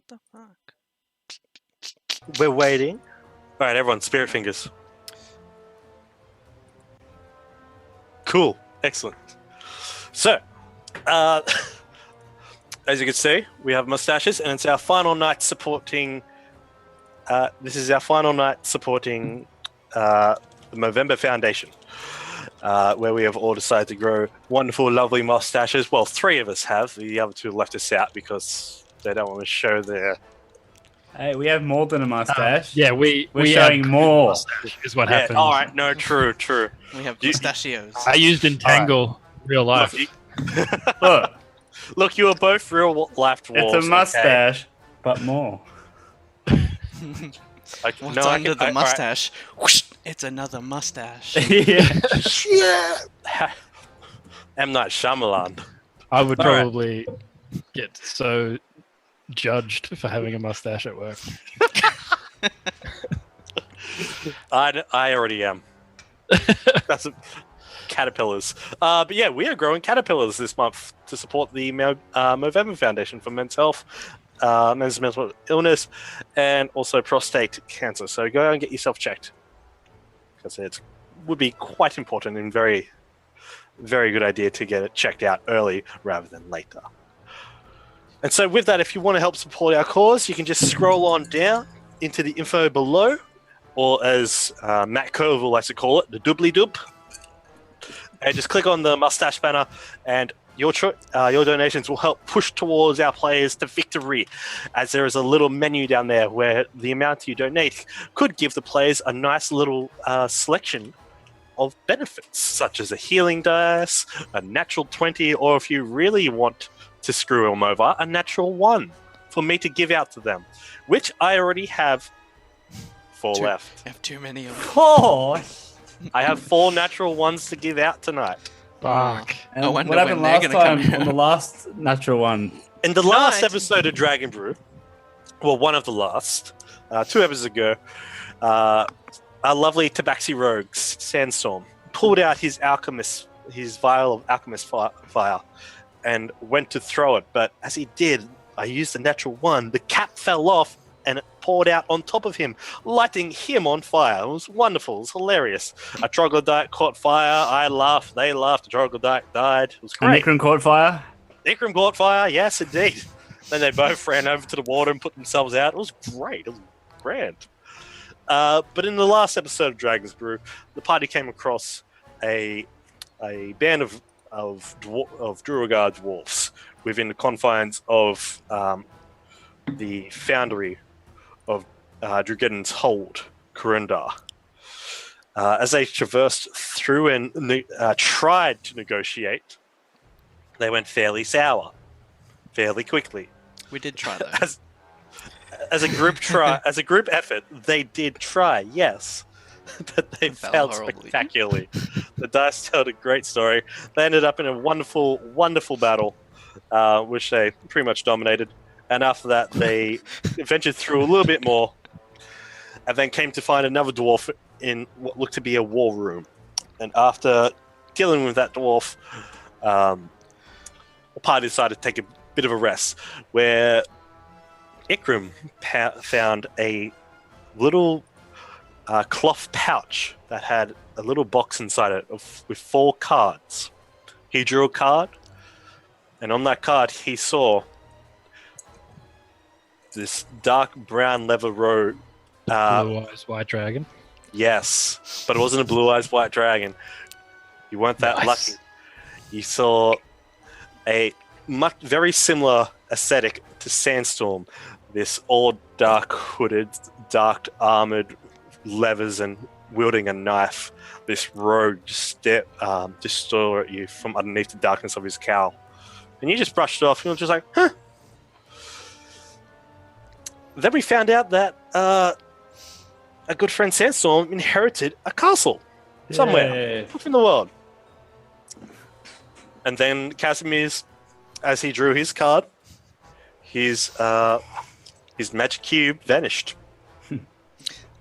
the fuck? We're waiting. All right, everyone, spirit fingers. Cool. Excellent. So, as you can see, we have mustaches, and it's our final night supporting. This is our final night supporting the Movember Foundation, where we have all decided to grow wonderful, lovely mustaches. Well, 3 of us have. The other 2 left us out because they don't want to show their. Hey, we have more than a mustache. Yeah, we're we showing have more. mustache is what Yeah. happened. All right. No. True. True. We have You- pistachios. I used Entangle real life. Look, Look, you are both real life dwarves. it's a mustache, but more. Okay? What's under the mustache? Whoosh, it's another mustache. Yeah. Yeah. M. Night Shyamalan. I would All right. probably get so judged for having a mustache at work. I already am. That's caterpillars. But yeah, we are growing caterpillars this month to support the Movember Foundation for men's health, men's mental illness, and also prostate cancer. So go out and get yourself checked, because it would be quite important and very, very good idea to get it checked out early rather than later. And so with that, if you want to help support our cause, you can just scroll on down into the info below, or as Matt Covell likes to call it, the doobly-doob. And just click on the mustache banner, and your donations will help push towards our players to victory, as there is a little menu down there where the amount you donate could give the players a nice little selection of benefits, such as a healing dice, a natural 20, or if you really want to screw them over, a natural 1 for me to give out to them, which I already have 4 left. You have too many of them. 4. I have 4 natural 1s to give out tonight. Fuck. And I wonder what happened when they're last gonna come time out. on the last natural one? In the last Nice. episode of Dragon Brew, well, one of the last, 2 episodes ago, our lovely Tabaxi Rogue, Sandstorm, pulled out his vial of alchemist fire, and went to throw it. But as he did, I used the natural 1. The cap fell off, and it poured out on top of him, lighting him on fire. It was wonderful. It was hilarious. A troglodyte caught fire. I laughed. They laughed. The troglodyte died. It was And great. Nikron caught fire. Ikram caught fire. Yes, indeed. Then they both ran over to the water and put themselves out. It was great. It was grand. But in the last episode of Dragon's Brew, the party came across a band of Duergar dwarfs within the confines of the foundry of Drugeddon's hold, Kurundar. As they traversed through and tried to negotiate, they went fairly sour, fairly quickly. We did try that. As a group effort, they did try, yes, but they failed horribly. spectacularly. The dice told a great story. They ended up in a wonderful, wonderful battle, which they pretty much dominated. And after that, they ventured through a little bit more, and then came to find another dwarf in what looked to be a war room. And after dealing with that dwarf, the party decided to take a bit of a rest, where Ikram found a little cloth pouch that had a little box inside it with 4 cards. He drew a card, and on that card he saw this dark brown leather robe. Blue Eyes White Dragon. Yes, but it wasn't a blue eyes white dragon. You weren't that Nice. lucky. You saw a very similar aesthetic to Sandstorm. This all dark hooded, dark armored, leathers and wielding a knife. This rogue just stare at you from underneath the darkness of his cowl. And you just brushed it off. You were just like, huh. Then we found out that a good friend Sandstorm inherited a castle somewhere Yeah. in the world. And then Casimir's, as he drew his card, his magic cube vanished.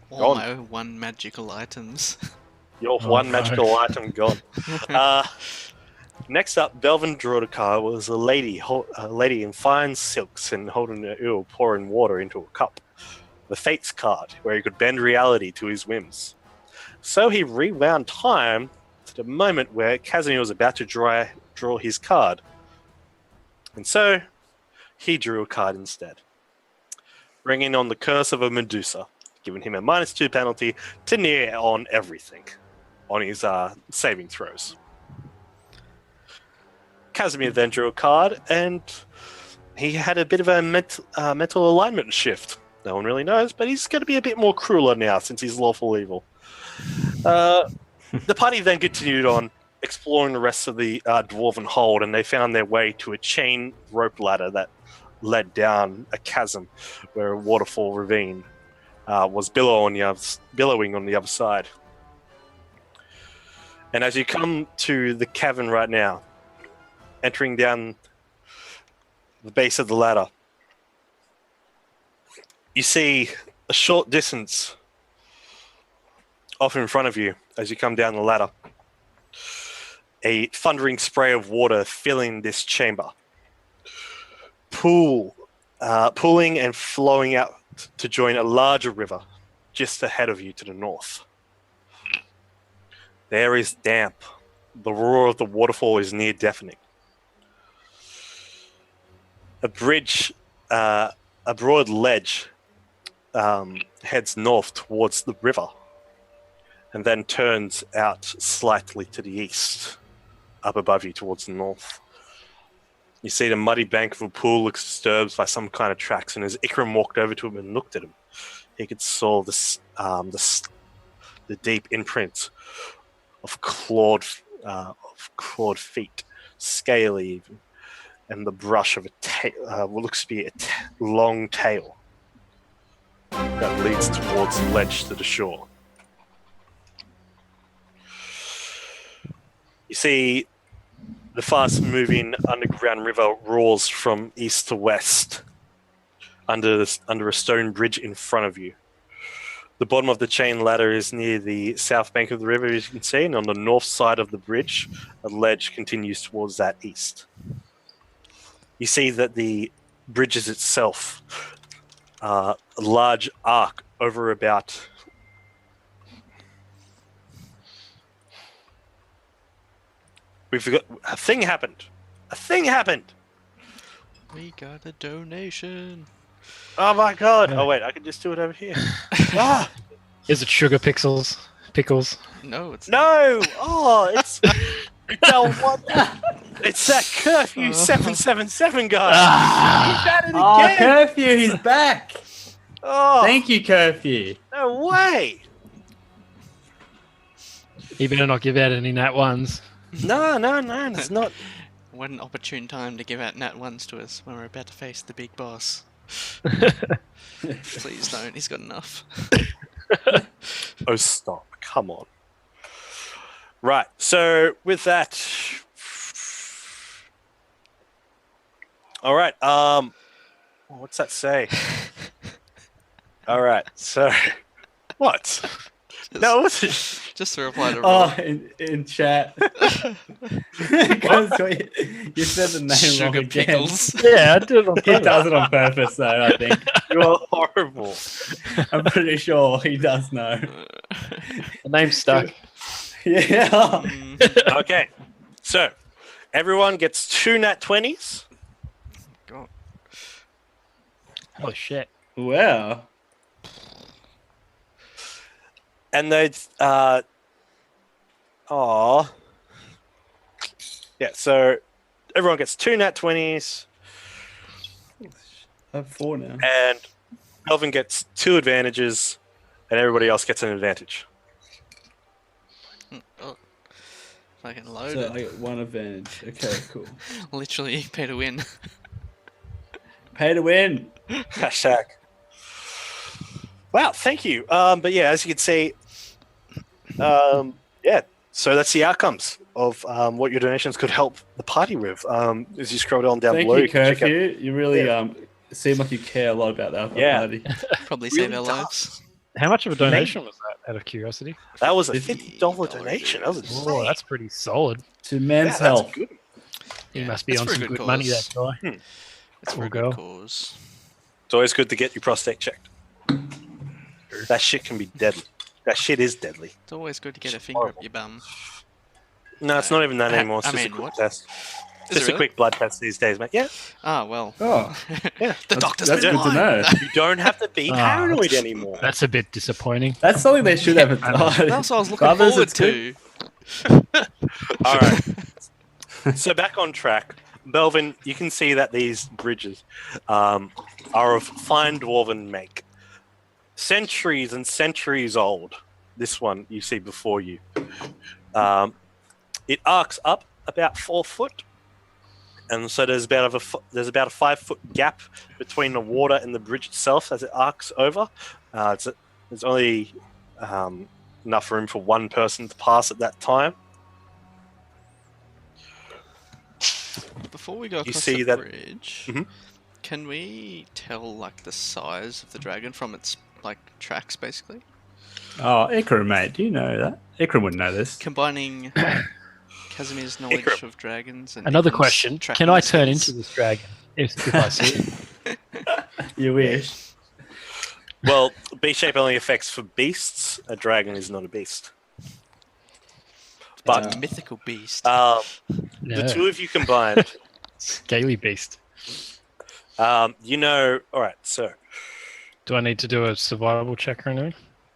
All Gone. my 1 magical items. Your Oh, one no. magical item gone. Next up, Belvin drew a card was a lady in fine silks and holding an eel pouring water into a cup. The Fates card, where he could bend reality to his whims. So he rewound time to the moment where Casimir was about to draw his card. And so he drew a card instead, bringing on the curse of a Medusa, giving him a -2 penalty to near on everything on his saving throws. Casimir then drew a card, and he had a bit of a mental alignment shift. No one really knows, but he's going to be a bit more crueler now since he's lawful evil. The party then continued on, exploring the rest of the dwarven hold, and they found their way to a chain rope ladder that led down a chasm where a waterfall ravine was billowing on the other side. And as you come to the cavern right now, entering down the base of the ladder, you see a short distance off in front of you as you come down the ladder, a thundering spray of water filling this chamber, pooling and flowing out to join a larger river just ahead of you to the north. The air is damp. The roar of the waterfall is near deafening. A bridge, a broad ledge, heads north towards the river and then turns out slightly to the east, up above you towards the north. You see the muddy bank of a pool looks disturbed by some kind of tracks, and as Ikram walked over to him and looked at him, he could saw the deep imprint of clawed feet, scaly even, and the brush of what looks to be a long tail that leads towards the ledge to the shore. You see the fast-moving underground river roars from east to west under a stone bridge in front of you. The bottom of the chain ladder is near the south bank of the river, as you can see, and on the north side of the bridge, a ledge continues towards that east. You see that the bridge is itself a large arc over about... A thing happened! We got a donation. Oh my god! Oh wait, I can just do it over here. Ah! Is it sugar pixels? Pickles? No, it's No! Oh, it's it's that curfew 777 guy. He's at it Oh, again. curfew, he's back. Oh, Thank you, curfew. no way! You better not give out any nat ones. No, it's not. What an opportune time to give out nat ones to us when we're about to face the big boss. Please don't, he's got enough. Oh, stop! Come on. Right. So with that, all right. What's that say? All right. So, what? No, what's it? Just to reply to Oh, Rob. in chat. Because you said the name wrong Sugar again. pickles. Yeah, I did it on He purpose. does it on purpose, though, I think. You're horrible. I'm pretty sure he does know. The name's stuck. Yeah. Mm, Okay. So, everyone gets 2 nat 20s. God. Holy shit. Wow. And they, yeah, so everyone gets 2 nat 20s, I have 4 now. and Melvin gets 2 advantages, and everybody else gets an advantage. Oh. Fucking So loaded. I get 1 advantage. Okay, cool. Literally pay to win. Pay to win. Hashtag. Wow, thank you. But yeah, as you can see, yeah, so that's the outcomes of what your donations could help the party with. As you scroll down Thank below, you, can check out- curfew. You really seem like you care a lot about that Yeah. party. Probably Really save our does. lives. How much of a donation was that, out of curiosity? That was a $50 $50 donation. That was Oh, that's pretty solid. To men's that's health. good. He Yeah, must be it's on for a some good good money, cause. that guy. It's for Poor a good girl. cause. It's always good to get your prostate checked. That shit can be deadly. That shit is deadly. It's always good to get a finger up your bum. No, it's not even that anymore. It's I just mean, a quick what? test. Is Just it a really? quick blood test these days, mate. Yeah. Ah, well. Oh, Yeah. The doctor's that's been good to lying. know. You don't have to be paranoid anymore. That's a bit disappointing. That's something they should have. That's what I was looking Others, forward it's good. to. All right. So back on track. Belvin, you can see that these bridges are of fine dwarven make. Centuries and centuries old. This one you see before you. It arcs up about 4 foot. And so there's about a 5-foot gap between the water and the bridge itself as it arcs over. There's only enough room for one person to pass at that time. Before we go You across see the that- bridge, Mhm. can we tell like the size of the dragon from its like tracks, basically? Oh, Ikram, mate, do you know that? Ikram would know this. Combining Casimir's knowledge Ikram. of dragons and Another Ikram's question: tracking can I turn skills. into this dragon if I see it? You wish. Well, beast shape only affects for beasts. A dragon is not a beast. It's But a mythical beast. the No. two of you combined, Scaly beast. all right, so Do I need to do a survival check or anything?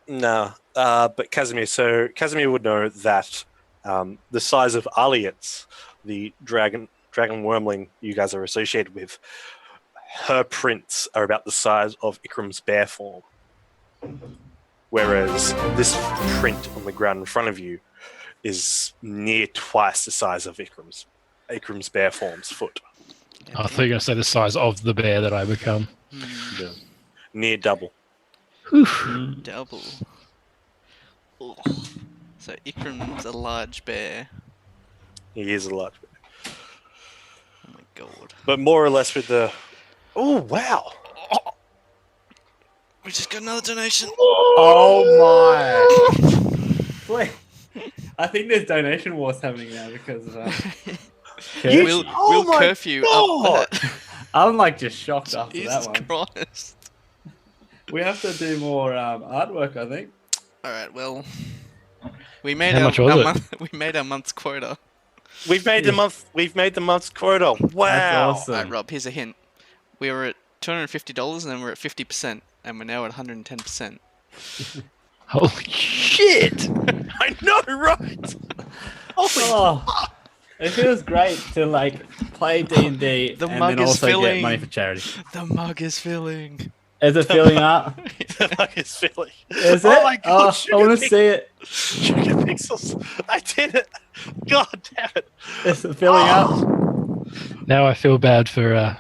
no, but Casimir would know that the size of Aliet's, the dragon wormling you guys are associated with, her prints are about the size of Ikram's bear form. Whereas this print on the ground in front of you is twice the size of Ikram's bear form's foot. I thought you were going to say the size of the bear that I become. Near double. Double. Ugh. So Ikram's a large bear. He is a large bear. Oh my god. But more or less with the... Oh, wow. We just got another donation. Oh my! Wait, I think there's donation wars happening now because We'll my curfew God. up that. I'm like just shocked after Jesus that one. Christ. We have to do more artwork, I think. Alright, well. We made How much was it? we made our month's quota. We've made the month's quota. Wow. That's awesome. Alright, Rob, here's a hint. We were at $250 and then we're at 50%, and we're now at 110%. Holy shit! I know, right? Holy Oh, it feels great to like play D&D The and mug then is also filling. get money for charity. The mug is filling. Is it filling up? fuck is Philly. Is it? Oh my God, I sugar want to pig- see it. Sugar pixels. I did it. God damn it. Is it filling up? Now I feel bad for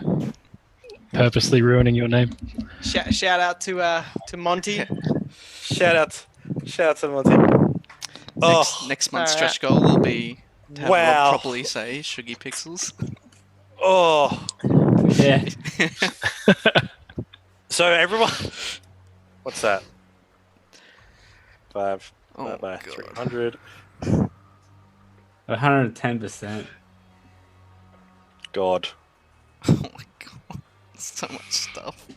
purposely ruining your name. Shout out to Monty. Shout out to Monty. Oh, Next month's Alright. stretch goal will be to have Wow. Rob properly say Shuggy Pixels. oh. Yeah. So everyone, what's that? 5 Oh by God. 300. 110%. God. Oh my god. So much stuff.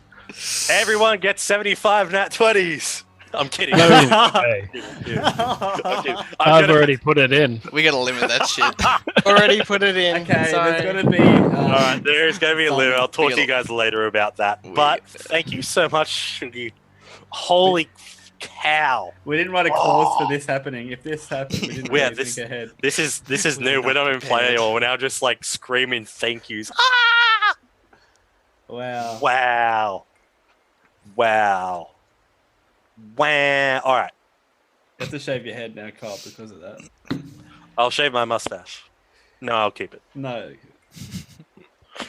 Everyone gets 75 nat 20s. I'm kidding. No I'm way. kidding. I'm kidding. I've already put it in. We gotta limit that shit. Already put it in. Okay, Sorry. there's got to be. Alright, there's going to be a limit. I'll talk to you guys later about that. But thank you so much, Shuggy. Holy cow. We didn't write a clause for this happening. If this happened, we didn't Yeah, really think ahead. This is We're new. We're not not even playing prepared. anymore. We're now just like screaming thank yous. Ah! Wow. Wow. Wow. Wow. All right. You have to shave your head now, Cobb, because of that. I'll shave my mustache. No, I'll keep it. No.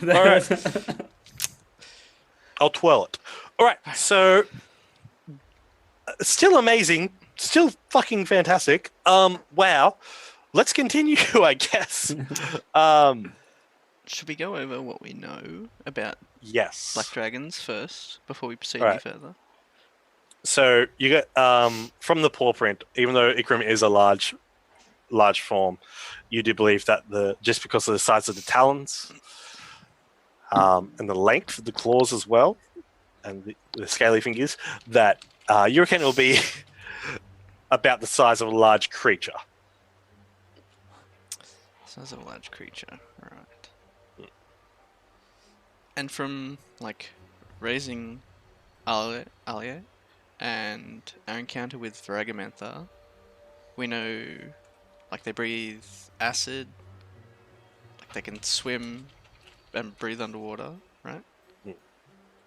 right. I'll twirl it. All right. So, still amazing. Still fucking fantastic. Wow. Let's continue, I guess. Should we go over what we know about Yes. black dragons first before we proceed Alright. any further? So you get from the paw print, even though Ikram is a large large form, you do believe that just because of the size of the talons and the length of the claws as well, and the scaly fingers, that you reckon it will be about the size of a large creature. Size of a large creature, right? And from like raising Alia and our encounter with Varagamantha, we know like they breathe acid, like they can swim and breathe underwater, right?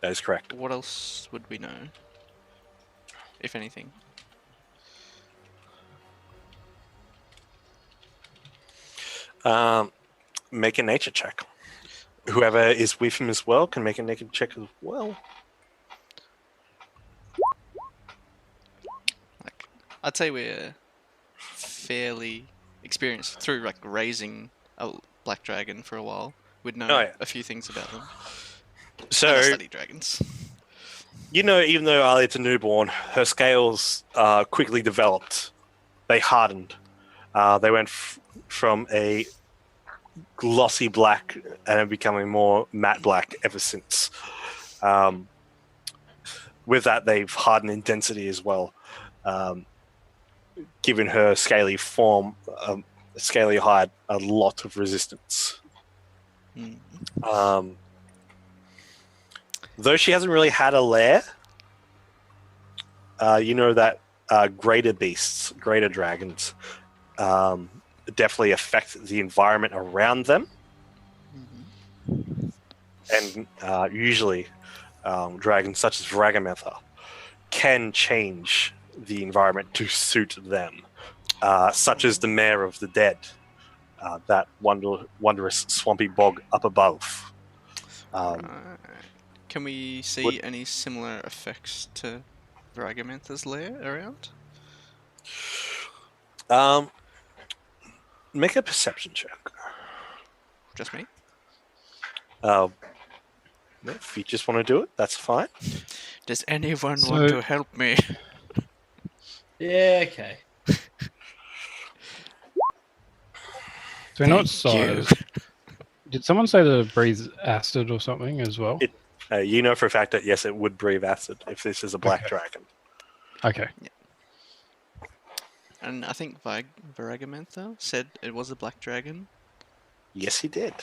That is correct. What else would we know, if anything? Make a nature check. Whoever is with him as well can make a nature check as well. Like, I'd say we're fairly experienced through like raising a black dragon for a while. We'd know Oh, yeah. a few things about them. So And I study dragons. you know, even though Aliet's a newborn, her scales quickly developed. They hardened. They went from a glossy black and are becoming more matte black ever since. With that, they've hardened in density as well, giving her scaly form, scaly hide, a lot of resistance. Mm. Though she hasn't really had a lair, you know that greater beasts, greater dragons, definitely affect the environment around them. And usually, dragons such as Varagamantha can change the environment to suit them, such as the Mare of the Dead, that wondrous swampy bog up above. Right. Can we see any similar effects to Varagamantha's lair around? Make a perception check. Just me? If you just want to do it, that's fine. Does anyone So- want to help me? Yeah, okay. So we know it's Thank you. size. Did someone say to breathe acid or something as well? You know for a fact that yes, it would breathe acid if this is a black dragon. Okay. And I think Varagamantha said it was a black dragon. Yes, he did.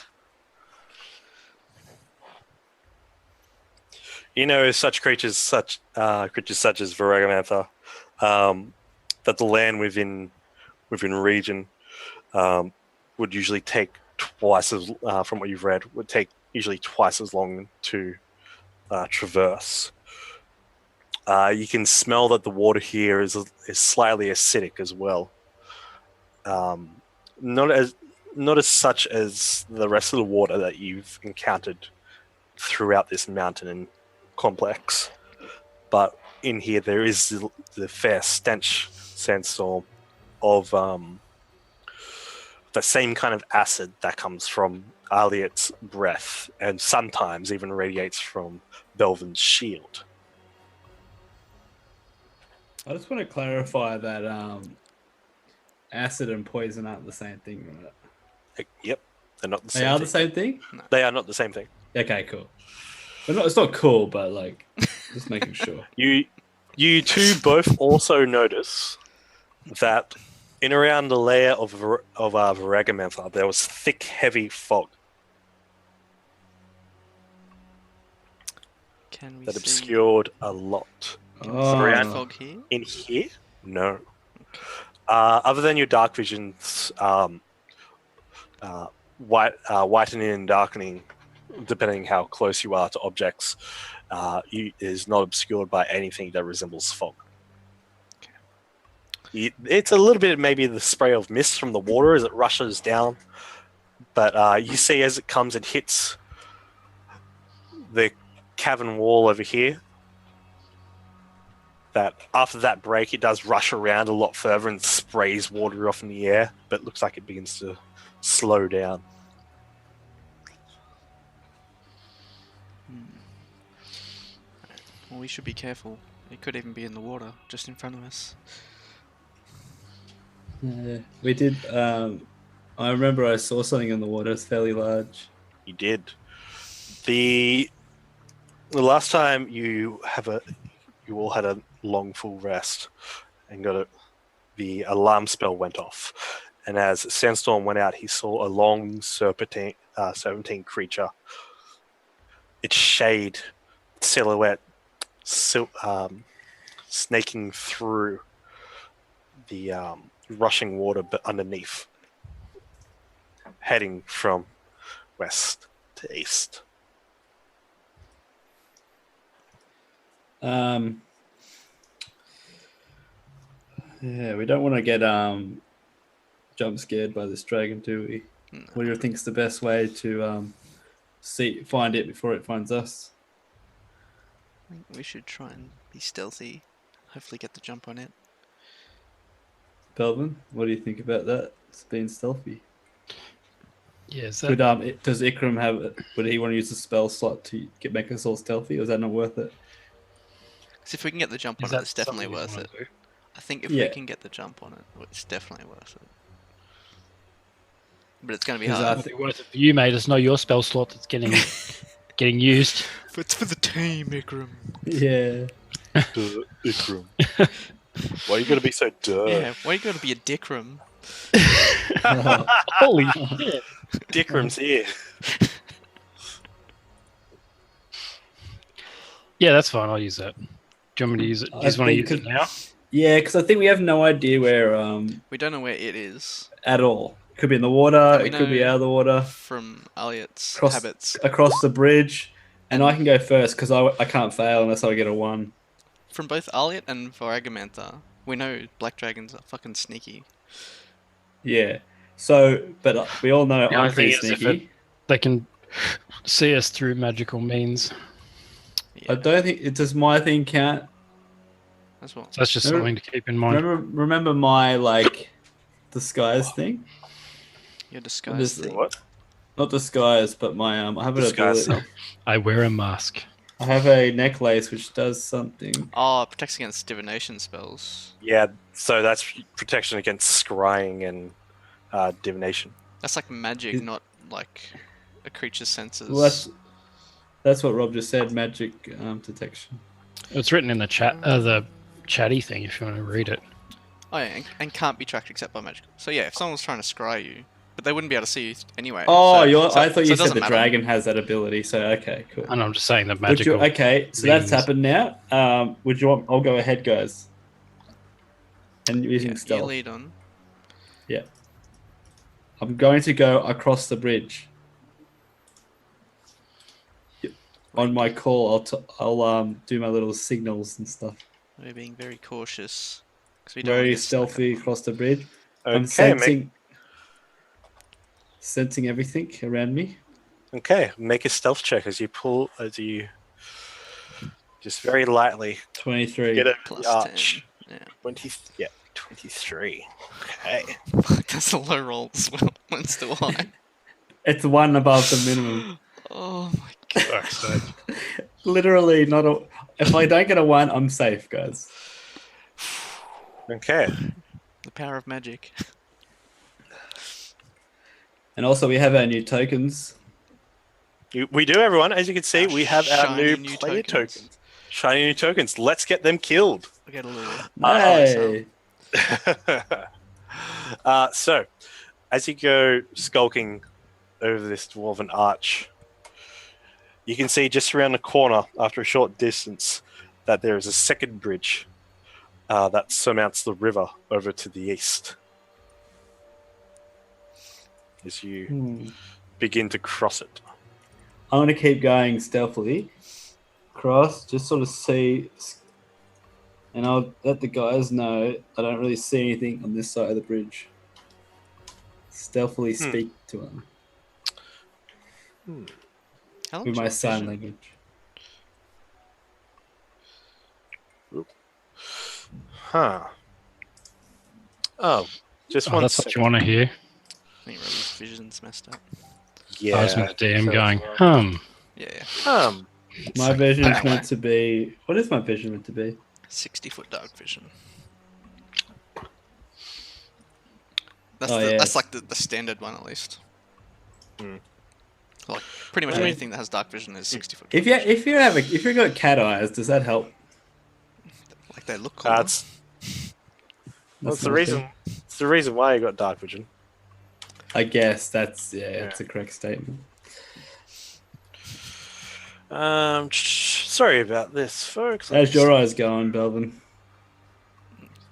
You know, such creatures such as Varagamantha, that the land within region would usually take twice as, from what you've read, would take usually twice as long to traverse. You can smell that the water here is slightly acidic as well. Not as such as the rest of the water that you've encountered throughout this mountain and complex, but in here there is the fair stench sandstorm of the same kind of acid that comes from Aliet's breath and sometimes even radiates from Belvin's shield. I just want to clarify that acid and poison aren't the same thing, right? Yep, they're not the They same are thing. the same thing? They are not the same thing. Okay, cool. It's not cool, but like, just making sure. You two both also notice that in around the layer of Varagamantha, there was thick, heavy fog Can we that see obscured a lot. Oh, fog here? In here, no. Other than your dark visions, whitening and darkening, depending how close you are to objects, is not obscured by anything that resembles fog. It's a little bit maybe the spray of mist from the water as it rushes down, but you see as it comes and hits the cavern wall over here, that after that break it does rush around a lot further and sprays water off in the air, but it looks like it begins to slow down. Well, we should be careful. It could even be in the water, just in front of us. We did. I remember I saw something in the water. It's fairly large. You did. The last time you all had a long full rest and the alarm spell went off, and as Sandstorm went out, he saw a long serpentine creature. Its shade silhouette snaking through the rushing water, but underneath, heading from west to east. Yeah, we don't want to get jump scared by this dragon, do we? No. What do you think's the best way to find it before it finds us? I think we should try and be stealthy. Hopefully get the jump on it. Belvin, what do you think about that? It's being stealthy. Yeah, is Does that, Ikram have? Would he want to use the spell slot to make us all stealthy, or is that not worth it? Because if we can get the jump is on it, that it's definitely something you'd worth wanna it. do? I think if Yeah. we can get the jump on it, it's definitely worth it. But it's going to be 'Cause hard. I It'd be worth it for you, mate. It's not your spell slot that's getting used. But it's for the team, Ikram. Yeah. Ikram. Why are you going to be so dirty? Yeah, why you got to be a dickram? Holy shit! Dickram's here. Yeah, that's fine. I'll use that. Do you want me to use it? Do you just want to use it now? Yeah, because I think we have no idea where We don't know where it is at all. It could be in the water. And we It could be know- out of the water. from Elliot's Across- habits. Across the bridge, and I can go first because I can't fail unless I get a 1. From both Elliot and Varagamantha, we know black dragons are fucking sneaky. Yeah. So, but we all know The I'm only pretty thing is if sneaky. They can see us through magical means. Yeah, I don't think it does. My thing count. as well. So that's just Remember- something to keep in mind. Remember my disguise thing. Your disguise This- thing. What? Not disguise, but my I have an Disguise ability. I wear a mask. I have a necklace which does something. Oh, it protects against divination spells. Yeah, so that's protection against scrying and divination. That's like magic, Is- not like a creature's senses. Well, that's what Rob just said. Magic detection. It's written in the chatty thing if you want to read it. Oh yeah, and can't be tracked except by magic. So yeah, if someone was trying to scry you, but they wouldn't be able to see you anyway. Oh, so I thought you it said doesn't the matter. dragon has that ability. So okay, cool. And I'm just saying that Would you- magical. okay, so that's means- happened now. Would you want? I'll go ahead, guys. And using Yeah, you stealth. lead on. I'm going to go across the bridge. On my call, I'll do my little signals and stuff. We're being very cautious. 'Cause we don't wanna Very get snuck up. stealthy across the bridge. I'm Okay, sensing everything around me. make a stealth check as you just very lightly 23. get over Plus the arch. 10. 23. Okay. Oh That's a low roll as well. Mine's still high. It's 1 above the minimum. Oh my god. Fuck's sake. Literally not a. If I don't get a 1, I'm safe, guys. Okay. The power of magic. And also, we have our new tokens. We do, everyone. As you can see, Our we have our shiny new player tokens. Shiny new tokens. Let's get them killed. I get a little. Hey! So, as you go skulking over this dwarven arch, you can see just around the corner, after a short distance, that there is a second bridge that surmounts the river over to the east. As you begin to cross it. I'm going to keep going stealthily. Cross, just sort of see. And I'll let the guys know I don't really see anything on this side of the bridge. Stealthily speak to them How long with is my your sign vision? language. Huh. Oh, just Oh, one that's what you second. want to hear. I think Robbie's vision's messed up. Yeah. I was with the DM sounds going, right. Yeah. My vision's meant to be. What is my vision meant to be? 60-foot dark vision. That's Oh, the, yeah. that's like the standard one at least. Hmm. Like pretty much I mean- anything that has dark vision is 60-foot. If you got cat eyes, does that help? Like they look cool. That's That's the not reason. good. It's the reason why you got dark vision. I guess that's a correct statement. Sorry about this, folks. How's your eyes going, Belvin?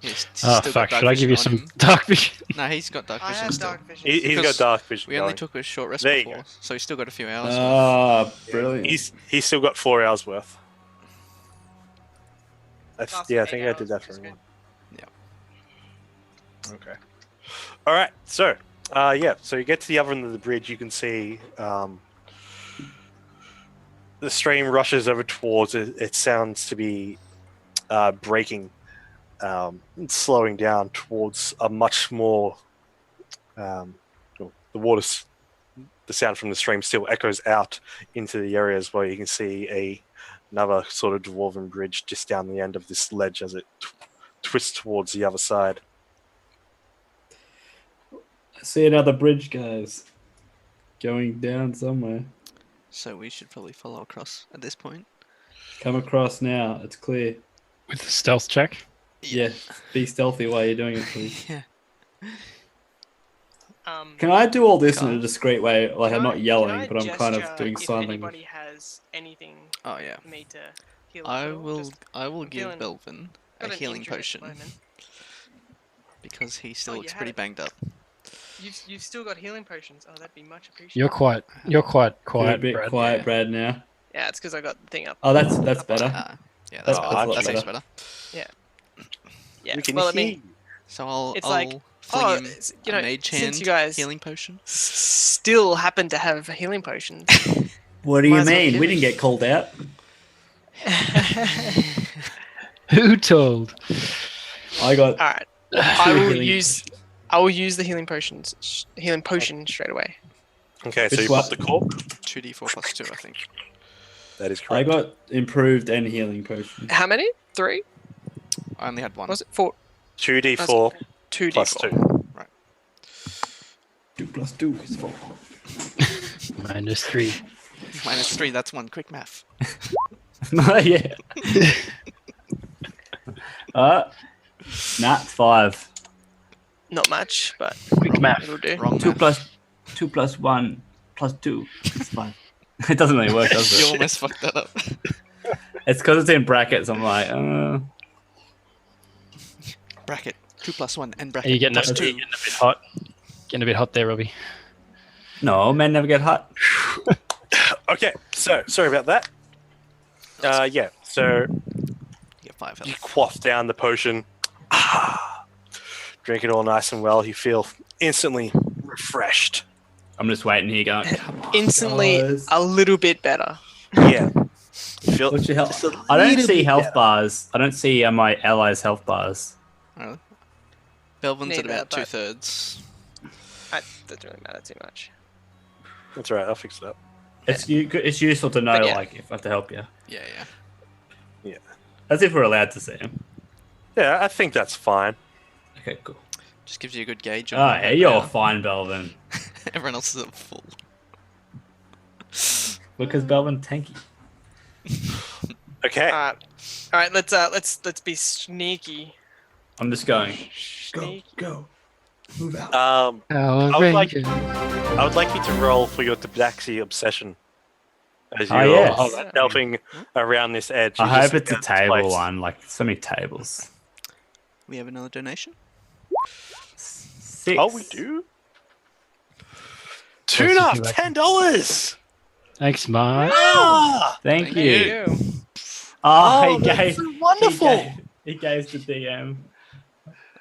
He's Oh, still fuck. got dark Should I give vision you on some him. dark vision? No, he's got dark I vision have still. dark vision. He's got Because dark vision. We only going. took a short rest There you before, go. so he's still got a few hours. Ah, brilliant. He's still got 4 hours worth. Last Yeah, I 8 think I did hours, that which for is him. good. Okay. All right. So, So you get to the other end of the bridge. You can see the stream rushes over towards it. It sounds to be breaking, slowing down towards a much more. The water's. The sound from the stream still echoes out into the areas where you can see another sort of dwarven bridge just down the end of this ledge as it twists towards the other side. I see another bridge, guys. Going down somewhere. So we should probably follow across at this point. Come across now. It's clear. With the stealth check? Yeah. Be stealthy while you're doing it, please. Yeah. Can I do all this in a Can't. discreet way? Like, I'm not Can yelling, I but I'm kind of gesture doing if sign language. anybody has anything Oh yeah. for me to heal I at all? will. Just I will give feeling- Belvin a got an healing injury at the potion moment. because he still Oh, looks you had pretty it. banged up. You've still got healing potions. Oh, that'd be much appreciated. You're quite You're quiet, a bit Brad. quiet, Yeah. Brad, now. Yeah, it's because I got the thing up. Oh, that's better. Yeah, That's that's better. a lot That seems better. better. Yeah. We can Well, I hear mean, So I'll. It's I'll like, fling oh, him it's- a mage hand since you guys healing potion. still happen to have healing potions. What do Might you as well mean? give We it. didn't get called out. Who told? I got. All right. I will healing use the healing potion straight away. Okay, so Which you one? pop the cork. 2d4 plus 2, I think. That is I correct. got improved and healing potion. How many? 3? I only had one. Was it 4? 2d4 2d4. plus 2. 2 plus 2 is 4. -3. -3. That's one. Quick math. Yeah. Nat 5. Not much, but Quick math. it'll do. Wrong 2 math. plus 1 plus 2 is 5. It doesn't really work, does You it? almost fucked that up. It's because it's in brackets. I'm like, Bracket. 2 plus 1 and Are bracket you getting, plus a, 2. getting a bit hot? Getting a bit hot there, Robbie. no, men never get hot. Okay, so sorry about that. So You get 5 you health. quaff down the potion. Drink it all nice and well. You feel instantly refreshed. I'm just waiting here going, come on, Instantly guys. a little bit better. Yeah. You feel What's your just health? a I don't little see bit health better. bars. I don't see my allies' health bars. Really? Belvin's at Neither, about but- 2/3. Doesn't really matter too much. That's right. I'll fix it up. It's useful to know, But yeah. like, if I have to help you. Yeah, yeah. As if we're allowed to see him. Yeah, I think that's fine. Okay, cool. Just gives you a good gauge on Oh, how yeah, they you're are. fine, Belvin. Everyone else is at full. Because Belvin tanky. Okay. All right. Let's be sneaky. I'm just going. Sneaky. Go. Move out. I would like you to roll for your Tabaxi obsession. As Oh, you're yes. delving around this edge. I You hope just it's a get this table place. one. Like, so many tables. We have another donation. 6. Oh, we do? Tuna, Tabaxi. $10! Thanks, Mark. Ah! Thank Thank you. You. Oh, he that's gave. so wonderful! He gave the DM.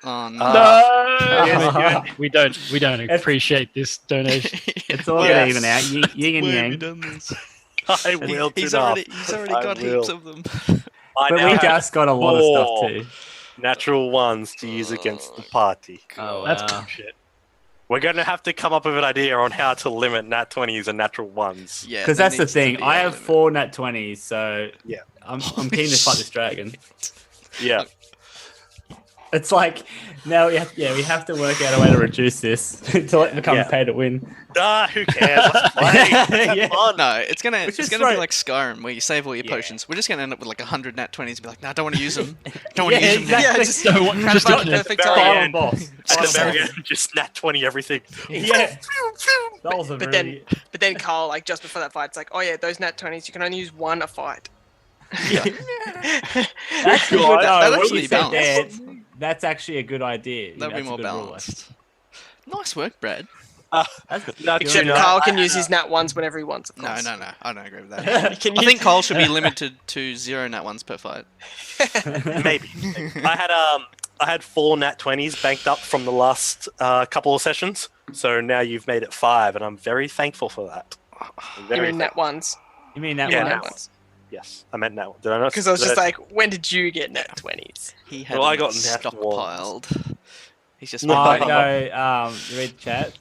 Oh, no. No, we don't It's- appreciate this donation. It's all Yes. even out. Yin and Why have you yang. done this? I will, He's Tuna. already I got will. heaps of them. I But now we have just got a lot of four. stuff too. natural ones to use against the party. Oh, That's wow. bullshit. We're going to have to come up with an idea on how to limit nat 20s and natural ones. Yeah, Because there that's the needs to thing. be I a have limit. 4 nat 20s, so Yeah. I'm keen to fight this dragon. Yeah. It's like now we have to work out a way to reduce this until it becomes pay to win. Who cares? Let's play. Let's have Yeah. fun. No, it's gonna Which is be right. like Skyrim where you save all your Yeah. potions. We're just gonna end up with like 100 nat 20s and be like, nah, I don't want to use them. Don't want to Yeah, use them. now." Yeah, exactly. just So what- just find don't- the perfect Very time. Final end. boss. At the Final very boss. end, just nat 20 everything. Yeah. That was a But really... then Carl, like just before that fight, it's like, oh yeah, those nat 20s, you can only use one a fight. That's God, good. that'd What actually you said be there, balanced. that's actually a good idea. That'd be That's a more good rule. balanced. Nice work, Brad. That's No, good. Except know, Carl I- can use his nat 1s whenever he wants, of No, course. no, no. I don't agree with that. He can I use- think Cole should be limited to 0 nat 1s per fight. Maybe. I had 4 nat 20s banked up from the last couple of sessions, so now you've made it 5, and I'm very thankful for that. I'm You very mean nat 1s? You mean that Yeah, one? nat Nat 1s. Yes, I meant nat. Did I not? Because I was did just like, when did you get nat 20s? He had Well, I them got nat stockpiled. He's just No, Oh, been no, you read the chat?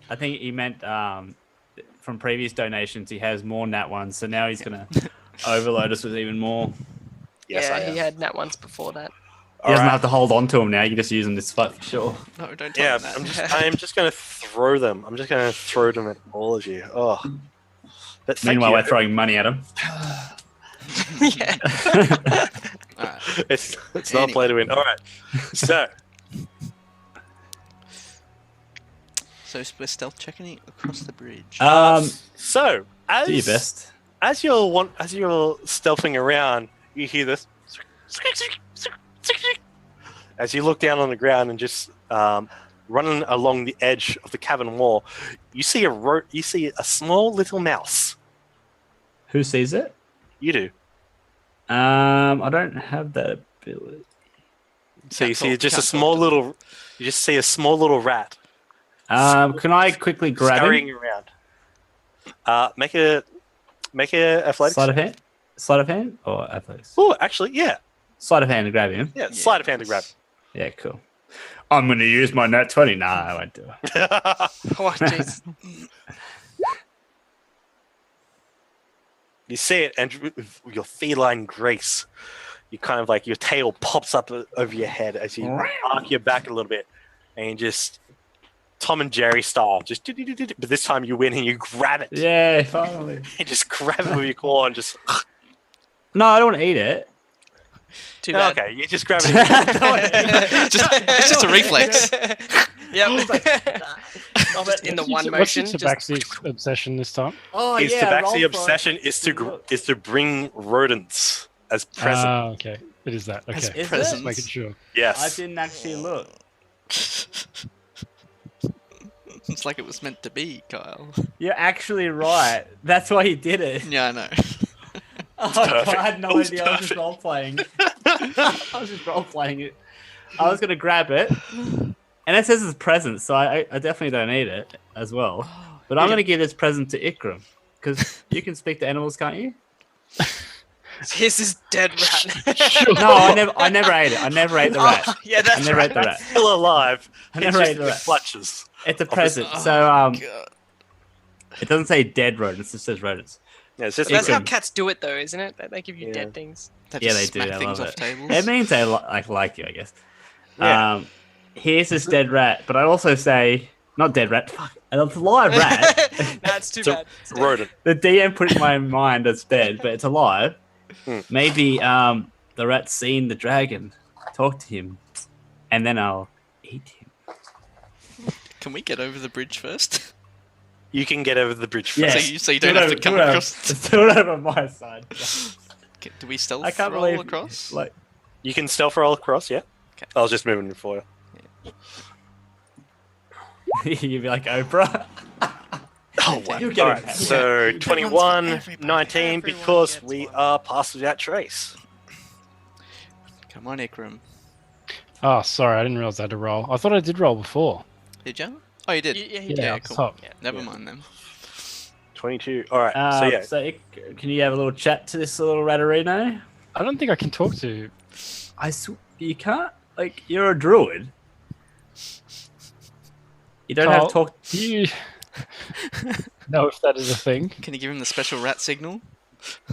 I think he meant from previous donations, he has more nat ones, so now he's going to overload us with even more. Yes, yeah, I he am. had nat 1s before that. He doesn't Alright. have to hold on to them now. You can just use them this fight for sure. No, don't tell Yeah, him that. I'm just going to throw them. I'm just going to throw them at all of you. Oh. But thank Meanwhile, you. we're throwing money at him. Yeah. Alright. It's not a play to win. All right. So, So we're stealth checking it across the bridge. so as Do your best. as you're stealthing around, you hear this. As you look down on the ground and just running along the edge of the cavern wall, you see a small little mouse. Who sees it? You do. I don't have that ability. So you Can't see talk- just a can't small talk to them. little. You just see a small little rat Can I quickly grab scurrying him? around. Make a athletics. Sleight of hand? Sleight of hand or athletics? Oh, actually, yeah, Sleight of hand to grab him. yeah. Sleight of hand to grab. Yeah, cool. I'm going to use my nat 20. Nah, I won't do it. Oh, jeez. You see it, and with your feline grace, you kind of like your tail pops up over your head as you arc your back a little bit, and you just Tom and Jerry style, just but this time you win and you grab it. Yeah, finally. You just grab it with your claw and just No, I don't want to eat it. Too bad. okay, you just grab it. It's just a reflex. Yep. Just in the one What's motion. your Just, tabaxi obsession this time? Oh, His tabaxi obsession is to bring rodents as presents. Ah, okay. It is that. Okay. As Is presents. it? Making sure. Yes. I didn't actually look. It's like it was meant to be, Kyle. You're actually right. That's why he did it. Yeah, I know. Oh, God, perfect. I had no It was idea. I was just role playing. I was just role playing it. I was gonna grab it, and it says it's present, so I definitely don't need it as well. But I'm gonna give this present to Ikram because you can speak to animals, can't you? here's this dead rat. No, I never ate it. I never ate the rat. Oh, yeah, I that's never right. ate the rat. Still alive. I It's never just ate the in rat. clutches. It's a present. Oh, So God. it doesn't say dead rodents. It just says rodents. Yeah, it's just That's how Ikram. cats do it, though, isn't it? They give you Yeah. dead things. They Yeah, just they do. smack I things love off it. tables. It means they like you, I guess. Yeah. Here's this dead rat, but I also say not dead rat. Fuck, a live rat. That's too It's a bad. It's dead. rodent. The DM put it in my mind as dead, but it's alive. Hmm. Maybe the rat's seen the dragon, talk to him, and then I'll eat him. Can we get over the bridge first? You can get over the bridge Yeah. first. So you don't have to come across. Do it over my side. Do we stealth I can't roll believe across? like You can stealth roll across, yeah? Okay. I was just moving it for you. you'd be like Oprah. Oh, wow. You'll get Alright, it. so Everyone's- 21, everybody- 19, everyone because gets we one. are past that trace. Come on, Ikram. Oh, sorry. I didn't realize I had to roll. I thought I did roll before. Did you? Oh, you did. Yeah, he Yeah, did. Yeah, up cool. top. Never Yeah. mind then. 22. Alright, so yeah. Can you have a little chat to this little ratterino? I don't think I can talk to. You can't. Like you're a druid. You don't Carl, have talk. Do you know if that is a thing? Can you give him the special rat signal?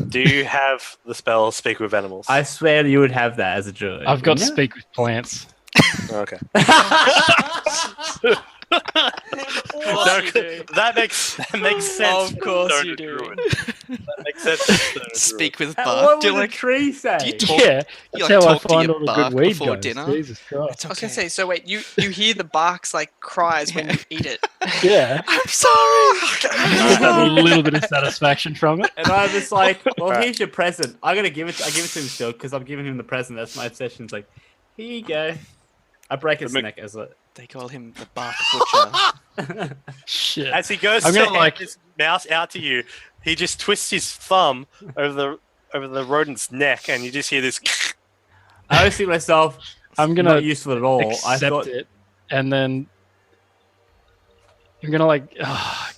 Do you have the spell Speak with Animals? I swear you would have that as a druid. I've got wouldn't ya? speak with plants. Okay. course you do. That makes sense. Of course Stone you and do. Druid. That makes sense. for Stone and Speak with What bark. Do would you a like? tree say? do you talk- Yeah, You that's like how I talk to find your all the bark good weed before goes. dinner? Jesus Christ. It's I was gonna okay. say. So wait, you hear the barks like cries when you eat it. Yeah, I'm sorry. just have a little bit of satisfaction from it. And I was like, well, Alright. here's your present. I give it to him still because I'm giving him the present. That's my obsession. It's like, here you go. I break his But neck as it. They call him the bark butcher. Shit. As he goes I'm to gonna, hand like- his mouse out to you, he just twists his thumb over the rodent's neck, and you just hear this. I always think to myself, I'm not gonna useful at all. I accept thought, it, and then I'm gonna like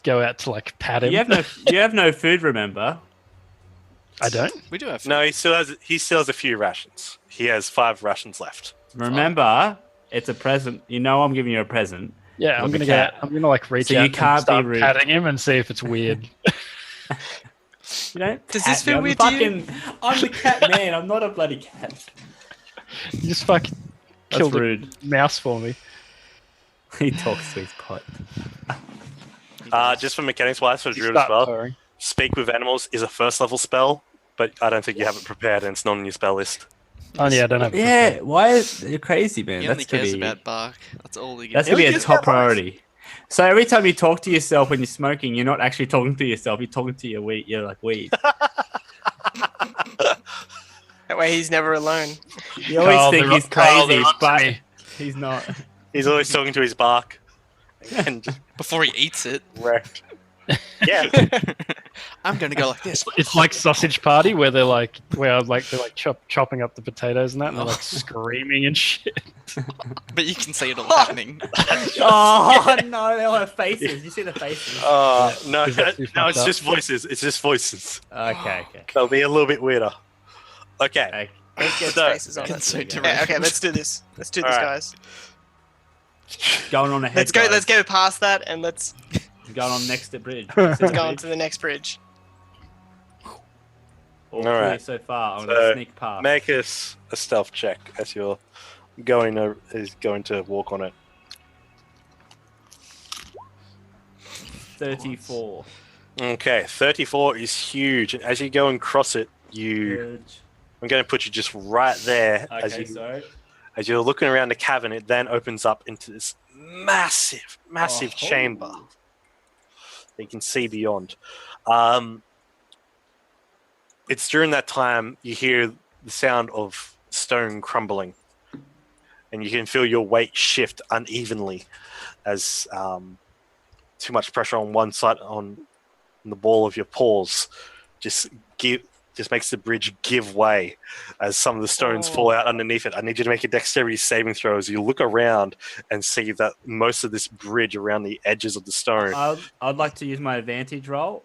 go out to like pat him. you have no food, remember? I don't. We do have. No, he still has a few rations. He has 5 rations left. Remember, it's a present. You know I'm giving you a present. Yeah, Like I'm a gonna cat. I'm gonna like reach So you out can't and start be rude. patting him and see if it's weird. You don't Does pat this feel me. weird to you? I'm the cat man. I'm not a bloody cat. You just fucking That's killed a rude. mouse for me. He talks to his pot. Just for mechanics wise for You Druid as start well, purring. Speak with Animals is a first level spell, but I don't think you have it prepared and it's not on your spell list. Oh yeah, I don't have. Yeah, why is you're crazy, man? He only That's gonna cares be about bark. That's all he that's gives. gonna be a It's top about priority. So every time you talk to yourself when you're smoking, you're not actually talking to yourself. You're talking to your weed. You're like weed. That way he's never alone. You always Carl, think they're he's on- Carl, crazy, they're on to but me. he's not. He's always talking to his bark. And just Before he eats it, wrecked. Yeah. I'm gonna go like this. It's like Sausage Party where they're like chopping up the potatoes and that, and they're like screaming and shit. But you can see it all happening. Oh no, they all have faces. You see the faces. No, Is that too no, fucked it's up? just voices. It's just voices. Okay. They'll be a little bit weirder. Okay. Okay. Let's get So- faces on it. It's so Okay, deranged. okay, let's do this. Let's do this, Alright. guys. Going on ahead. Let's go. guys. Let's go past that, and let's Going on next to bridge. go on to the next bridge. All All right. clear so far. I'm So, gonna sneak past. Make us a stealth check as you're going to walk on it. 34. Okay, 34 is huge. And as you go and cross it, I'm going to put you just right there Okay, so as you're looking around the cavern. It then opens up into this massive Oh. chamber. You can see beyond. It's during that time you hear the sound of stone crumbling, and you can feel your weight shift unevenly as too much pressure on one side on the ball of your paws just makes the bridge give way as some of the stones fall out underneath it. I need you to make a dexterity saving throw as you look around and see that most of this bridge around the edges of the stone, I'd like to use my advantage roll.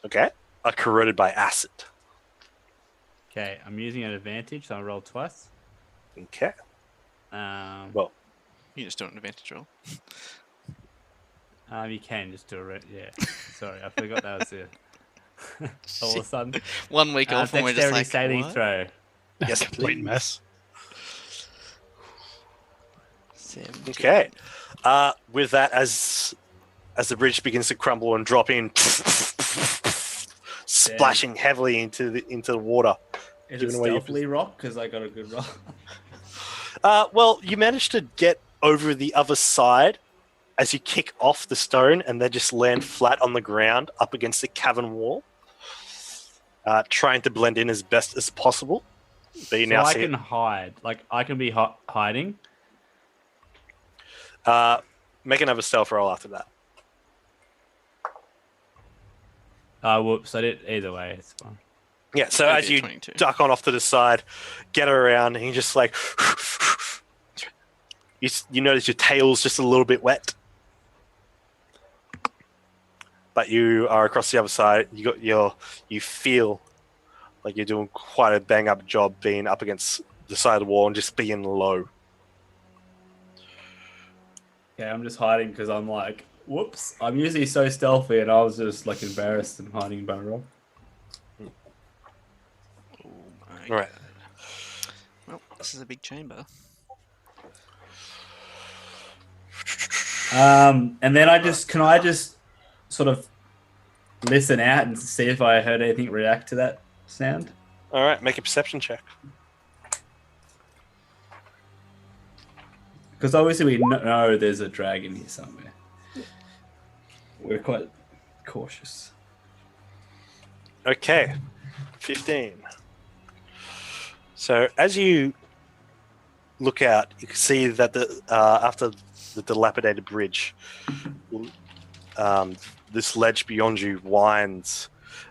okay, are corroded by acid. Okay, I'm using an advantage, so I roll twice. Okay. Well, You just do an advantage roll. you can just do it. Yeah. Sorry, I forgot that was it. All of a sudden, 1 week off, and we're just dexterity like, saving what? throw. Yes, Complete please. mess. 17. Okay. With that, as the bridge begins to crumble and drop in, splashing heavily into the water. Is it Giving away your stealthily rock? Because I got a good roll. Well, you managed to get over the other side as you kick off the stone and then just land flat on the ground up against the cavern wall, trying to blend in as best as possible. But you So now I see can hide. Like I can be hiding. make another stealth roll after that. Whoops! I did either way. It's fine. Yeah, so I as did you 22. duck on off to the side, get around, and you just like you notice your tail's just a little bit wet, but you are across the other side. You feel like you're doing quite a bang up job being up against the side of the wall and just being low. Okay, I'm just hiding because I'm like, whoops! I'm usually so stealthy, and I was just like embarrassed and hiding by rock. Okay. Right. Well, this is a big chamber. And then can I just sort of listen out and see if I heard anything react to that sound? All right, make a perception check. Because obviously we know there's a dragon here somewhere. We're quite cautious. Okay, 15. So as you look out, you can see that after the dilapidated bridge, this ledge beyond you winds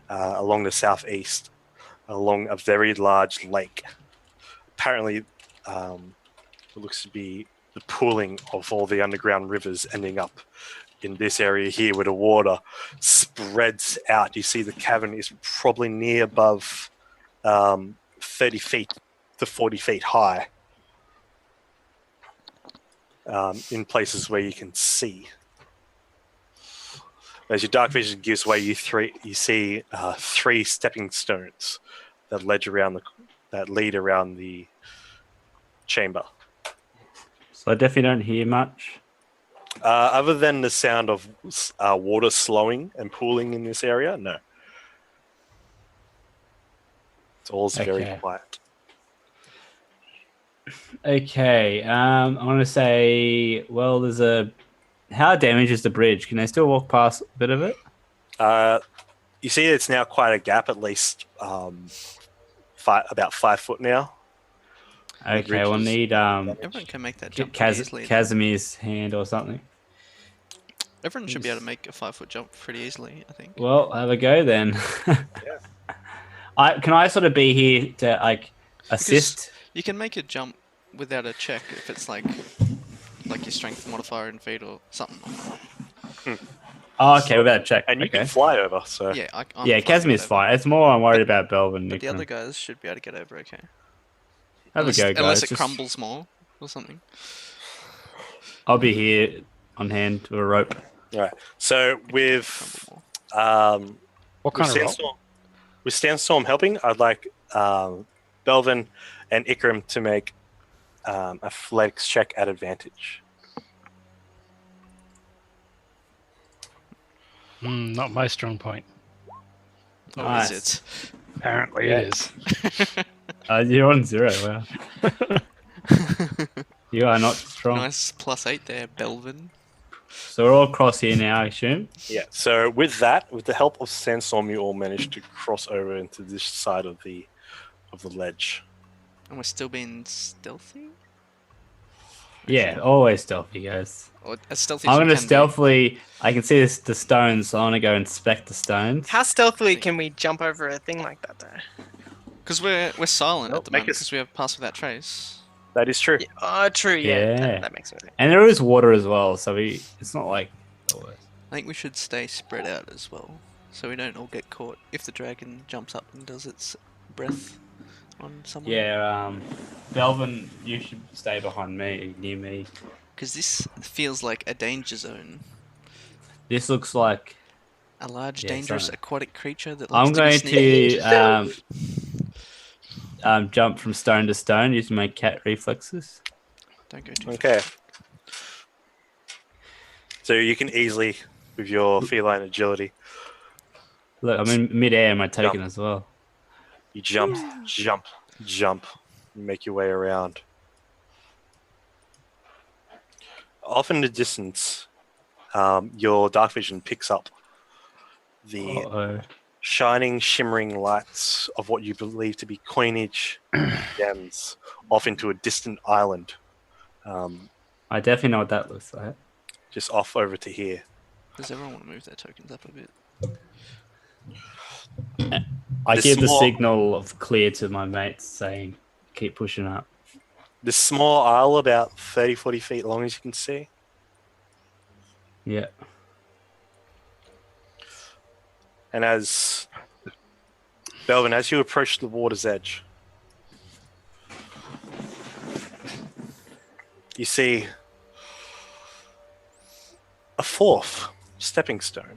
along the southeast, along a very large lake. Apparently, it looks to be the pooling of all the underground rivers ending up in this area here where the water spreads out. You see the cavern is probably near above 30 feet to 40 feet high in places where you can see. As your dark vision gives way, you see 3 stepping stones that lead around the chamber. So I definitely don't hear much. Other than the sound of water slowing and pooling in this area, no. It's all very Okay. quiet. Okay, I'm gonna say, well, how damaged is the bridge? Can they still walk past a bit of it? You see, it's now quite a gap, at least about 5 foot now. Okay, we'll bridge is- need Everyone can make that jump pretty easily. though. Casimir's hand or something. Everyone should be able to make a 5-foot jump pretty easily, I think. Well, have a go then. Can I sort of be here to like assist? You can make a jump without a check if it's like your strength modifier in feet or something. Oh, okay, without a check. And you okay. can fly over, so... Yeah, I'm Yeah, fine with Casimir's whatever. fine. It's more I'm worried about Belvin. But the other guys should be able to get over okay. Have a go, guys. Unless it Just- crumbles more or something. I'll be here on hand with a rope. All right. So with Crumble more. What kind of roll? with Sandstorm helping, I'd like Belvin and Ikram to make athletics check at advantage. Not my strong point. Oh, Nice. is Apparently it is. You're on 0. Wow. it? You are not strong. Nice +8 there, Belvin. So we're all across here now, I assume. Yeah. So with the help of Sandstorm, you all managed to cross over into this side of the ledge. And we're still being stealthy? Yeah, always stealthy, guys. Or as stealthy as I'm we gonna can be. stealthily. I can see the stones, so I'm gonna go inspect the stones. How stealthily can we jump over a thing like that, though? Because we're silent Well, at the make moment, us- because we have Pass Without Trace. That is true. Yeah, oh, true. Yeah, Yeah. That makes sense. And there is water as well, so it's not like the worst. I think we should stay spread out as well, so we don't all get caught if the dragon jumps up and does its breath on someone. Yeah, Belvin, you should stay behind me, near me. Because this feels like a danger zone. This looks like A large, Yeah, dangerous sorry. aquatic creature that likes I'm to be going sneaky. to jump from stone to stone using my cat reflexes. Don't go too Okay. So you can easily, with your feline agility, Look, I'm in midair in my token as well. you jump, make your way around. Off in the distance, your dark vision picks up the Uh-oh. shining, shimmering lights of what you believe to be coinage gems off into a distant island, I definitely know what that looks like. just off over to here. Does everyone want to move their tokens up a bit? I The give the small- signal of clear to my mates saying, keep pushing up. This small isle, about 30, 40 feet long, as you can see. Yeah. And as Belvin, as you approach the water's edge, you see a 4th stepping stone.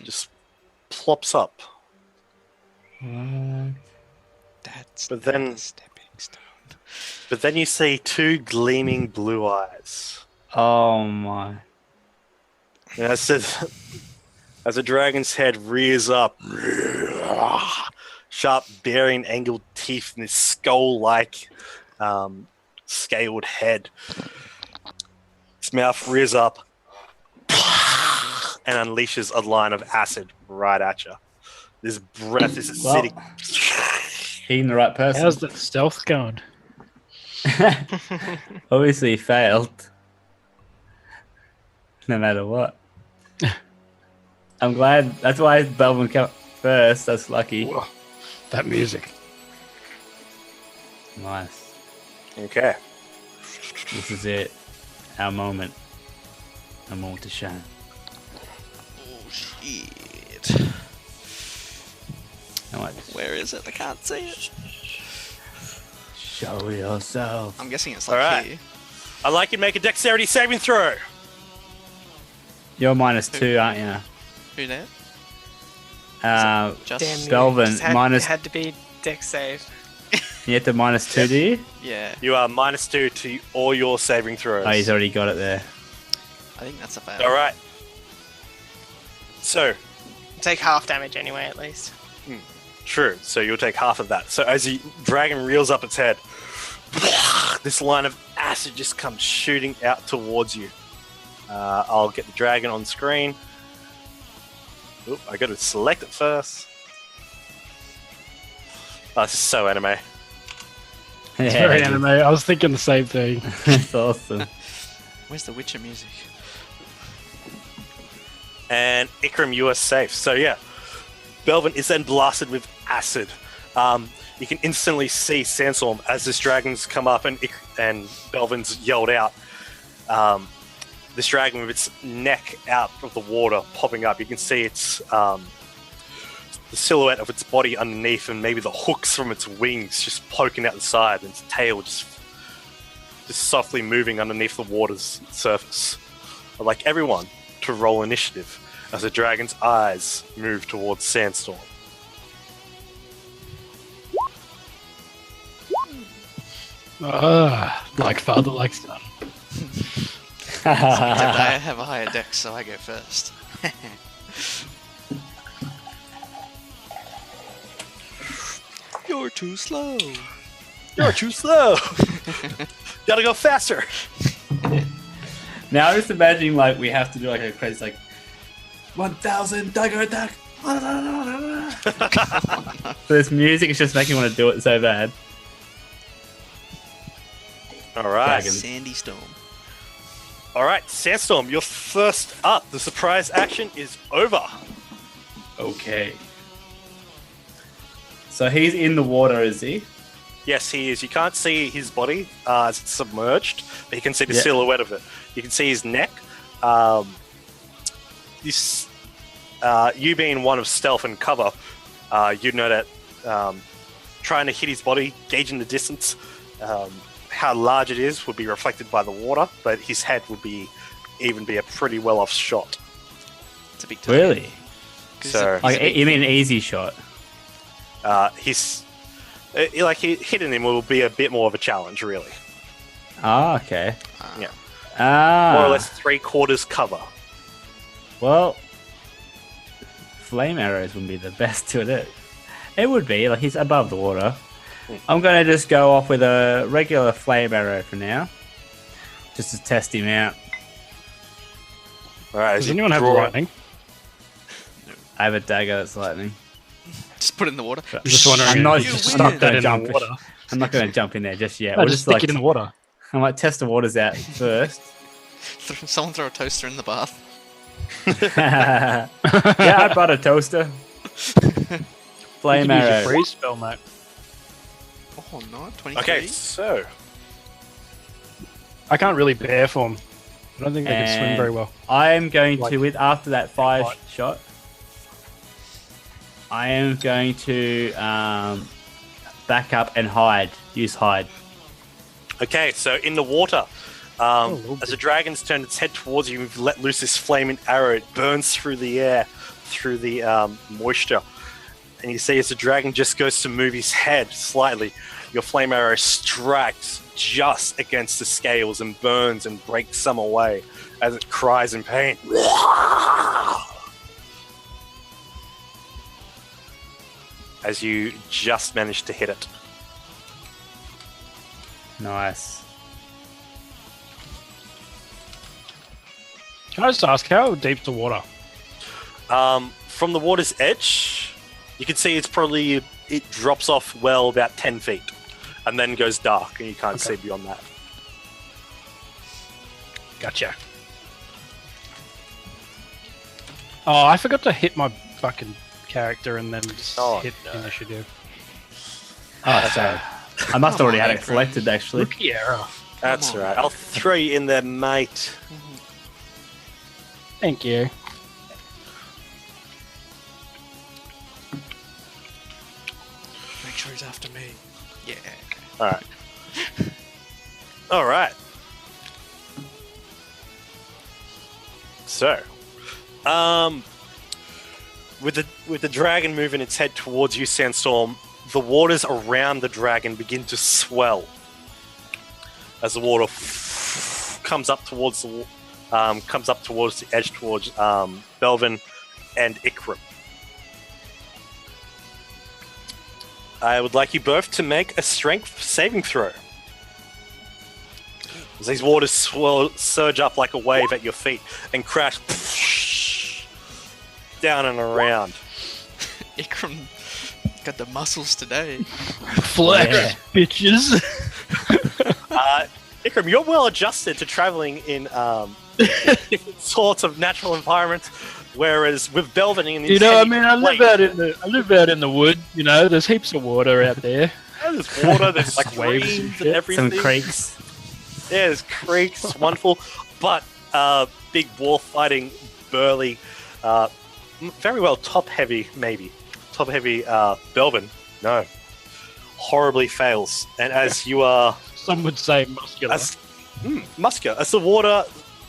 Just plops up That's But then- the stepping stone. But then you see two gleaming blue eyes. Oh my. And as the dragon's head rears up, sharp, bearing, angled teeth in this skull-like, scaled head. Its mouth rears up and unleashes a line of acid right at you. This breath is acidic. Eating the right person. How's that stealth going? Obviously failed. No matter what. I'm glad. That's why Belvin came first. That's lucky. Whoa, that music. Nice. Okay. This is it. Our moment. Our moment to shine. Oh shit! How much? Where is it? I can't see it. Show yourself. I'm guessing it's like Alright. here. I'd like you to make a dexterity saving throw. You're -2, aren't you? Who there? Damn Just you. Belvin, Just had, minus- had to be deck save. You have to -2, do you? yeah. You are -2 to all your saving throws. Oh, he's already got it there. I think that's a fail. All right. So, Take half damage anyway, at least. true. So you'll take half of that. So as the dragon reels up its head, this line of acid just comes shooting out towards you. I'll get the dragon on screen. Oop, I got to select it first. Oh, this is so anime. It's very anime. I was thinking the same thing. That's awesome. Where's the Witcher music? And Ikram, you are safe. So yeah, Belvin is then blasted with acid. You can instantly see Sandstorm as this dragon's come up and Belvin's yelled out. This dragon with its neck out of the water popping up. You can see its the silhouette of its body underneath and maybe the hooks from its wings just poking out the side and its tail just softly moving underneath the water's surface. I'd like everyone to roll initiative as the dragon's eyes move towards Sandstorm. Like father, like son. Except I have a higher dex, so I go first. You're too slow. You're too slow! Gotta go faster! Now I'm just imagining like we have to do like a crazy like 1000 dagger attack. So this music is just making me want to do it so bad. Alright. Dragon. Sandy Storm. Alright, Sandstorm, you're first up. The surprise action is over. Okay. So he's in the water, is he? Yes, he is. You can't see his body as it's submerged, but you can see the Yeah. silhouette of it. You can see his neck. You being one of stealth and cover, you know that trying to hit his body, gauging the distance, how large it is would be reflected by the water, but his head would even be a pretty well off shot. It's a big target. Really? 'Cause So- he's a Like big- you mean an easy shot? Hitting him will be a bit more of a challenge, really. Ah, okay. Yeah. Ah. More or less 3/4 cover. Well, flame arrows wouldn't be the best to it. It would be, like he's above the water. I'm going to just go off with a regular flame arrow for now. Just to test him out. All right. Does anyone have lightning? I have a dagger that's lightning. Just put it in the water. I'm just wondering. I'm not if you just stuck not that gonna in jump the water. I'm not going to jump in there just yet. No, We'll just just stick like it in the water. I might test the waters out first. Someone throw a toaster in the bath. Yeah, I brought a toaster. Flame You can use your arrow. freeze spell, mate. Oh no, 23. Okay, so I can't really bear form. I don't think they can swim And- very well. I am going Like- to, with after that 5 Like- shot, I am going to back up and hide. Use hide. Okay, so in the water, Lord. as the dragon's turned its head towards you, you've let loose this flaming arrow. It burns through the air, through the moisture. And you see as the dragon just goes to move his head slightly, your flame arrow strikes just against the scales and burns and breaks some away as it cries in pain. As you just manage to hit it. Nice. Can I just ask, how deep's the water? From the water's edge, you can see it drops off well about 10 feet and then goes dark and you can't see beyond that. Gotcha. Oh, I forgot to hit my fucking character and then just hit initiative. Oh, sorry. I must already had it selected, actually. Rookie error. That's right. I'll throw you in there, mate. Thank you. Make sure he's after me. Yeah. Alright. Alright. So, with the dragon moving its head towards you, Sandstorm, the waters around the dragon begin to swell as the water comes up towards the edge towards Belvin and Ikram. I would like you both to make a strength saving throw. As these waters surge up like a wave at your feet and crash down and around. Ikram got the muscles today. Flex, bitches. Ikram, you're well adjusted to traveling in different sorts of natural environments, whereas with Belvin in You know, I mean, I live out in the wood. You know, there's heaps of water out there. There's water, there's Like waves and streams shit. and everything. Some creeks. Yeah, there's creeks, it's wonderful. But big war fighting, burly, very well top heavy, maybe. Top heavy Belvin. No. Horribly fails. And as you are. Some would say muscular. Muscular. As the water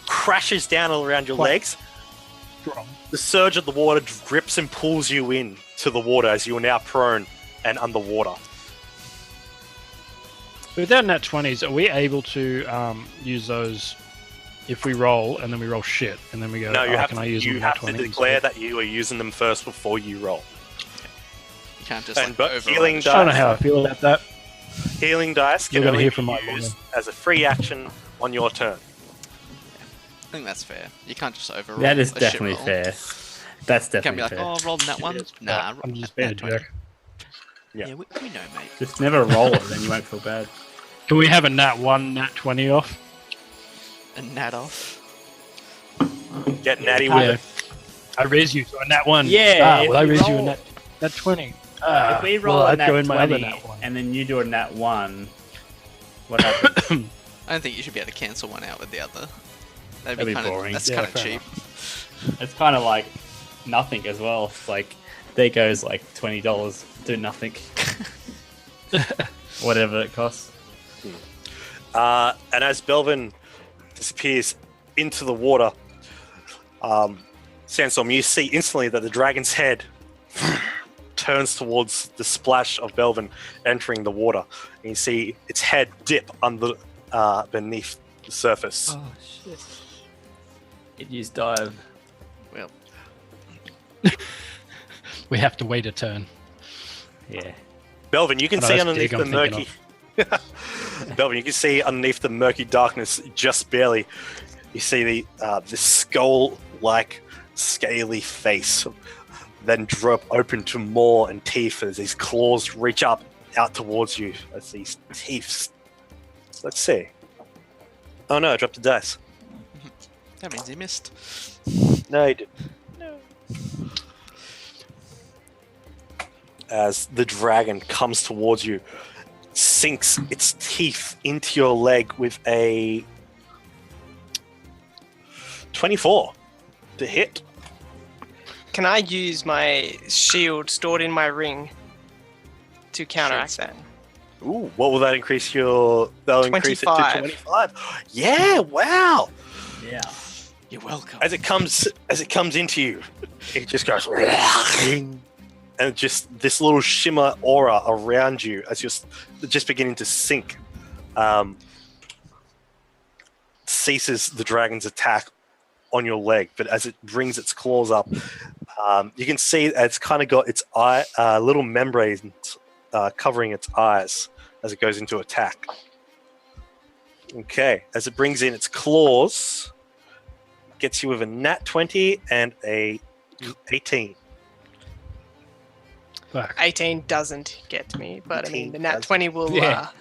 crashes down all around your legs, Strong. the surge of the water grips and pulls you in to the water as you are now prone and underwater. Without nat 20s, are we able to use those if we roll and then we roll shit and then we go, No, you have can to, I use you them have to 20s? declare that you are using them first before you roll. You can't just And but override healing it. I don't know dice. how I feel about that. Healing dice can You're gonna only hear be from my used as a free action on your turn. I think that's fair. You can't just overrule. That is a shit definitely roll. fair. That's You can't definitely be like, fair. oh, rolling that one. Nah, I'm just being a jerk. Yeah. Yeah, we know, mate. Just never roll it, then you won't feel bad. Can we have a nat 1, nat 20 off? A nat off. Get natty with Yeah. it. I raise you to a nat 1. Yeah, Well, if I we raise you a roll- nat 20. If we roll well, a I'd go nat in my other 20 nat 1. and then you do a nat 1, what happens? I don't think you should be able to cancel one out with the other. That'd be kind of boring. That's Yeah, kind of fair cheap. It's kind of like nothing as well. It's like, there goes like $20, do nothing. Whatever it costs. And as Belvin disappears into the water, Sandstorm, you see instantly that the dragon's head turns towards the splash of Belvin entering the water. And you see its head dip under beneath the surface. Oh, shit. It used dive. Well, We have to wait a turn. Yeah. Belvin, you can I know, see that's underneath big, the I'm murky. thinking Belvin, you can see underneath the murky darkness, just barely. You see the skull-like, scaly face, then drop open to maw and teeth as these claws reach out towards you. As these teeth. Let's see. Oh no! I dropped a dice. that means he missed. No, you didn't. As the dragon comes towards you, sinks its teeth into your leg with a 24 to hit. Can I use my shield stored in my ring to counteract that? Ooh, what will that increase your? That'll increase it to 25. 25. Yeah, wow. Yeah. You're welcome. As it comes into you, it just goes and just this little shimmer aura around you as you're just beginning to sink ceases the dragon's attack on your leg. But as it brings its claws up, you can see it's kind of got its eye little membranes covering its eyes as it goes into attack. Okay, as it brings in its claws, gets you with a nat 20 and a 18. Fuck. 18 doesn't get me, but I mean, the 18 nat doesn't. 20 will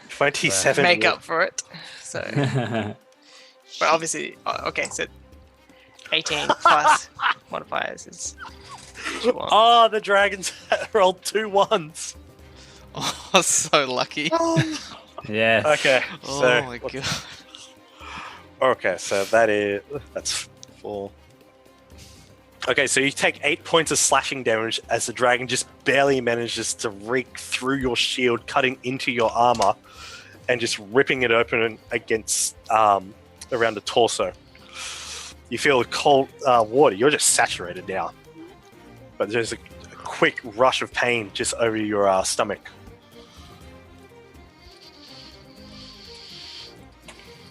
27 make will- up for it. So, but obviously, okay, so 18 plus modifiers is. Oh, the dragons rolled 2 1s. Oh, so lucky. Yeah. Okay, Oh so my god. okay, so that's 4. Okay, so you take 8 points of slashing damage as the dragon just barely manages to rake through your shield, cutting into your armor, and just ripping it open against around the torso. You feel cold water. You're just saturated now, but there's a quick rush of pain just over your stomach.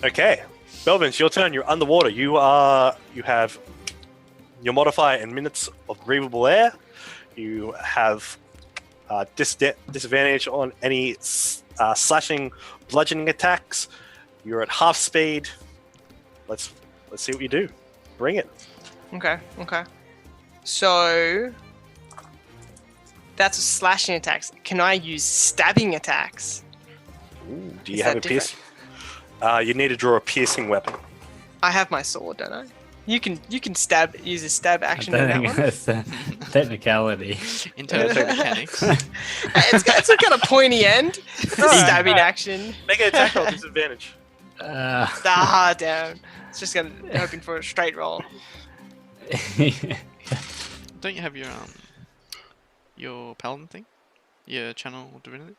Okay, Belvin, it's your turn. You're underwater. You have your modifier in minutes of breathable air. You have disadvantage on any slashing, bludgeoning attacks. You're at half speed. Let's see what you do. Bring it. Okay. So that's slashing attacks. Can I use stabbing attacks? Ooh, do Is you have a that pierce? You need to draw a piercing weapon. I have my sword, don't I? You can use a stab I action in don't that think one. that's a technicality. In terms of mechanics. It's got a pointy end. It's a stabbing action. Make an attack roll disadvantage. Damn. It's just hoping for a straight roll. Don't you have your paladin thing? Your channel divinity?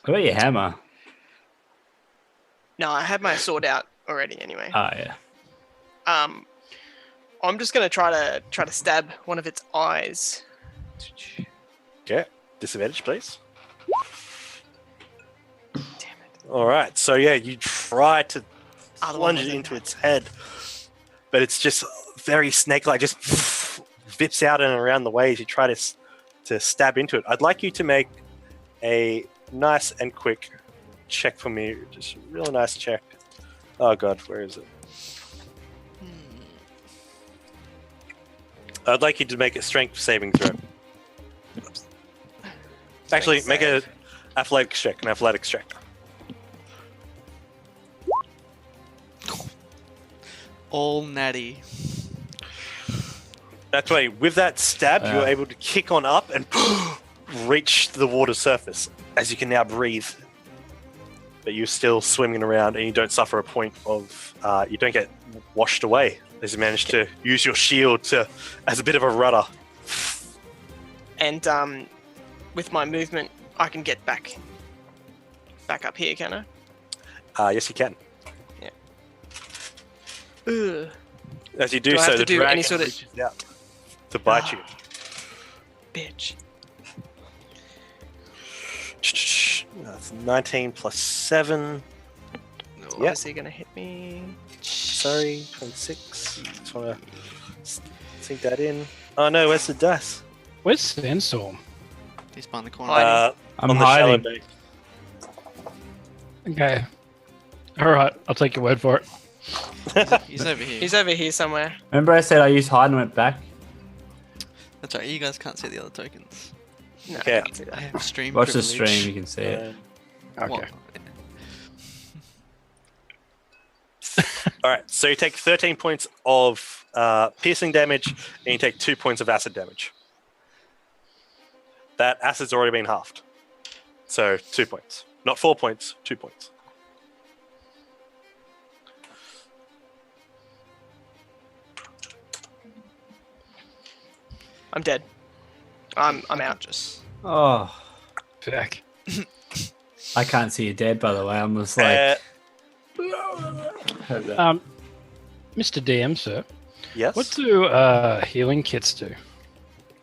What about your hammer? No, I had my sword out already anyway. Oh, yeah. I'm just gonna try to stab one of its eyes. Okay, disadvantage, please. Damn it. All right, so yeah, you try to Other one plunge it wasn't into bad. its head, but it's just very snake-like, just vips out and around the way as you try to stab into it. I'd like you to make a nice and quick check for me. Just a real nice check. Oh god, where is it? I'd like you to make a strength saving throw. Actually, Strength make an save. athletics check. All natty. That's why with that stab, you're able to kick on up and reach the water surface as you can now breathe. But you're still swimming around and you don't suffer a point of, you don't get washed away as you manage to use your shield as a bit of a rudder. And with my movement, I can get back up here, can I? Yes, you can. Ugh. As you do Do I so, have to the do dragon any sort of- reaches out to bite you. Bitch. That's 19 plus 7. No. Yep. Obviously gonna hit me. Sorry, 26. Just want to sink that in. Oh no, where's the dice? Where's Sandstorm? He's behind the corner. Hiding. I'm on the shallow hiding. bay. Okay. Alright, I'll take your word for it. He's over here. He's over here somewhere. Remember I said I used hide and went back? That's right. You guys can't see the other tokens. No, Okay. I can't see I that. have stream Watch the privilege. stream, you can see it. Okay. Well, Alright, so you take 13 points of piercing damage and you take 2 points of acid damage. That acid's already been halved. So 2 points. Not 4 points, 2 points. I'm dead. I'm out. unconscious. Oh, Fuck. I can't see you dead, by the way. I'm just like... Mr. DM, sir, Yes. what do healing kits do?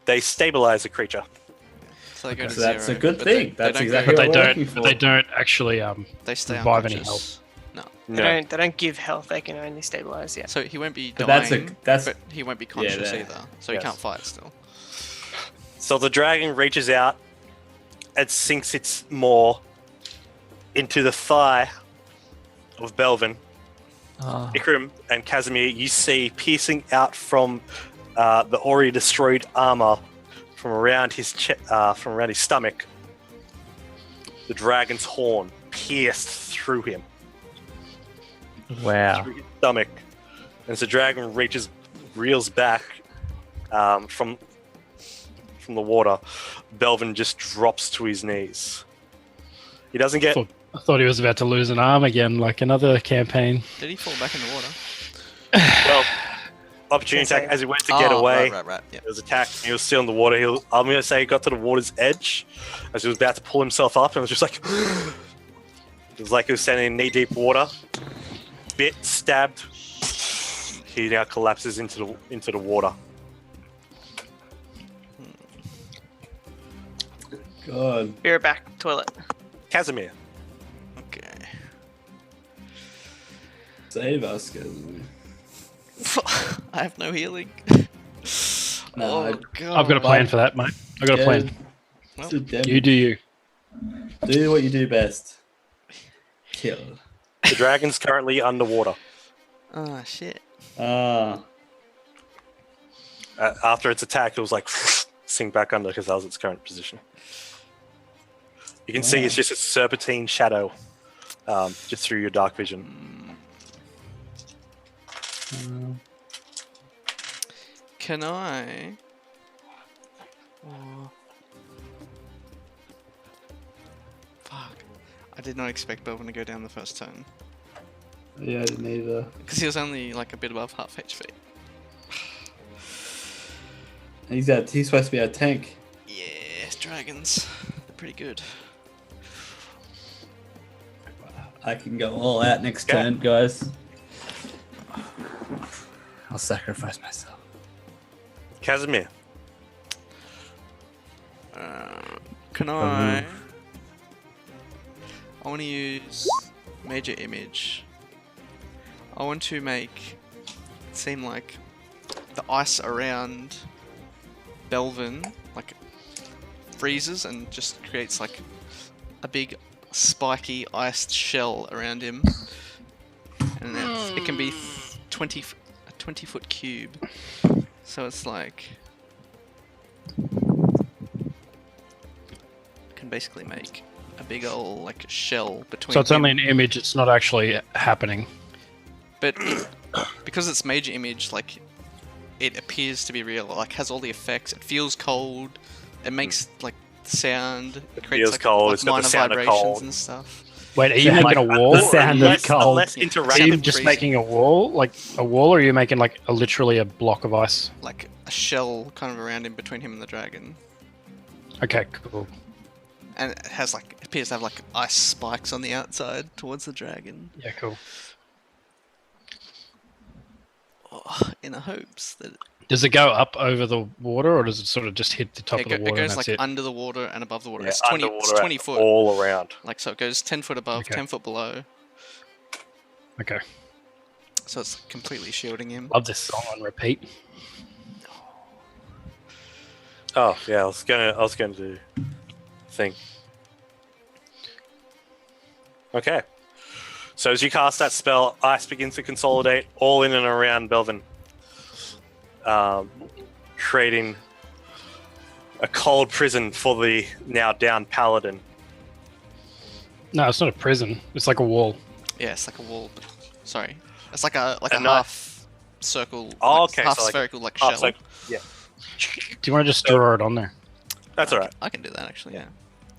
They stabilize the creature. So they go to So that's zero, a good but thing. They That's don't exactly But what they we're don't. looking But for. they don't actually they stay revive any unconscious. No. No. They don't give health. They can only stabilize. Yeah. So he won't be But dying, that's but he won't be conscious there. either. So he Yes. can't fight still. So the dragon reaches out and sinks its maw into the thigh of Belvin. Ikram and Casimir, you see piercing out from the already destroyed armor from around his stomach. The dragon's horn pierced through him, Wow. through his stomach. And as the dragon reels back from the water, Belvin just drops to his knees. He doesn't get. I thought he was about to lose an arm again, like another campaign. Did he fall back in the water? Well, opportunity Can't say. attack as he went to get away. Right. Yeah. He was attacked. He was still in the water. I'm going to say he got to the water's edge as he was about to pull himself up, and it was just like it was like he was standing in knee-deep water. Bit stabbed. He now collapses into the water. God. Be right back. Toilet. Casimir. Okay. Save us, Casimir. I have no healing. No, oh god. I've got a plan for that, mate. I've got a plan. Well, You do you. Do what you do best. Kill. The dragon's currently underwater. Oh shit. Ah. After its attack, it was like sink back under because that was its current position. You can see it's just a serpentine shadow just through your dark vision. Can I? Oh. Fuck. I did not expect Belvin to go down the first turn. Yeah, I didn't either. Because he was only like a bit above half HP. He's supposed to be our tank. Yeah, dragons. They're pretty good. I can go all out next Yeah. turn, guys. I'll sacrifice myself. Casimir. Can I? I want to use major image. I want to make it seem like the ice around Belvin like freezes and just creates like a big spiky iced shell around him, and it can be 20-foot cube. So it's like can basically make a big old like shell between. So it's him. only an image. It's not actually happening. But because it's major image, like it appears to be real. Like has all the effects. It feels cold. It makes like sound. It creates feels like, cold, like it's got the minor sound of vibrations cold. and stuff. Wait, are you Sound making a like wall? the sound of Less cold. less Yeah. Are you interactive. just freezing. making a wall, like a wall, or are you making like literally a block of ice? Like a shell kind of around him between him and the dragon. Okay, cool. And it has like it appears to have like ice spikes on the outside towards the dragon. Yeah, cool. Oh, in the hopes that Does it go up over the water, or does it sort of just hit the top it, of the it water and goes that's like it? under the water and above the water. Yeah, It's 20, underwater, it's 20 foot. all around. Like so it goes 10 foot above, Okay. 10 foot below. Okay. So it's completely shielding him. Love this song on repeat. Oh yeah, I was gonna do thing. Okay. So as you cast that spell, ice begins to consolidate all in and around Belvin, creating a cold prison for the now down paladin. No, it's not a prison. It's like a wall. Yeah, it's like a wall. But, sorry, it's like a And half circle. Oh, like, okay, half so like spherical like half shell. circle. Yeah, Do you want to just draw it on there? that's all right. I can do that actually. Yeah.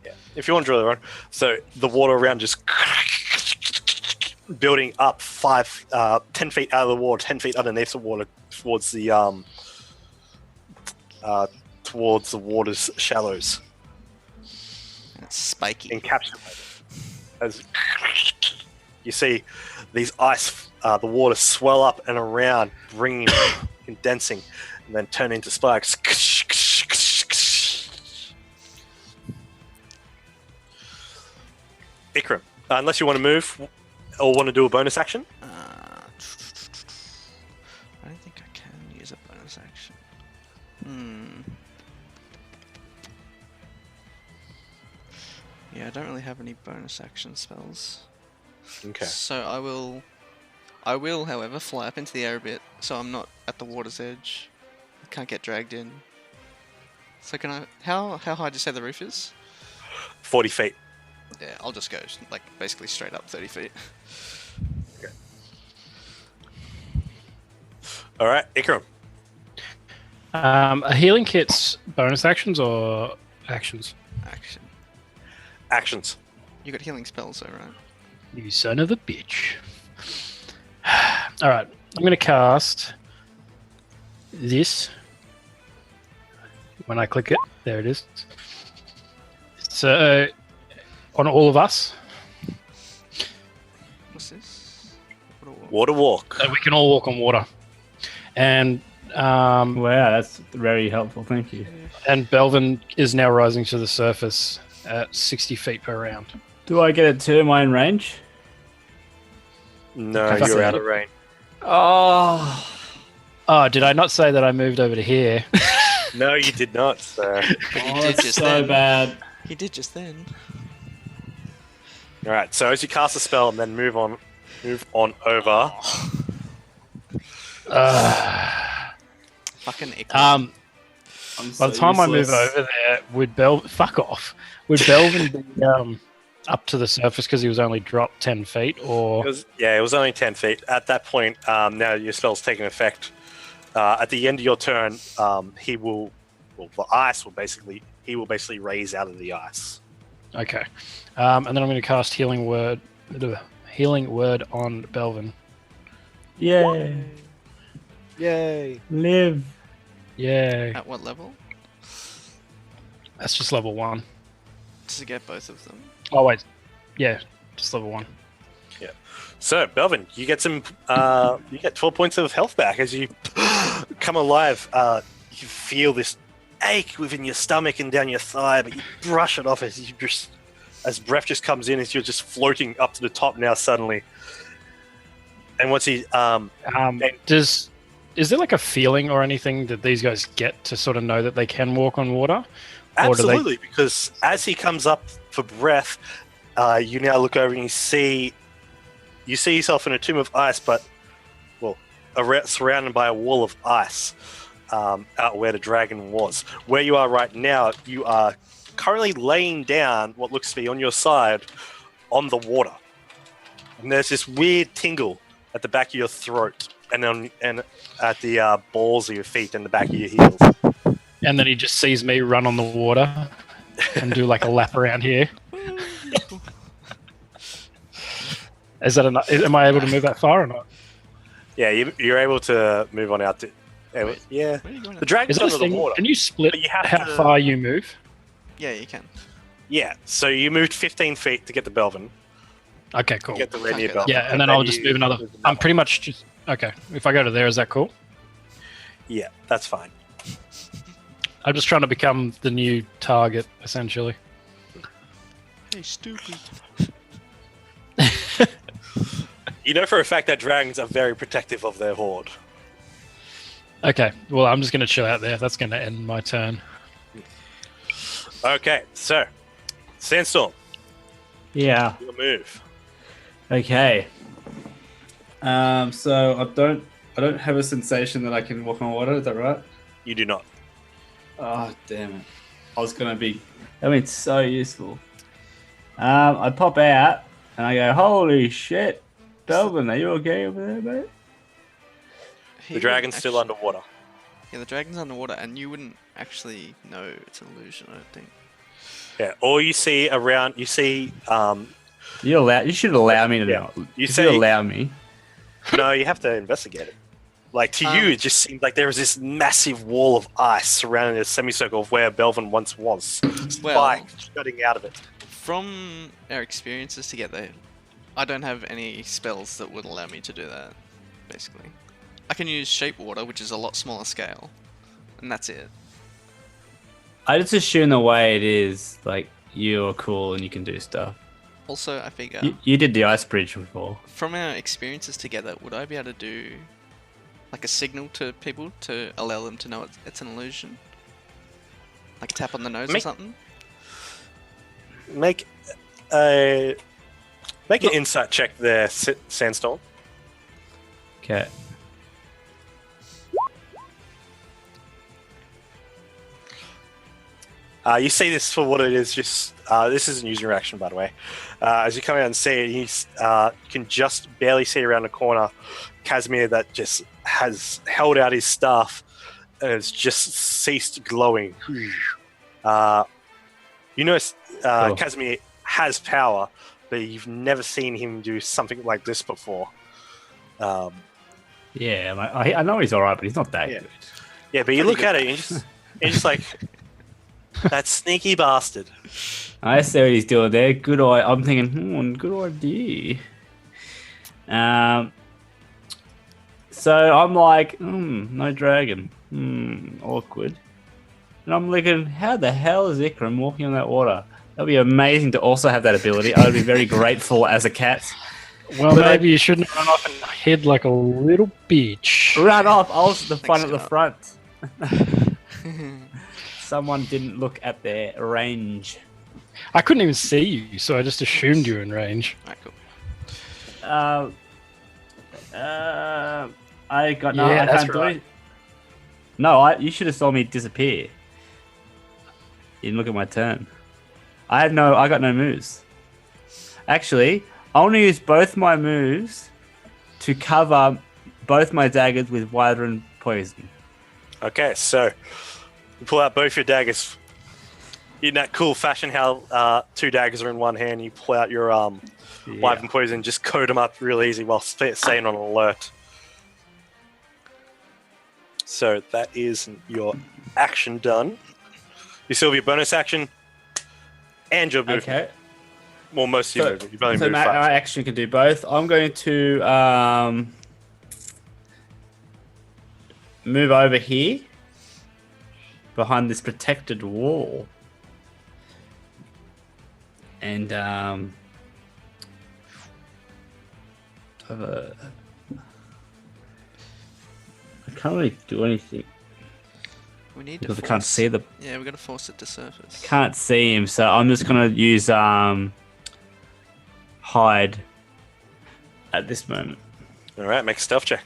Yeah, if you want to draw the run. So the water around just building up 10 feet out of the water, 10 feet underneath the water towards the water's shallows, And it's spiky. encapsulated. As you see these ice, the water swell up and around, bringing, condensing, and then turn into spikes. Ikram, unless you want to move or want to do a bonus action. I don't think I can use a bonus action. Yeah, I don't really have any bonus action spells. Okay. So I will, however, fly up into the air a bit, so I'm not at the water's edge. I can't get dragged in. So can I? How high did you say the roof is? 40 feet. Yeah, I'll just go like basically straight up 30 feet. All right, Ikram. Are healing kits bonus actions or actions? Action. Actions. You got healing spells, though, right? You son of a bitch. All right, I'm going to cast this. When I click it, there it is. So, on all of us, What's this? What a walk. Water walk. so we can all walk on water. And Wow, that's very helpful. Thank you. Belvin is now rising to the surface at 60 feet per round. Do I get a turn my in range? No, Okay. you're out of range. Oh. Oh, did I not say that I moved over to here? No, you did not, sir. But you Oh, did that's just so then. bad. He did just then. All right, so as you cast a spell and then move on over. Fucking Ikram. I'm By the time I move over there, would fuck off? Would Belvin be up to the surface because he was only dropped 10 feet, or It was only 10 feet. At that point, now your spell's taking effect. At the end of your turn, he will basically raise out of the ice. okay? And then I'm going to cast healing word on Belvin. Yay. Yay! Live. Yay! At what level? That's just level 1. To get both of them. Oh wait, yeah, just level 1. So, Belvin, you get some. You get 12 points of health back as you come alive. You feel this ache within your stomach and down your thigh, but you brush it off as breath just comes in, as you're just floating up to the top now suddenly. And once he Is there like a feeling or anything that these guys get to sort of know that they can walk on water? Or do they- absolutely, because as he comes up for breath, you now look over and you see yourself in a tomb of ice, but surrounded by a wall of ice out where the dragon was. Where you are right now, you are currently laying down what looks to be on your side on the water, and there's this weird tingle at the back of your throat and at the balls of your feet and the back of your heels. And then he just sees me run on the water and do like a lap around here. Is that enough? Am I able to move that far or not? Yeah, you're able to move on out to. Wait, Yeah, Where are you going? the dragon's Is that a under the thing? water. Can you split But you have how to- far you move? Yeah, you can. Yeah, so you moved 15 feet to get the Belvin. Okay, cool. Get the red Okay. near Belvin. Yeah, and then I'll just you move another. move I'm pretty much just okay. If I go to there, is that cool? Yeah, that's fine. I'm just trying to become the new target, essentially. Hey, stupid. You know for a fact that dragons are very protective of their horde. Okay, well, I'm just going to chill out there. That's going to end my turn. Okay, so Sandstorm, Yeah. your move. Okay. So I don't have a sensation that I can walk on water. Is that right? You do not. Oh damn it! I was gonna be. That means so useful. I pop out and I go, holy shit. Belvin, are you okay over there, mate? He The dragon's wouldn't still actu- underwater. Yeah, the dragon's underwater, and you wouldn't actually know it's an illusion, I don't think. Yeah, all you see around, you see. You should allow me to Yeah. know. You You say- should allow me. No, you have to investigate it. Like to you, it just seemed like there was this massive wall of ice surrounding a semicircle of where Belvin once was. Well- Spikes jutting out of it. From our experiences to get there, I don't have any spells that would allow me to do that, basically. I can use shape water, which is a lot smaller scale, and that's it. I just assume the way it is, like, you're cool and you can do stuff. Also, I figure You did the ice bridge before. from our experiences together, would I be able to do like a signal to people to allow them to know it's an illusion? Like a tap on the nose or something? Make an insight check there, Sandstorm. Okay. You see this for what it is. Just this isn't using your action, by the way. As you come out and see it, you can just barely see around the corner Casimir that just has held out his staff and has just ceased glowing. You notice Casimir has power, but you've never seen him do something like this before. Yeah, I know he's all right, but he's not that good. Yeah, but you look at it and you're just like, that sneaky bastard. I see what he's doing there. Good eye. I'm thinking, good idea. So I'm like, no dragon. Awkward. And I'm looking, how the hell is Ikram walking on that water? That'd be amazing to also have that ability. I would be very grateful as a cat. Well, but maybe you shouldn't run off and head like a little bitch. Run off. I was the fun at the front. Someone didn't look at their range. I couldn't even see you, so I just assumed you were in range. Alright, cool. I got no. Yeah, I that's can't do right. it. No, you should have saw me disappear. You didn't look at my turn. I got no moves. Actually, I want to use both my moves to cover both my daggers with Wyvern poison. Okay, so you pull out both your daggers in that cool fashion. How 2 daggers are in one hand. You pull out your Wyvern poison, just coat them up real easy while staying on alert. So that is your action done. You still have your bonus action and your movement. Okay. Well, most of your movement. You've only So moved 5. I actually can do both. I'm going to move over here behind this protected wall. And I can't really do anything. We need because to I can't see the. Yeah, we're gonna force it to surface. Can't see him, so I'm just gonna use hide at this moment. All right, make a stealth check.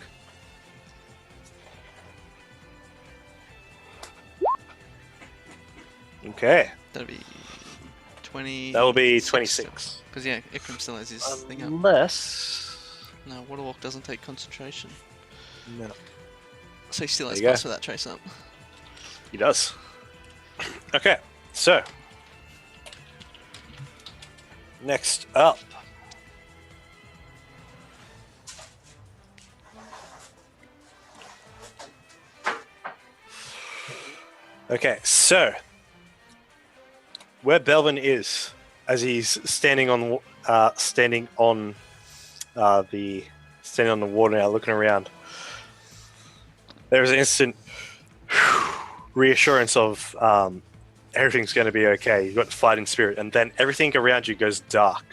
Okay. That'll be 20. That will be 26. Because yeah, Ikram still has his thing up. Unless. No, Waterwalk doesn't take concentration. No. So he still has There you plus go. for that trace up. He does. Okay, so next up, okay, so where Belvin is, as he's standing on the water now, looking around, there's an instant reassurance of everything's going to be okay. You've got the fighting spirit, and then everything around you goes dark.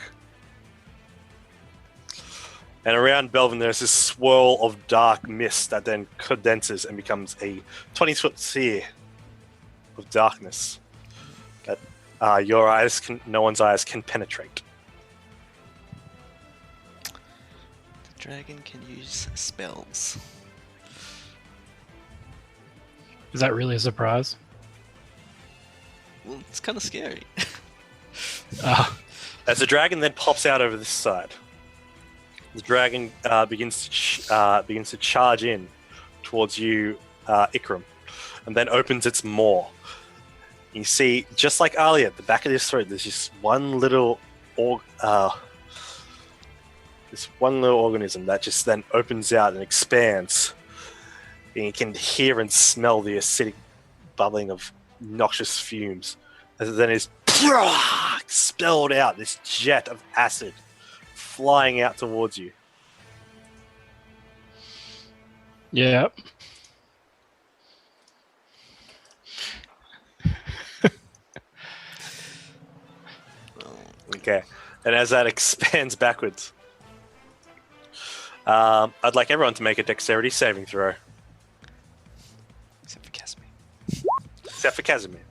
And around Belvin, there's this swirl of dark mist that then condenses and becomes a 20-foot sphere of darkness that no one's eyes can penetrate. The dragon can use spells. Is that really a surprise? Well, it's kind of scary. As the dragon then pops out over this side, the dragon begins to charge in towards you, Ikram, and then opens its maw. You see, just like Alia, at the back of his throat, there's just one little organism that just then opens out and expands. And you can hear and smell the acidic bubbling of noxious fumes as it then is expelled out, this jet of acid flying out towards you. Yeah. Okay. And as that expands backwards, I'd like everyone to make a dexterity saving throw. Except for Casimir. Except for Casimir.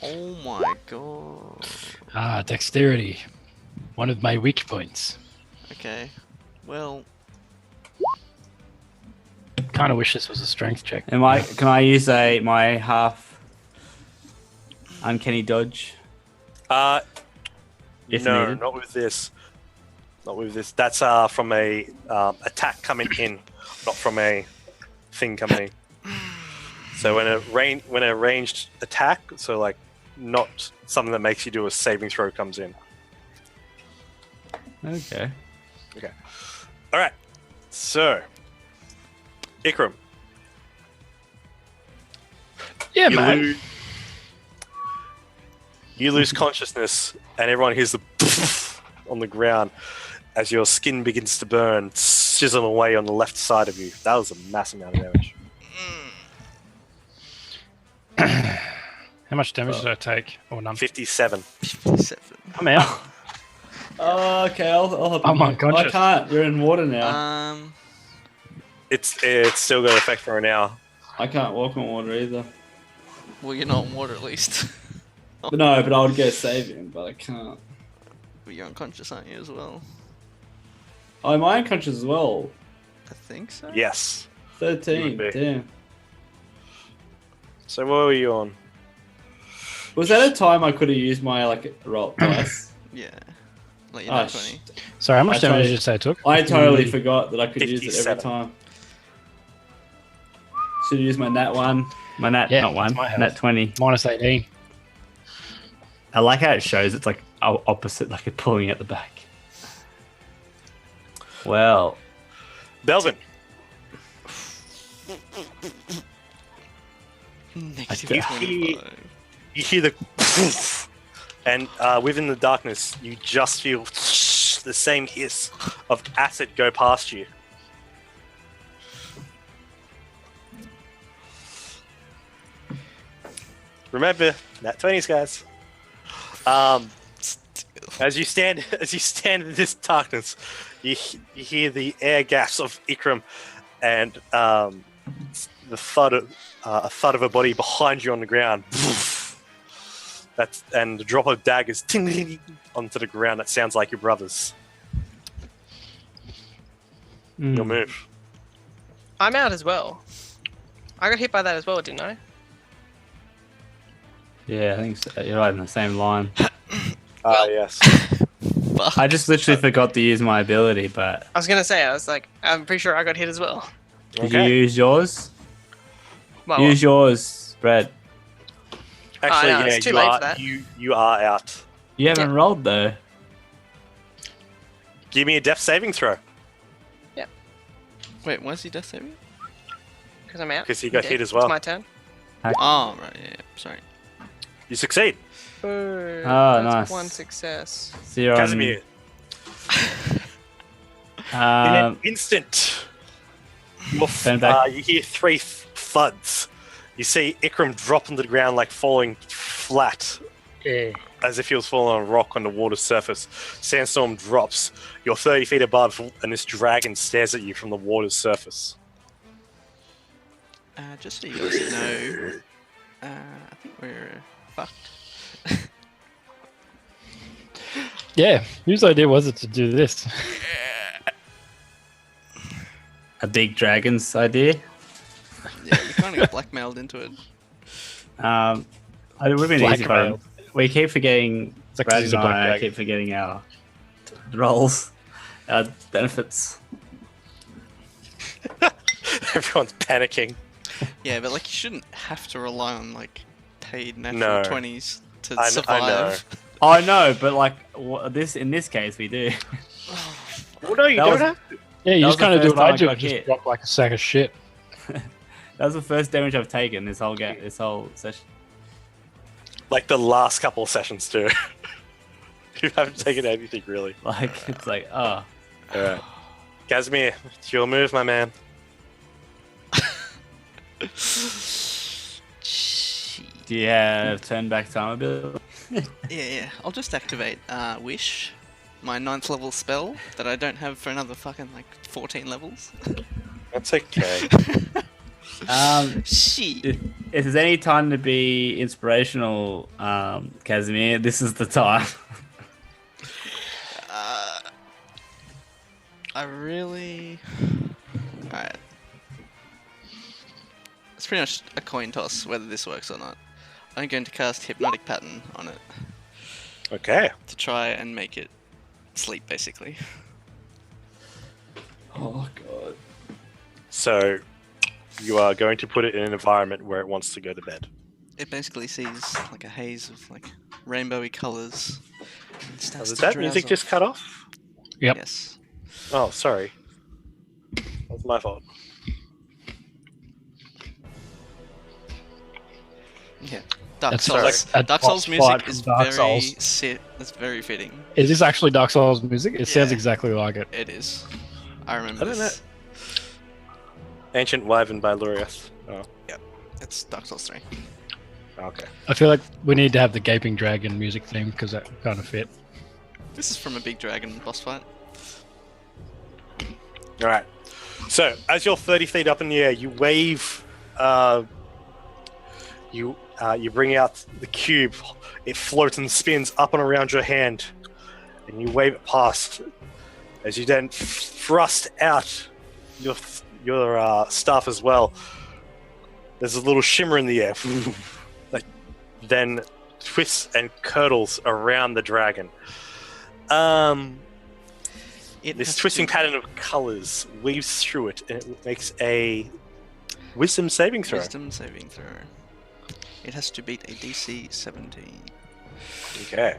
Oh my god. Ah, dexterity. One of my weak points. Okay. Well, Kind of wish this was a strength check. Can I use my half uncanny dodge? If No, needed. not with this. Not with this. That's from a attack coming in, not from a thing coming in. So when a ranged attack, so like not something that makes you do a saving throw comes in. Okay. All right. So, Ikram, Yeah, man. You lose consciousness, and everyone hears the on the ground as your skin begins to burn, chisel away on the left side of you. That was a massive amount of damage. How much damage did I take? Or none? 57. 57. I'm out. Oh, okay, I'll help you. I'm unconscious. I can't. You're in water now. It's still got effect for an hour. I can't walk on water either. Well, you're not in water at least. But no, but I would go save him, but I can't. But you're unconscious, aren't you, as well? Oh, am I unconscious as well? I think so. Yes. 13. You would be. Damn. So what were you on? Was that a time I could have used my roll dice? Yeah. Like you're Oh, not 20. Sorry, how much I damage totally- did you say I took? I totally forgot that I could use it 57. every time. Should have used my nat 1. My nat, Yeah, not one, that's my health. nat 20. Minus 18. I like how it shows it's like opposite, like it's pulling at the back. Well, Belvin. Negative Okay. 25. You hear the and within the darkness, you just feel the same hiss of acid go past you. Remember, nat 20s, guys. As you stand in this darkness, you hear the air gasps of Ikram and the thud of a thud of a body behind you on the ground. And the drop of daggers onto the ground. That sounds like your brother's. Your move. I'm out as well. I got hit by that as well, didn't I? yeah, I think so. You're right in the same line. Yes. Fuck. I just literally forgot to use my ability, but I was gonna say, I'm pretty sure I got hit as well. did you use yours? Well, Use yours, Brad. Actually, no, yeah, it's too you late are for that. you are out. You haven't rolled though. Give me a death saving throw Wait, why's he death saving? because I'm out. 'Cause he got Okay, hit as well. It's my turn. Oh, right, yeah, sorry. You succeed. Boo, Oh, that's nice. one success. So you're on, Casimir. In an instant, Turn back. you hear three thuds. You see Ikram drop on the ground like falling flat, as if he was falling on a rock on the water's surface. Sandstorm drops. You're 30 feet above, and this dragon stares at you from the water's surface. Just so you guys know, I think we're fucked. Yeah, whose idea was it to do this? a big dragon's idea. Yeah, we kind of got blackmailed into it. It would have been easy, but Blackmailed. we keep forgetting. It's like Brad he's a and black I dragon. keep forgetting our roles, our benefits. Everyone's panicking. Yeah, but like you shouldn't have to rely on like paid natural No. 20s to I know. survive. I know, but like in this case, we do. Well, no, you That don't was- have. Yeah, you That just was the kind of do first what I time I do got and just hit. drop like a sack of shit. That was the first damage I've taken this whole game, this whole session. Like the last couple of sessions too. You haven't taken anything really. Like it's like, oh, Alright. Casimir, it's your move, my man. Gee. do you have turn back time ability? Yeah. I'll just activate Wish, my 9th level spell that I don't have for another fucking like 14 levels. That's okay. Shit. If there's any time to be inspirational, Casimir, this is the time. I really. Alright. It's pretty much a coin toss whether this works or not. I'm going to cast Hypnotic Pattern on it Okay. to try and make it sleep, basically. Oh god. So you are going to put it in an environment where it wants to go to bed. It basically sees like a haze of like rainbowy colours. and starts Did to that drowse music off. just cut off? Yep. Yes. Oh, sorry. That's my fault. Yeah. Dark That's Souls. like a Dark boss Souls fight music from is Dark very Souls. That's very fitting. Is this actually Dark Souls music? It sounds Yeah. exactly like it. It is. I remember I don't this. Ancient Wyvern by Luriath. Oh, It's Dark Souls 3. okay. I feel like we need to have the Gaping Dragon music theme because that kind of fit. This is from a big dragon boss fight. All right. So as you're 30 feet up in the air, you wave. You bring out the cube. It floats and spins up and around your hand, and you wave it past. As you then thrust out your staff as well. There's a little shimmer in the air, that then twists and curdles around the dragon. It This has twisting to- pattern of colors weaves through it, and it makes a wisdom saving throw. Wisdom saving throw. It has to beat a DC 17. Okay.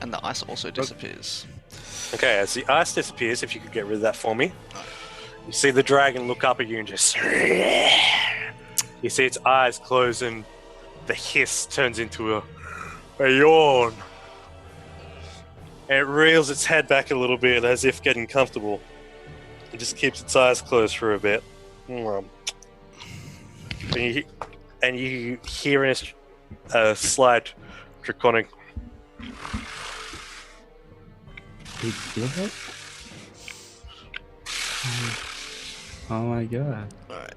And the ice also disappears. Okay, as the ice disappears, if you could get rid of that for me, you see the dragon look up at you and just. You see its eyes close, and the hiss turns into a yawn. And it reels its head back a little bit as if getting comfortable. It just keeps its eyes closed for a bit. And you hear in a slight draconic. Did you feel it? Oh my god. Alright.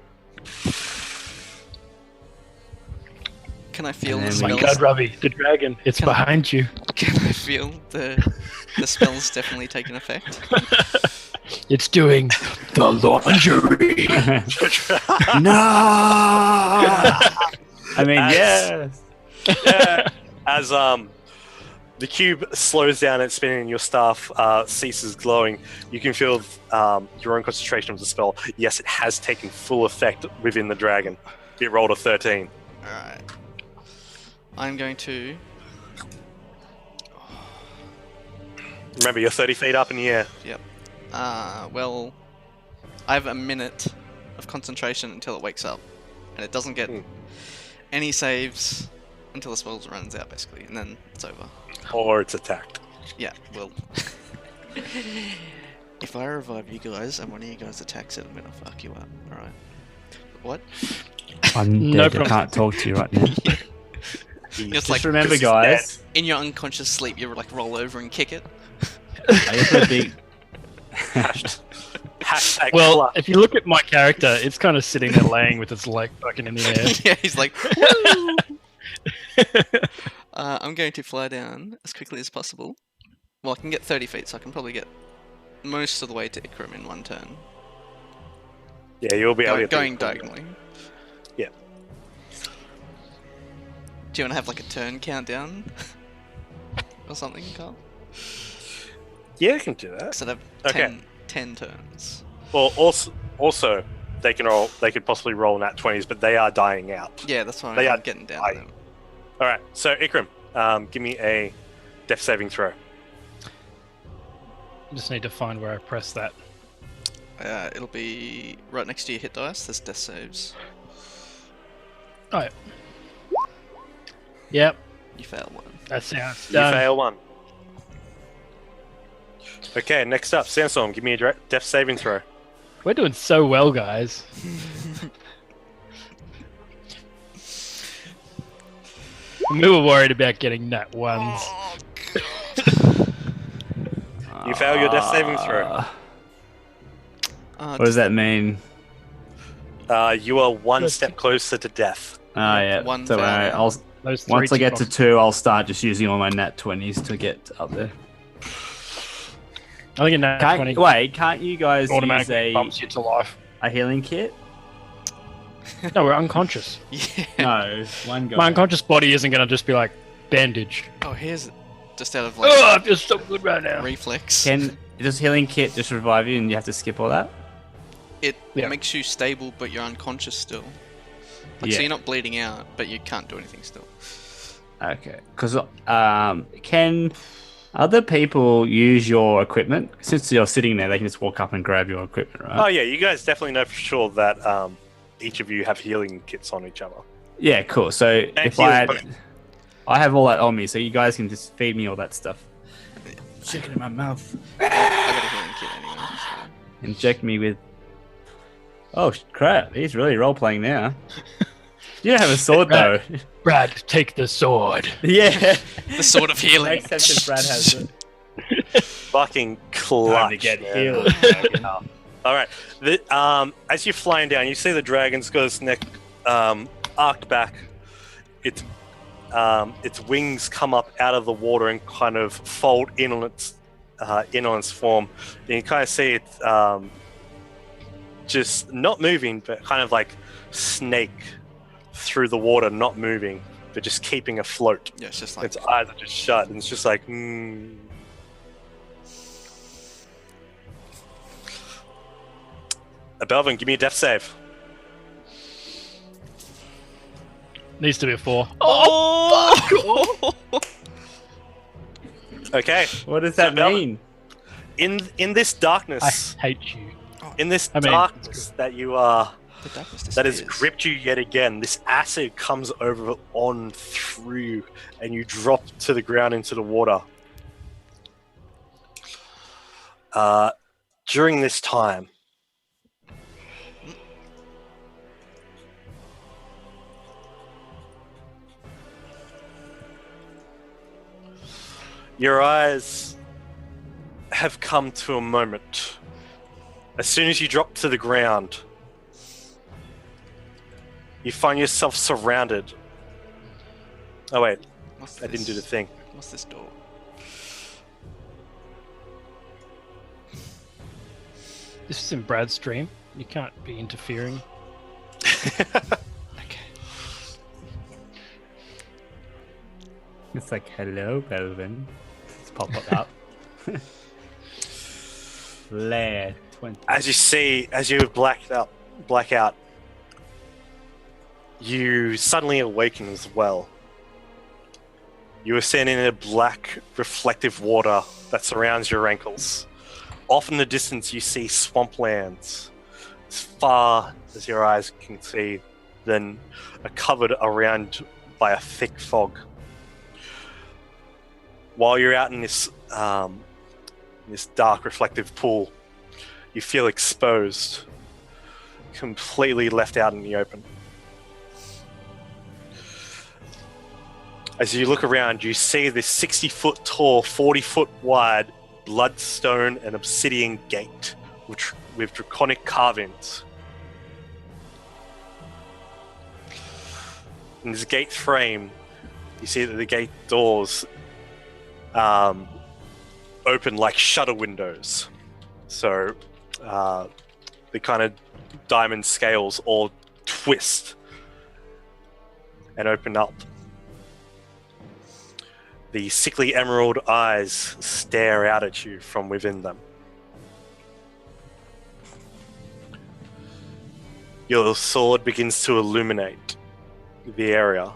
Can I feel And the then Oh my we- spells? god, Robbie, the dragon. It's Can I- behind you. Can I feel the spells definitely taking effect? It's doing the laundry. No. I mean, As- yes. Yeah. As the cube slows down and spinning and your staff ceases glowing, you can feel your own concentration of the spell. Yes, it has taken full effect within the dragon. It rolled a 13. Alright. I'm going to. Remember, you're 30 feet up in the air. Well, I have a minute of concentration until it wakes up, and it doesn't get any saves until the spell runs out, basically, and then it's over. Or it's attacked. Yeah, well. If I revive you guys and one of you guys attacks it, I'm gonna fuck you up, alright? What? I'm No dead. I problem. can't talk to you right now. Just Just like remember, he's guys. in your unconscious sleep, you like roll over and kick it. I just put a big. Hashtag Well, clutch. if you look at my character, it's kind of sitting there laying with its leg fucking in the air. Yeah, he's like, woo! I'm going to fly down as quickly as possible. Well, I can get 30 feet, so I can probably get most of the way to Ikram in one turn. Yeah, you'll be able to Going get the- diagonally. Yeah. Do you want to have like a turn countdown? Or something, Carl? Yeah, I can do that. Instead of Okay. 10 turns. Well, also they can roll. They could possibly roll nat 20s, but they are dying out. Yeah, that's why They I'm are getting down dying. to them. All right. So Ikram, give me a death saving throw. Just need to find where I press that. It'll be right next to your hit dice. There's death saves. Oh, yeah. Yep, You fail one. that sounds You done. fail one. Okay, next up, Sandstorm. Give me a death saving throw. We're doing so well, guys. We were worried about getting nat ones. You fail your death saving throw. What does that mean? You are one step closer to death. Oh, yeah. one So failure. once I get to 2, I'll start just using all my nat 20s to get up there. I think a nat 20 Can't you guys use automatically bumps you to life. a healing kit? No, we're unconscious. Yeah. No, one guy. My unconscious body isn't going to just be like, bandage. Oh, here's just out of like Oh, I feel so good right now. reflex. Does healing kit just revive you and you have to skip all that? It Yeah. makes you stable, but you're unconscious still. Like, so Yeah. you're not bleeding out, but you can't do anything still. Okay. Because can other people use your equipment? Since you're sitting there, they can just walk up and grab your equipment, right? Oh yeah, you guys definitely know for sure that each of you have healing kits on each other. Yeah, cool. So if healing I have all that on me, so you guys can just feed me all that stuff. Stick it in my mouth. I got a healing kit anyway. So. Inject me with. Oh crap! He's really role playing now. You don't have a sword though. Brad, take the sword. Yeah. The sword of healing. Makes sense if Brad has it. Fucking clutch. Time to get man. healed. All right. As you're flying down, you see the dragon's got its neck arced back. Its wings come up out of the water and kind of fold in on its form. And you kind of see it just not moving, but kind of like snake through the water, not moving, but just keeping afloat. Yeah, it's just like Its eyes are just shut, and it's just like, Belvin, give me a death save. Needs to be a 4. oh, Okay. What does that mean? In this darkness, I hate you. in this I mean, darkness that you are, the darkness that has disappears. gripped you yet again, this acid comes over on through you, and you drop to the ground into the water. During this time, your eyes have come to a moment. As soon as you drop to the ground, you find yourself surrounded. Oh wait, What's I didn't do the this? thing. What's this door? This is in Brad's stream. You can't be interfering. Okay. It's like, hello, Belvin. It's pop up. Flare 20. As you black out, you suddenly awaken as well. You are standing in a black, reflective water that surrounds your ankles. Off in the distance, you see swamplands, as far as your eyes can see, then are covered around by a thick fog. While you're out in this dark, reflective pool, you feel exposed, completely left out in the open. As you look around, you see this 60-foot tall, 40-foot wide bloodstone and obsidian gate with draconic carvings. In this gate frame, you see that the gate doors open like shutter windows. So the kind of diamond scales all twist and open up. The sickly emerald eyes stare out at you from within them. Your sword begins to illuminate the area.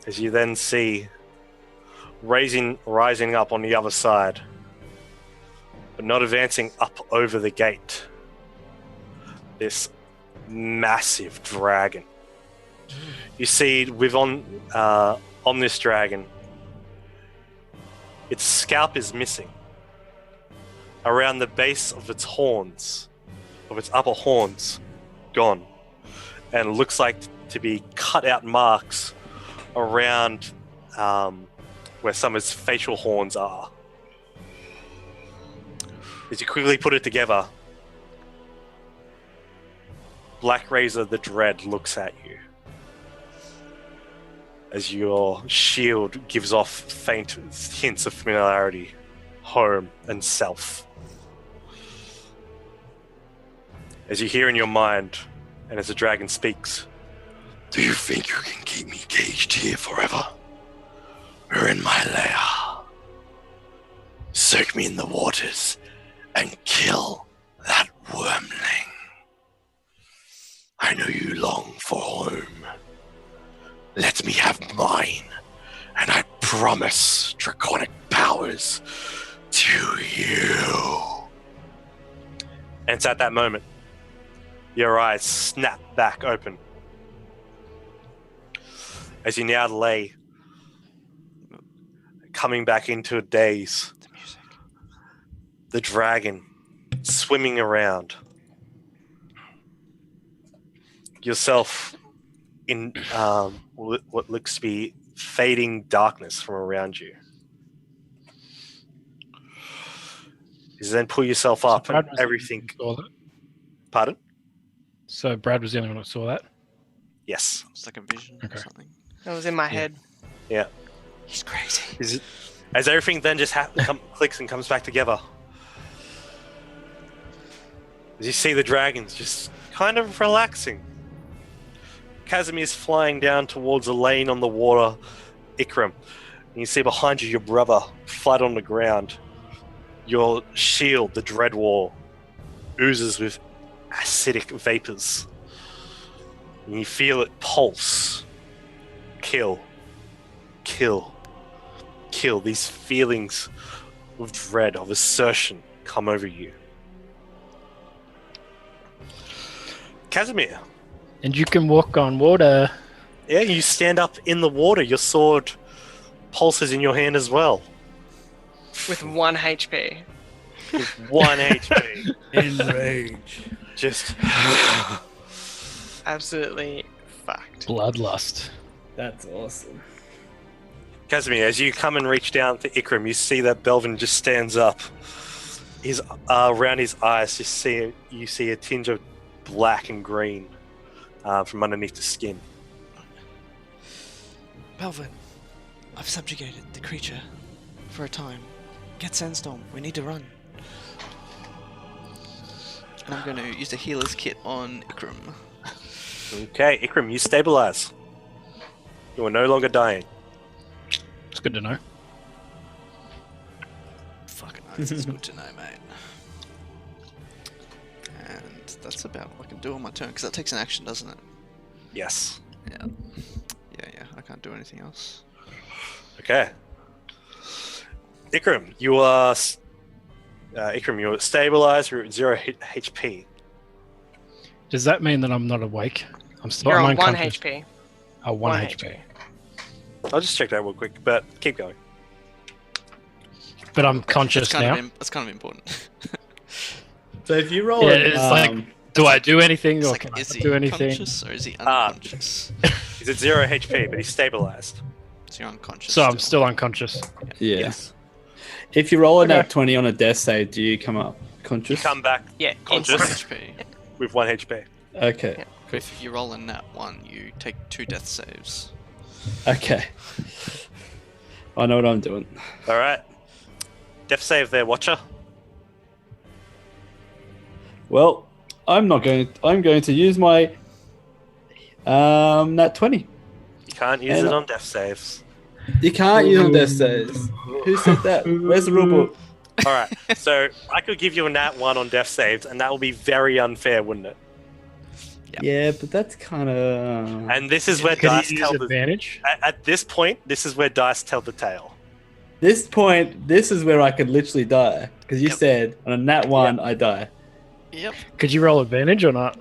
As you then see, rising up on the other side, but not advancing up over the gate, this massive dragon. You see on this dragon, Its scalp is missing. Around the base of its horns, of its upper horns, gone. And it looks like to be cut out marks around where some of its facial horns are. As you quickly put it together, Black Razor the Dread looks at you as your shield gives off faint hints of familiarity, home, and self. As you hear in your mind, and as the dragon speaks, Do you think you can keep me caged here forever? We're in my lair. Soak me in the waters and kill that wormling. I know you long for home. Let me have mine, and I promise draconic powers to you. and it's at that moment your eyes snap back open as you now lay coming back into a daze. The music. The dragon swimming around. Yourself in what looks to be fading darkness from around you. You then pull yourself up Brad and was the everything. only one who saw that. Pardon? So Brad was the only one that saw that. Yes. It's like a vision or Okay. something. That was in my head. Yeah. He's crazy. Is it, as everything then just clicks and comes back together. As you see the dragons just kind of relaxing. Casimir's flying down towards a lane on the water, Ikram. And you see behind you your brother, flat on the ground. Your shield, the Dread Wall, oozes with acidic vapors. And you feel it pulse. Kill. Kill. Kill. These feelings of dread, of assertion come over you. Casimir. And you can walk on water. Yeah, you stand up in the water. Your sword pulses in your hand as well. With 1 HP. With 1 HP. Enrage. Just Absolutely fucked. Bloodlust. That's awesome. Casimir, as you come and reach down to Ikram, you see that Belvin just stands up. His around his eyes, you see a tinge of black and green from underneath the skin. Belvin, I've subjugated the creature for a time. Get Sandstorm. We need to run. And I'm going to use the healer's kit on Ikram. Okay, Ikram, you stabilize. You are no longer dying. It's good to know. Fucking nice. It's good to know, mate. And that's about what I can do on my turn, because that takes an action, doesn't it? Yes. Yeah. Yeah. I can't do anything else. Okay. Ikram, you are stabilized. You're at 0 HP. Does that mean that I'm not awake? I'm still You're I'm on 1 unconscious. HP. Oh, 1 1 HP. I'll just check that real quick, but keep going. But I'm conscious now. That's kind of important. So if you roll, Yeah, an, it's like, do I do anything It's or like, can I is not he do anything? conscious or is he unconscious? He's at 0 HP, but he's stabilized. So you're unconscious. So I'm still unconscious. yeah. Yes. If you roll a Okay. nat 20 on a death save, do you come up You conscious? come back Yeah, Conscious. instant. HP. with 1 HP. Okay. Yeah. If you roll a nat 1, you take 2 death saves. Okay. I know what I'm doing. All right. Death save there, Watcher. Well, I'm going to use my nat 20. You can't use And- it on death saves. You can't use on death saves. Who said that? Where's the rulebook? All right. So I could give you a nat 1 on death saves, and that would be very unfair, wouldn't it? Yeah, but that's kind of. And this is where Could dice he use tell the. advantage? At this point, this is where dice tell the tale. This point, this is where I could literally die because you Yep. said on a nat 1 I die. Yep. Could you roll advantage or not?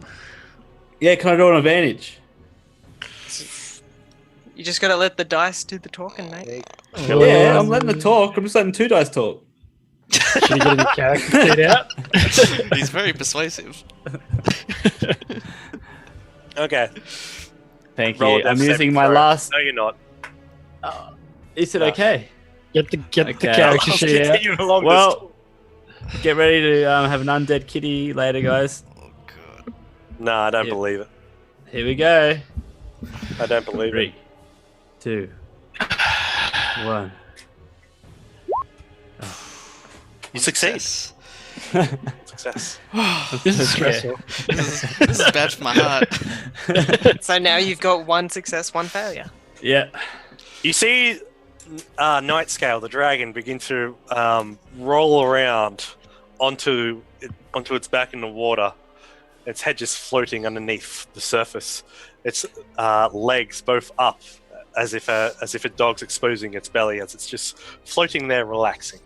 Yeah, can I roll an advantage? You just gotta let the dice do the talking, mate. Yeah, I'm letting the talk. I'm just letting 2 dice talk. Should he get his character sheet out? He's very persuasive. Okay. Thank Roll a you. death I'm saving using my throw. last. No, you're not. Is it No. okay? Get the Okay. character I'll sheet out. continue along Well, get ready to have an undead kitty later, guys. Oh god. No, I don't Yep. believe it. Here we go. I don't believe it. 3, 2, 1. You succeed. Success. Success. This is stressful. This is bad for my heart. So now you've got 1 success, 1 failure. Yeah. You see Nightscale, the dragon, begin to roll around onto its back in the water. Its head just floating underneath the surface. Its legs both up, as if a dog's exposing its belly, as it's just floating there, relaxing.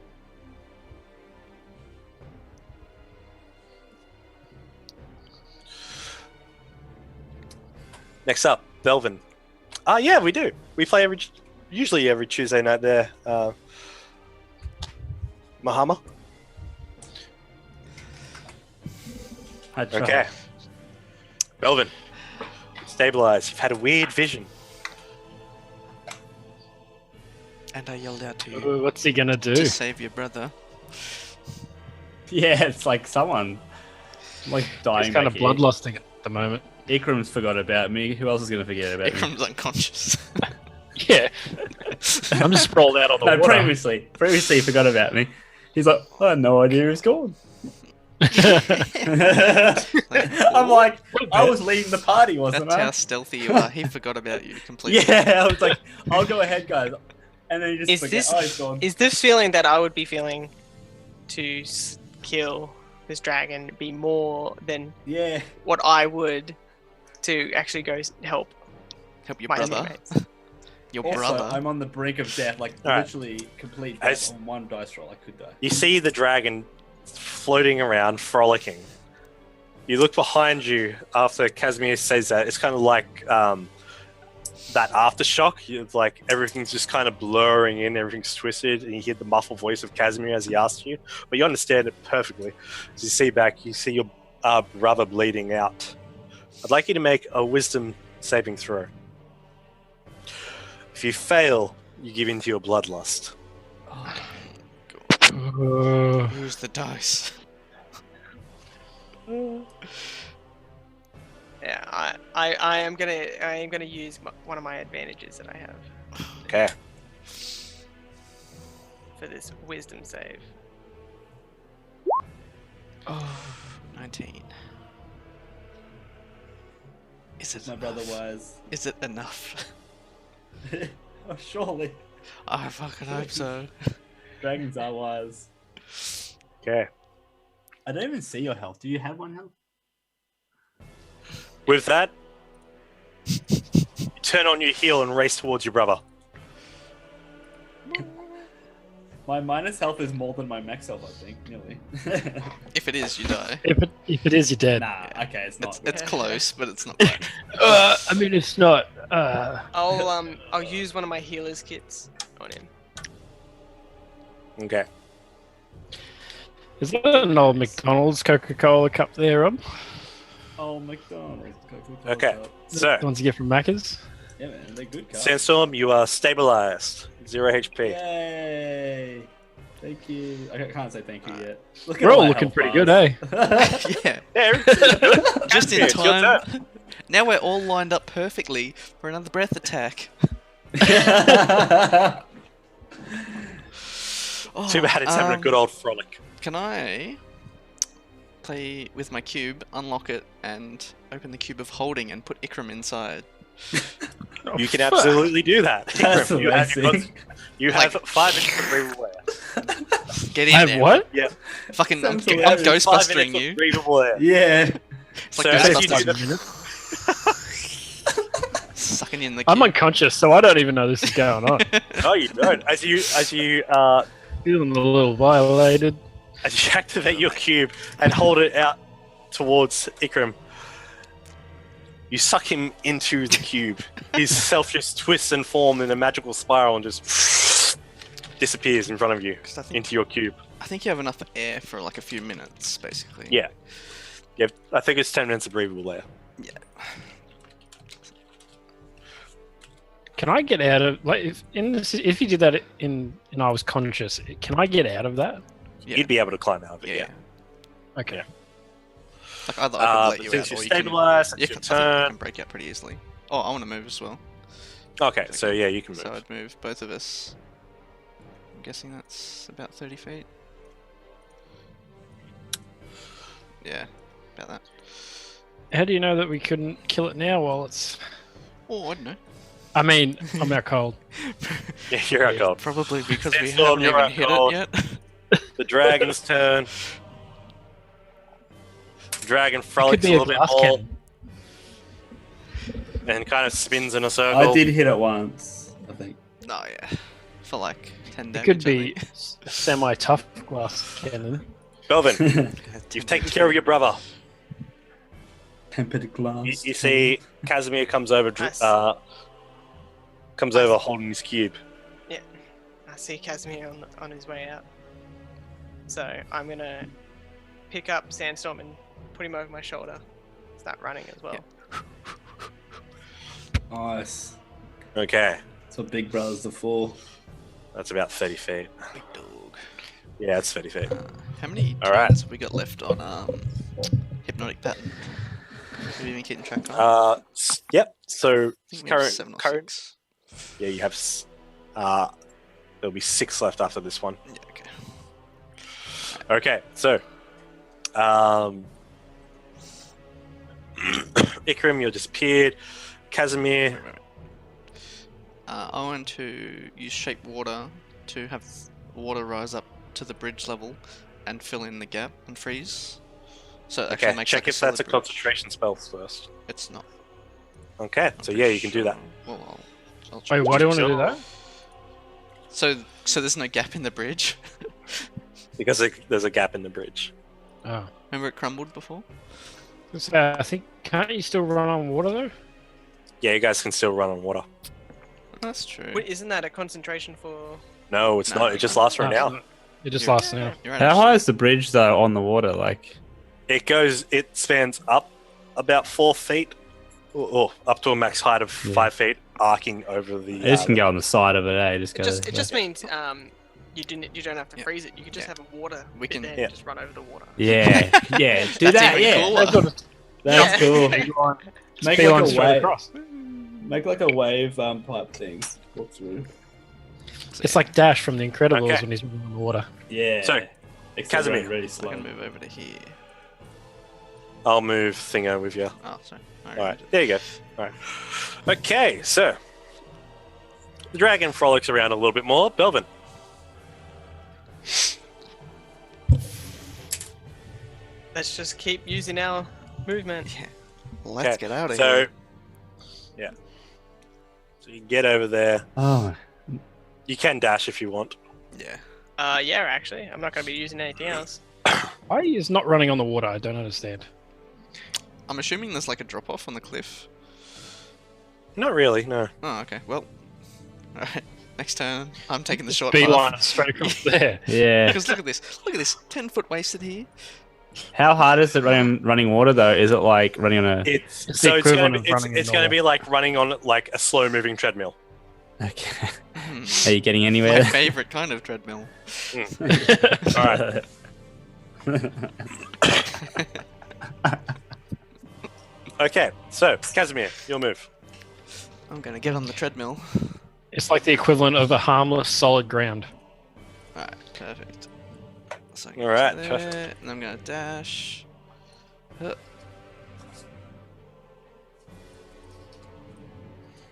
Next up, Belvin. Yeah, we do. We play usually every Tuesday night there. Mahama? I tried. Okay. Belvin. Stabilize. You've had a weird vision. And I yelled out to you Ooh, what's he gonna do? to save your brother. Yeah, it's like someone. I'm like dying. He's kind of back here. bloodlusting at the moment. Ikram's forgot about me. Who else is going to forget about me? Ikram's unconscious. Yeah. I'm just sprawled out on the No, water. previously he forgot about me. He's like, I had no idea he was gone. I'm like, I was leading the party, wasn't That's I? how stealthy you are. He forgot about you completely. Yeah, I was like, I'll go ahead, guys. And then you just Is forget, this- oh, he's gone. Is this feeling that I would be feeling to kill this dragon be more than Yeah. what I would to actually go help Help your my brother. teammates? Your Also, brother. I'm on the brink of death, like Alright. literally complete As- death on 1 dice roll. I could die. You see the dragon floating around, frolicking. You look behind you after Casimir says that. It's kind of like that aftershock. It's like everything's just kind of blurring in, everything's twisted, and you hear the muffled voice of Casimir as he asks you. But you understand it perfectly. As you see back, you see your brother bleeding out. I'd like you to make a wisdom saving throw. If you fail, you give in to your bloodlust. Use the dice. Yeah, I am gonna use one of my advantages that I have Okay. for this wisdom save. Oh, 19. Is it My brother was. Is it enough? Oh, surely. I fucking hope so. Dragons are wise. Okay. I don't even see your health. Do you have 1 health? With that, you turn on your heel and race towards your brother. My minus health is more than my max health, I think, nearly. If it is, you die. If it is, you're dead. Nah, okay, it's not. It's close, but it's not quite. I mean, it's not. I'll use one of my healer's kits on him. Okay. Is that an old McDonald's Coca-Cola cup there, Rob? Oh, McDonald's. Okay. The So, ones you get from Macca's? Yeah, man, they're good cards. Sandstorm, you are stabilized. 0 HP. Yay! Thank you. I can't say thank you yet. Look at We're all my looking health pretty bars. good, eh? Yeah, Yeah, everything's good. just in It's your turn. time. Now we're all lined up perfectly for another breath attack. Oh, Too bad it's having a good old frolic. Can I play with my cube, unlock it, and open the cube of holding and put Ikram inside? You can absolutely do that. That's Ikram, you have amazing. 5 extra breathable air. Get in I have there. what? Fucking, I'm Sounds hilarious. 5 Ghostbustering minutes you. of breathable air. Yeah. It's like So as you Ghostbusters. do the- Sucking in the I'm cube. unconscious, so I don't even know this is going on. No, you don't. As you Feeling a little violated. activate your cube and hold it out towards Ikram, You suck him into the cube. His self just twists and forms in a magical spiral and just disappears in front of you 'Cause I think, into your cube. I think you have enough air for like a few minutes, basically. Yeah. Yeah, I think it's 10 minutes of breathable air. Yeah. Can I get out of like if you did that and I was conscious? Can I get out of that? Yeah. You'd be able to climb out of it, Yeah. yeah. Okay. Yeah. Like either I can let but you since out, you're or you can. stabilized, You it's can, your I think you turn. can break out pretty easily. Oh, I want to move as well. Okay, so yeah, you can move. So I'd move both of us. I'm guessing that's about 30 feet. Yeah, about that. How do you know that we couldn't kill it now while it's? Oh, I don't know. I mean, I'm out cold. Yeah, you're out cold. Probably because we Sandstorm, haven't you're even out hit cold. it yet. The dragon's turn. The dragon It could frolics a be a little bit glass more cannon. and kind of spins in a circle. I did hit it once, I think. No, yeah. For like 10 It damage. could be I think. a semi-tough glass cannon. Belvin, Yeah, 10 you've taken damage. care of your brother. Tempered glass. You see Casimir comes over, Nice. comes over holding his cube. I see Casimir on his way out. So I'm gonna pick up Sandstorm and put him over my shoulder. Start running as well. Nice. Okay, That's what big brothers are for. that's about 30 feet. Big dog. Yeah, it's 30 feet. How many All right. turns have we got left on hypnotic pattern? Have you been keeping track of? Yep. So I think we have 7 or current. 6. Yeah, you have. There'll be 6 left after this one. Yeah, okay. Okay, so, Ikram, you disappeared. Casimir, Wait. I want to use shape water to have water rise up to the bridge level and fill in the gap and freeze. So it actually okay, makes check like if that's a solid bridge. concentration spell first. It's not. Okay, so yeah, you can do that. Well, I'll Wait, try. why do you want to do that? So there's no gap in the bridge. Because there's a gap in the bridge. Oh. Remember it crumbled before? So I think can't you still run on water though? Yeah, you guys can still run on water. That's true. Wait, isn't that a concentration for? No, it's No, not. you It just can't. lasts for an Oh, hour. so It just You're- lasts an hour. You're right, How actually. high is the bridge though on the water? Like, It spans up about 4 feet, or up to a max height of Yeah. 5 feet, arcing over the. you just can go on the side of it, eh? Just go. It just means you don't have to Yeah. freeze it. You can just Yeah. have a water. We bit can- there yeah. and just run over the water. Yeah, yeah. Do That's that. even Yeah. cooler. That's Yeah. cool. Just Make beeline like a straight wave. across. Make like a wave pipe thing. Walk through. It's like Dash from The Incredibles Okay. when he's running on the water. Yeah. So, Except Casimir. going really I slow. can move over to here. I'll move Thingo with you. Oh, sorry. Alright, there you go. Alright. Okay, so. The dragon frolics around a little bit more. Belvin. Let's just keep using our movement. Yeah. Let's Okay, get out of so, here. yeah. So you can get over there. Oh, You can dash if you want. Yeah. Yeah, actually, I'm not going to be using anything else. Why is not running on the water? I don't understand. I'm assuming there's like a drop off on the cliff. Not really, no. Oh, okay. Well. Alright. Next turn. I'm taking the short Beeline path. straight across there. yeah. Because look at this. Look at this. 10-foot wasted here. How hard is it running water though? Is it like running on a? It's It's so the it's gonna equivalent be of running it's in gonna normal. be like running on like a slow moving treadmill. Okay. Hmm. Are you getting My anywhere? favorite kind of treadmill. All right. Okay, so Casimir, your move. I'm gonna get on the treadmill. It's like the equivalent of a harmless solid ground. Alright, perfect. So I can Alright, get perfect. there, and I'm gonna dash. Huh.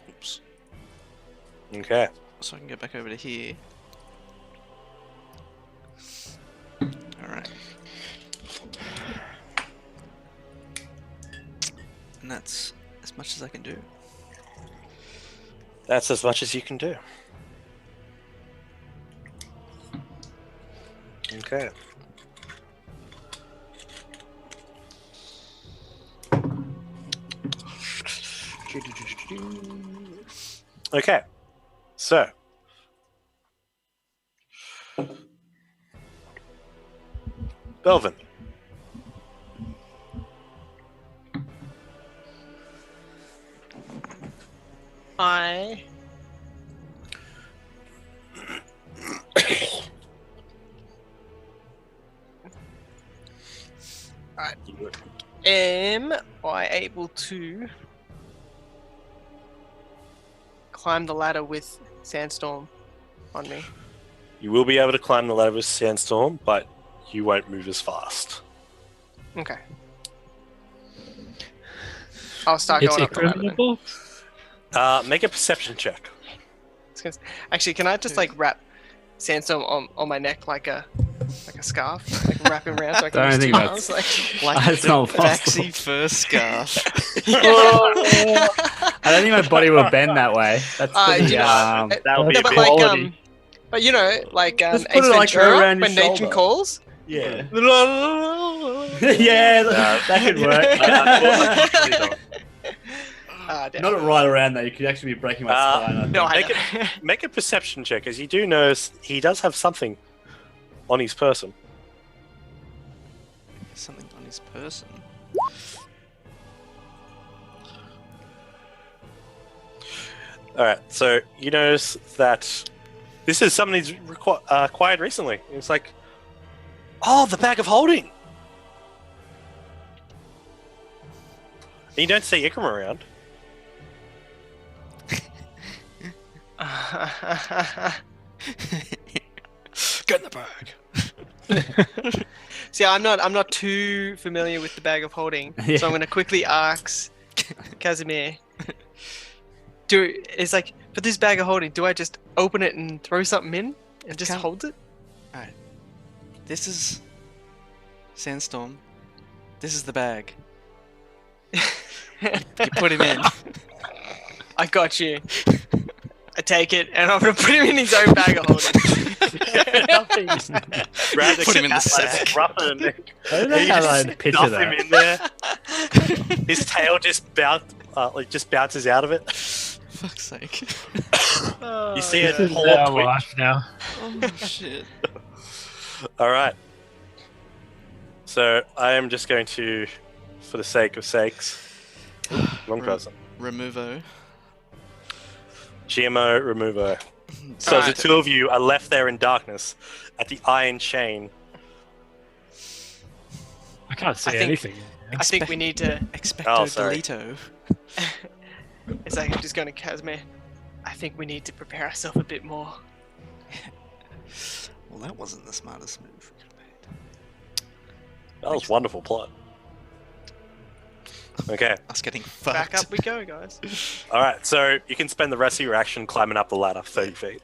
Oops. Okay. So I can get back over to here. Alright. And that's as much as I can do. That's as much as you can do. Okay. Okay, so Belvin. I am I able to climb the ladder with Sandstorm on me? You will be able to climb the ladder with Sandstorm, but you won't move as fast. Okay. I'll start It's going up the ladder then. incredible. Make a perception check. Actually, can I just like wrap Sandstorm on my neck like a scarf, like wrap him around so I can Don't use think two that's- arms? Like, Like That's the not possible. Baxi fur scarf. I don't think my body will bend that way. That's pretty. do you know- That would be no, a but bit. like quality. but you know, like Just put Ace it, like, Ventura around your when Nathan shoulder. calls. yeah. Not Yeah, that could work. Damn. Not right around that. You could actually be breaking my spine. I think. No, I Make know. Make a perception check, as you do know he does have something on his person. Something on his person. Alright, so you notice that this is something he's acquired recently. It's like, oh, the bag of holding! And you don't see Ikram around. Get in the bag. See, I'm not too familiar with the bag of holding, so I'm gonna quickly ask Casimir. It's like for this bag of holding, do I just open it and throw something in and just Can't- hold it? This is Sandstorm. This is the bag. You put him in. I got you. I take it and I'm gonna put him in his own bag of holding. Put him in the sack. Rough and I don't know how I'd picture stuff that. him in there. His tail just bounces out of it. Fuck's sake. You see This it is pull our up twitch. life now. Oh shit. All right. So I am just going to, for the sake of sakes, wrong person. Removo. GMO Removo. So Alright. the two of you are left there in darkness at the iron chain. I can't see I think- anything. I think we need to. Expecto Oh, sorry. Delito. It's like I'm just going to Casimir. I think we need to prepare ourselves a bit more. Well, that wasn't the smartest move we could have made. That was wonderful plot. Okay. Us getting fucked. Back up we go, guys. All right. So you can spend the rest of your action climbing up the ladder 30 feet.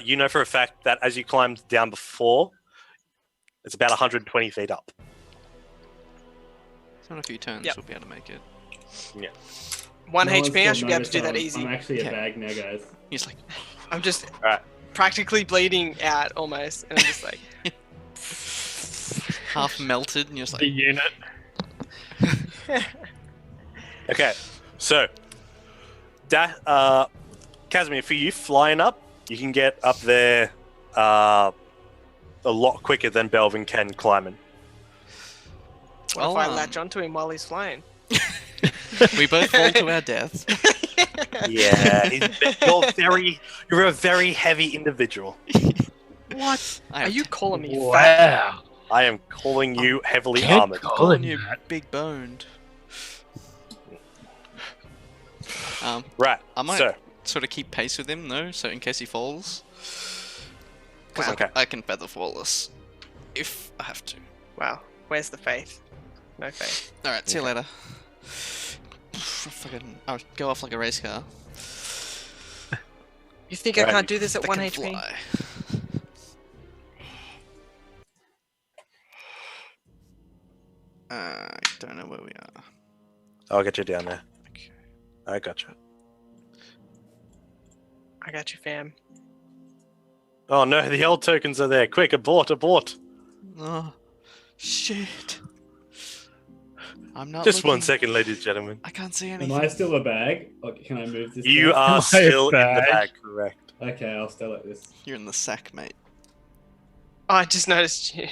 You know for a fact that as you climbed down before, it's about 120 feet up. So in a few turns, Yep. we'll be able to make it. 1 No one's HP, I got should be able to do that noticed easy. I'm actually a Yeah. bag now, guys. He's like, I'm just Alright. practically bleeding out almost, and I'm just like, half melted, and you're just The like, unit. Okay. So, Casimir, for you flying up, you can get up there a lot quicker than Belvin can climbing. what if I Oh, latch onto him while he's flying? we both fall to our death. Yeah, you're a very heavy individual. What? I Are am you calling me fat? Wow. I am calling you heavily Can't armored. call calling him you that. big boned. Right. I might So, sort of keep pace with him though, so in case he falls. Because Wow. Okay. I can feather fall us if I have to. Wow, where's the faith? No faith. Alright, see you later. Fucking, I'll go off like a race car. You think I Right. can't do this at That 1 can HP? fly. I don't know where we are. I'll get you down there. Okay. I got you. I got you, fam. Oh no, the old tokens are there. Quick, abort, abort. Oh, shit. I'm not. Just one looking. second, ladies and gentlemen. I can't see Am anything. I still a bag? Okay, can I move this? You now? are My still in the bag. bag, correct? Okay, I'll stay like this. You're in the sack, mate. Oh, I just noticed you.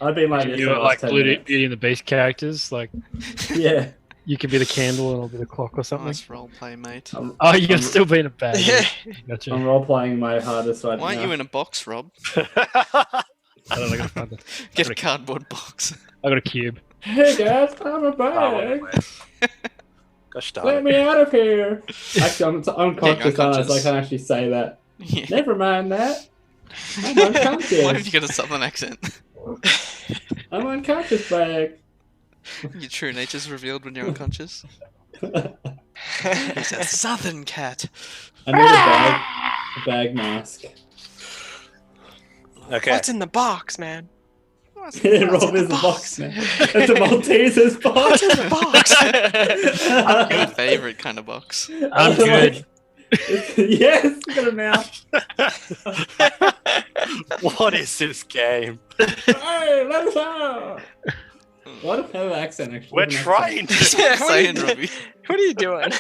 I've been like this You for the got last like 10 Beauty minutes. and the Beast characters. Like Yeah. you can be the candle and I'll be the clock or something. Nice roleplay, mate. Oh, you're still being a bad. Yeah. Gotcha. I'm role playing my hardest right Why now. aren't you in a box, Rob? I don't know. I gotta find it. Get a Okay. cardboard box. I got a cube. Hey guys, I'm a Oh, bag. gosh darn Let it. me out of here. Actually, I'm unconscious, aren't I? So I unconscious. can't actually say that. Yeah. Never mind that. I'm Why unconscious. have you got a southern accent? I'm unconscious, bag. Your true nature's revealed when you're unconscious. I He's a southern cat. need a bag mask. Okay. What's in the box, man? What's Rob is a box now. It's a Malteser's box. What's in the box? your favorite kind of box? I'm good. Yes, look at him now. What is this game? Hey, let us out. Why do I have an accent, actually? We're An accent. trying to. That's what I'm What are saying, you Robbie. What are you doing?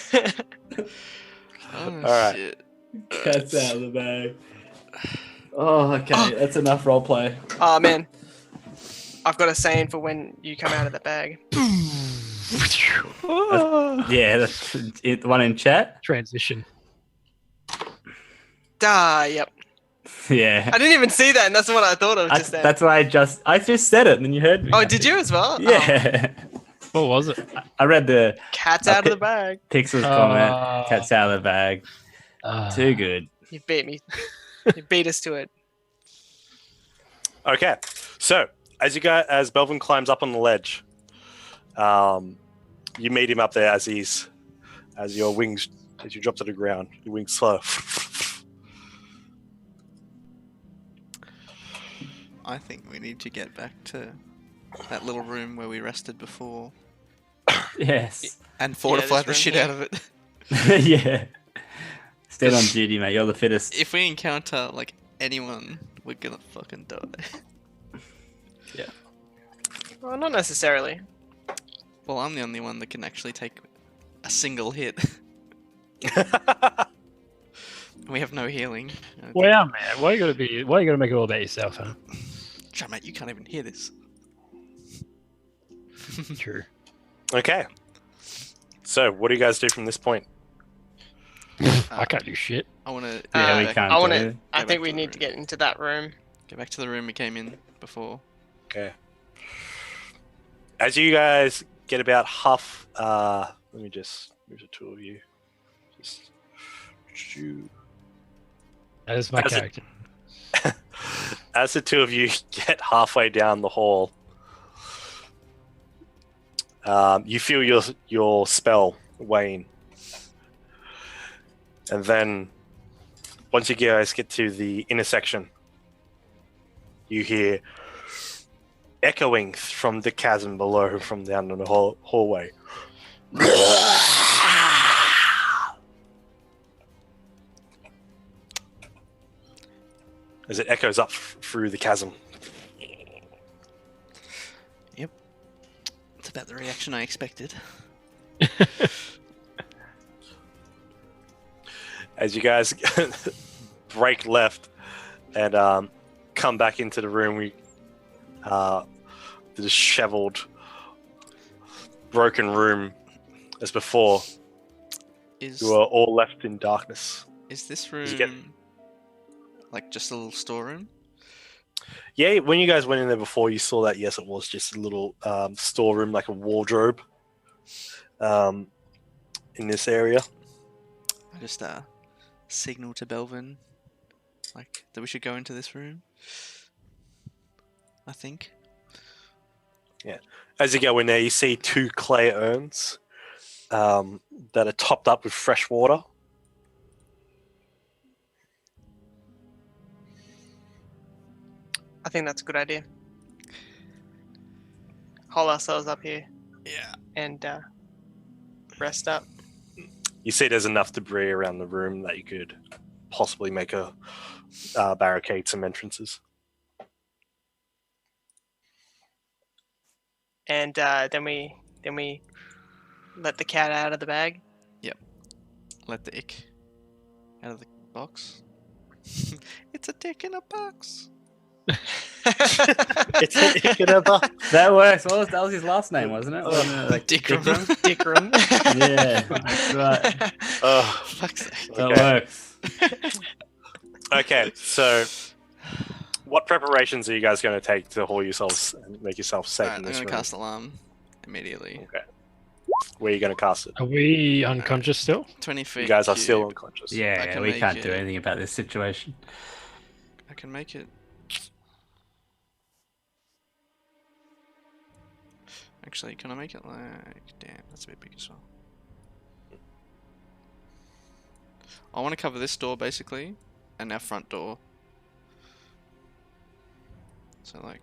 Oh, Alright. shit. Cat's out of the bag. Oh, okay. That's enough roleplay. Oh man, I've got a saying for when you come out of the bag. Yeah, that's it, the one in chat. Transition. Yep. Yeah. I didn't even see that, and that's what I thought of just then. That's why I just said it, and then you heard me. Oh, did you as well? Oh, Yeah. What was it? I read the cat's out of the bag. Pixels comment. Cat's out of the bag. Too good. You beat me. You beat us to it. Okay, so as Belvin climbs up on the ledge, you meet him up there as you drop to the ground. Your wings slow. I think we need to get back to that little room where we rested before Yes. and fortify this the room shit here. out of it. Yeah. Stand on duty, mate. You're the fittest. If we encounter like anyone, we're gonna fucking die. Well, not necessarily. Well, I'm the only one that can actually take a single hit. We have no healing. Wow, man. Why you gotta make it all about yourself, huh? Shut mate, you can't even hear this. True. Okay, so what do you guys do from this point? I can't do shit. I wanna Yeah, we Uh, can't. I want do to. it. I back think to we the need to room. get into that room. go back to the room we came in before. Okay, as you guys get about half, let me just move the two of you. Just That is my As it- character. as the two of you get halfway down the hall, you feel your spell wane, and then once you guys get to the intersection, you hear echoing from the chasm below, from down the hallway. As it echoes up through the chasm. It's about the reaction I expected. As you guys break left and come back into the room, the disheveled, broken room as before. Is You are all left in darkness. this Did you get- room like just a little storeroom? Yeah, when you guys went in there before, you saw that. Yes, it was just a little storeroom, like a wardrobe, in this area. I just signal to Belvin like that we should go into this room. I think. As you go in there, you see two clay urns that are topped up with fresh water. I think that's a good idea. Hole ourselves up here Yeah. and rest up. You see there's enough debris around the room that you could possibly make a barricade some entrances. And then we Then we let the cat out of the bag. Let the ick out of the box. It's a dick in a box. It's an Ichabod. That works. That was his last name, wasn't it? Wasn't it like Dickram. Dickram. Yeah, that's right. Oh, Fuck's sake. That Okay. works. okay, so what preparations are you guys going to take to haul yourselves and make yourself safe Alright, in I'm this gonna room? cast alarm immediately. Okay. Where are you going to cast it? Are we unconscious still? 20 feet. You guys are still cube. unconscious. I Yeah, can we make can't do it- anything about this situation. I can make it. Actually, can I make it like? Damn, that's a bit big as well. I want to cover this door basically, and our front door. So like.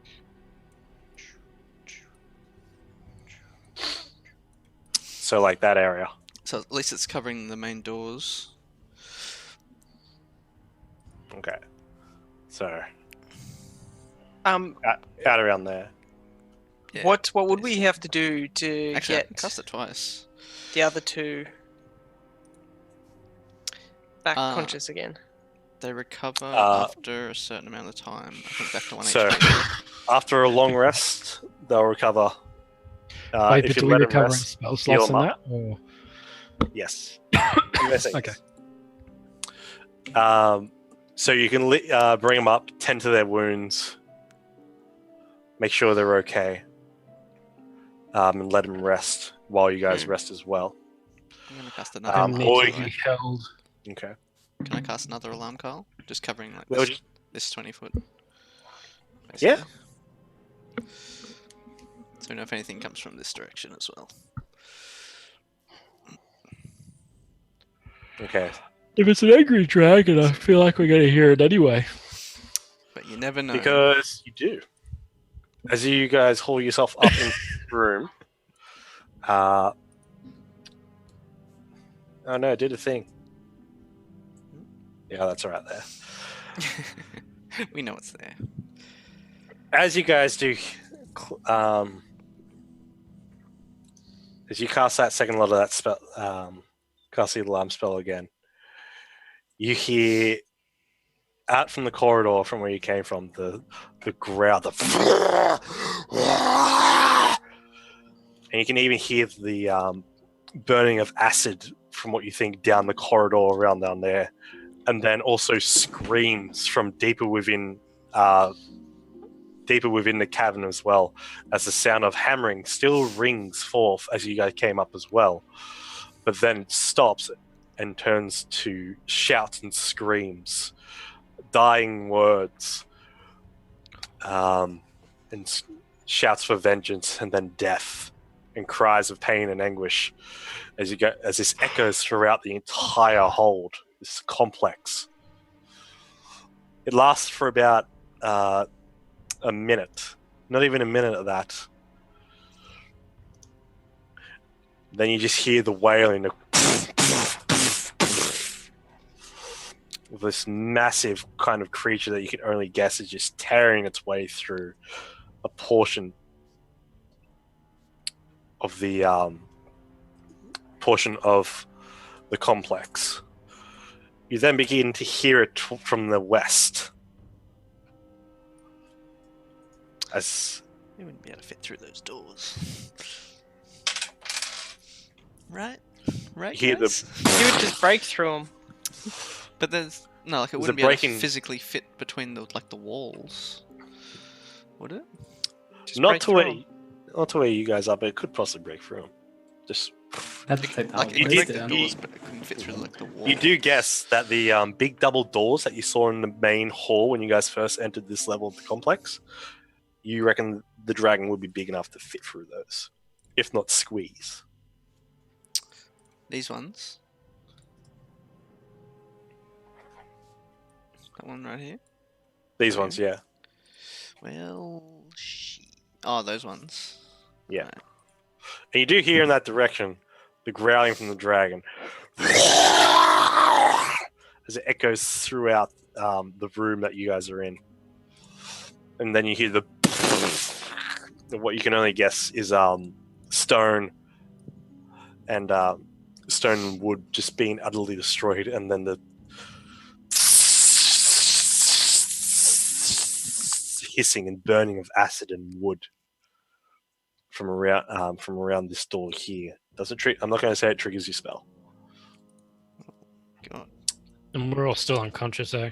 So, like that area. So at least it's covering the main doors. Okay. So, Um, out around there. Yeah, what would we have to do to Actually, I get can cast it twice. the other two back Uh, conscious again? They recover Uh, after a certain amount of time. I think back to 1 So, HP. after a long rest, they'll recover. Wait, if but you do we let 'em recover in rest, spell heal slots 'em and up. that? Or... Yes. Okay. So you can bring them up, tend to their wounds, make sure they're okay, and let them rest while you guys rest as well. I'm gonna cast another Um, alarm. need or to you by the be way. held. Okay. Can I cast another alarm, Carl? Just covering like Well, this 20 foot. Yeah. So we know if anything comes from this direction as well. Okay. If it's an angry dragon, I feel like we're going to hear it anyway. But you never know. Because you do. As you guys haul yourself up in the room. Oh no, it did a thing. Yeah, that's right there. we know it's there. As you guys do, as you cast that second lot of that spell, cast the alarm spell again, you hear out from the corridor from where you came from the growl, and you can even hear the burning of acid from what you think down the corridor around down there, and then also screams from deeper within the cavern as well, as the sound of hammering still rings forth as you guys came up as well, but then it stops and turns to shouts and screams, dying words, and shouts for vengeance, and then death, and cries of pain and anguish as this echoes throughout the entire hold, this complex. It lasts for about a minute, not even a minute of that. Then you just hear the wailing of this massive kind of creature that you can only guess is just tearing its way through a portion of the complex. You then begin to hear it from the west. As You wouldn't be able to fit through those doors. Right? Right, You hear the- guys? You would just break through them. But there's... No, like it There's a wouldn't be able to breaking- physically fit between the walls. Would it? Just not break to through where 'em. not to where you guys are, but it could possibly break through them. Just That's the Like, it You could did- break the down. doors, but it couldn't fit through, the wall. you do guess that the big double doors that you saw in the main hall when you guys first entered this level of the complex, you reckon the dragon would be big enough to fit through those, if not squeeze. These ones. That one right here. These Okay. ones, yeah. Well, oh, those ones. Yeah. Right. And you do hear in that direction the growling from the dragon as it echoes throughout the room that you guys are in. And then you hear what you can only guess is stone and stone and wood just being utterly destroyed, and then the hissing and burning of acid and wood from around this door here. Doesn't I'm not going to say it triggers your spell. God. And we're all still unconscious, though.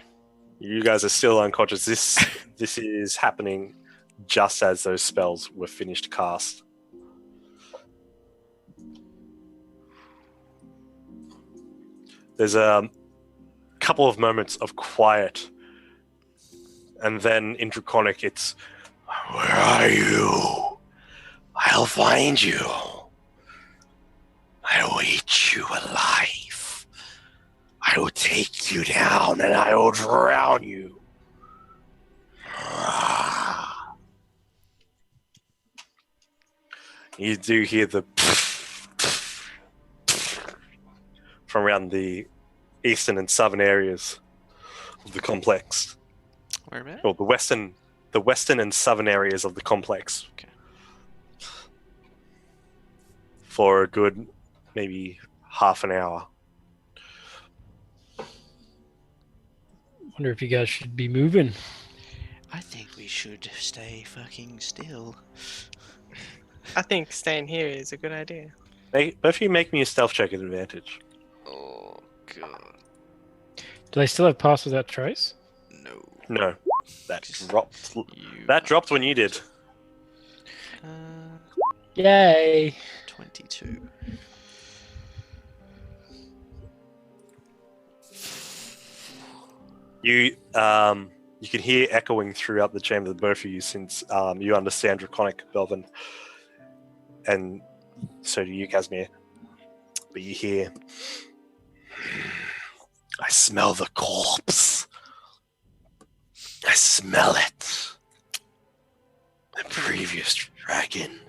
You guys are still unconscious. This is happening just as those spells were finished cast. There's a couple of moments of quiet, and then in Draconic it's, Where are you? I'll find you. I will eat you alive. I will take you down and I will drown you. you do hear the from around the eastern and southern areas of the complex. Where about? Or the western and southern areas of the complex. Okay. For a good maybe half an hour. Wonder if you guys should be moving. I think we should stay fucking still. I think staying here is a good idea. Both of you make me a stealth check at advantage. Oh god. Do they still have pass without trace? No. No. That Just dropped. You. That dropped when you did. Uh, Yay! 22. You can hear echoing throughout the chamber, the both of you, since you understand Draconic, Belvin, and so do you, Casimir. But you hear, I smell the corpse. I smell it. The previous dragon.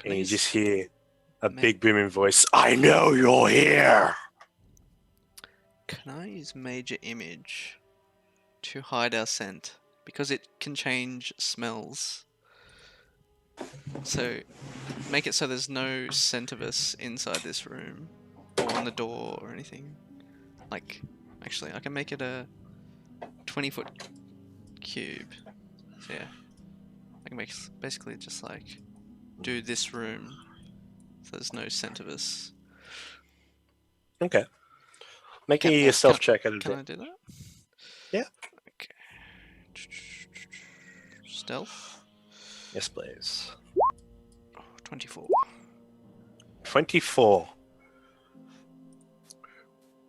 and you just hear a Ma- big booming voice. I know you're here. Can I use Major Image to hide our scent? Because it can change smells. So, make it so there's no scent of us inside this room, or on the door, or anything. Like, actually, I can make it a 20-foot cube. So yeah, I can make basically just like do this room, so there's no scent of us. Okay. Make Can- a stealth check at Can I advantage. do that? Yeah. Okay. Stealth. Yes, please. 24. 24.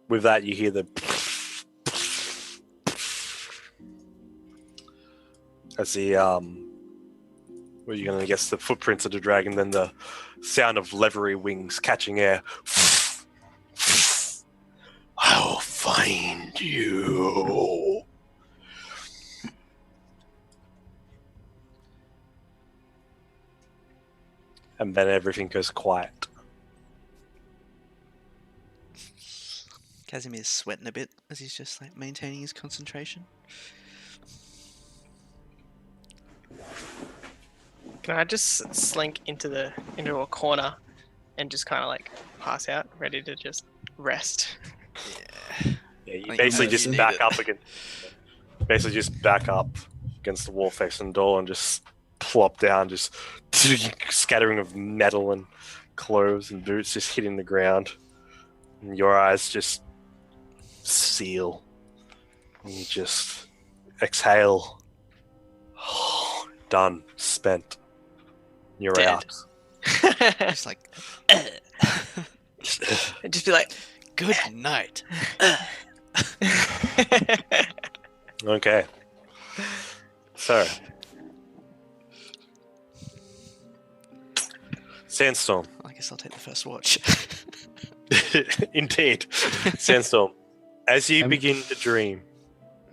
With that, you hear the as the what are you gonna guess, the footprints of the dragon, then the sound of leathery wings catching air. I will find you. And then everything goes quiet. Casimir's sweating a bit as he's just like maintaining his concentration. Can I just slink into a corner and just kind of like pass out, ready to just rest? Yeah, you Like, basically you just need back it. up again. Basically just back up against the wall facing the door and just plop down, just scattering of metal and clothes and boots just hitting the ground. And your eyes just seal. And you just exhale. Done. Spent. You're Dead. out. Just like, And just be like, good night. Okay. So. Sandstorm. I guess I'll take the first watch. Indeed. Sandstorm. As you begin to dream,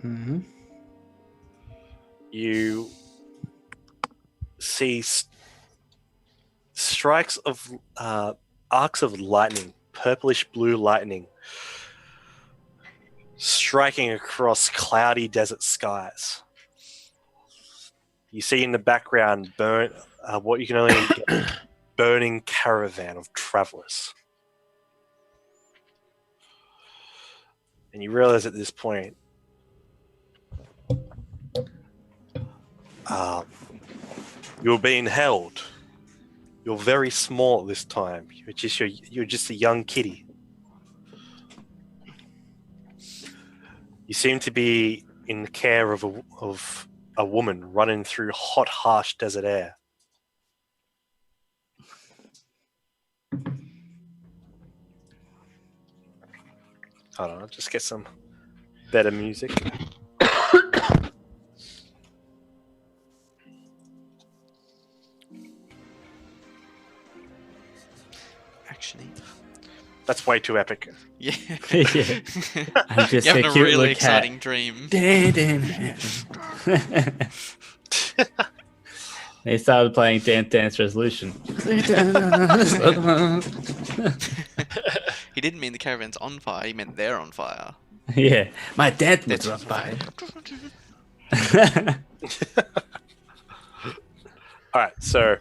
Mm-hmm. you see strikes of arcs of lightning, purplish blue lightning, striking across cloudy desert skies. You see in the background what you can only get burning caravan of travelers. And you realize at this point, you're being held. You're very small this time. You're just a young kitty. You seem to be in the care of a woman running through hot, harsh desert air. Hold on, I'll just get some better music. Actually, That's way too epic. yeah. Yeah. I'm just You're a having a cute really little exciting dream. They started playing Dance Resolution. He didn't mean the caravan's on fire. He meant they're on fire. Yeah, my dad was That's on fire. All right, so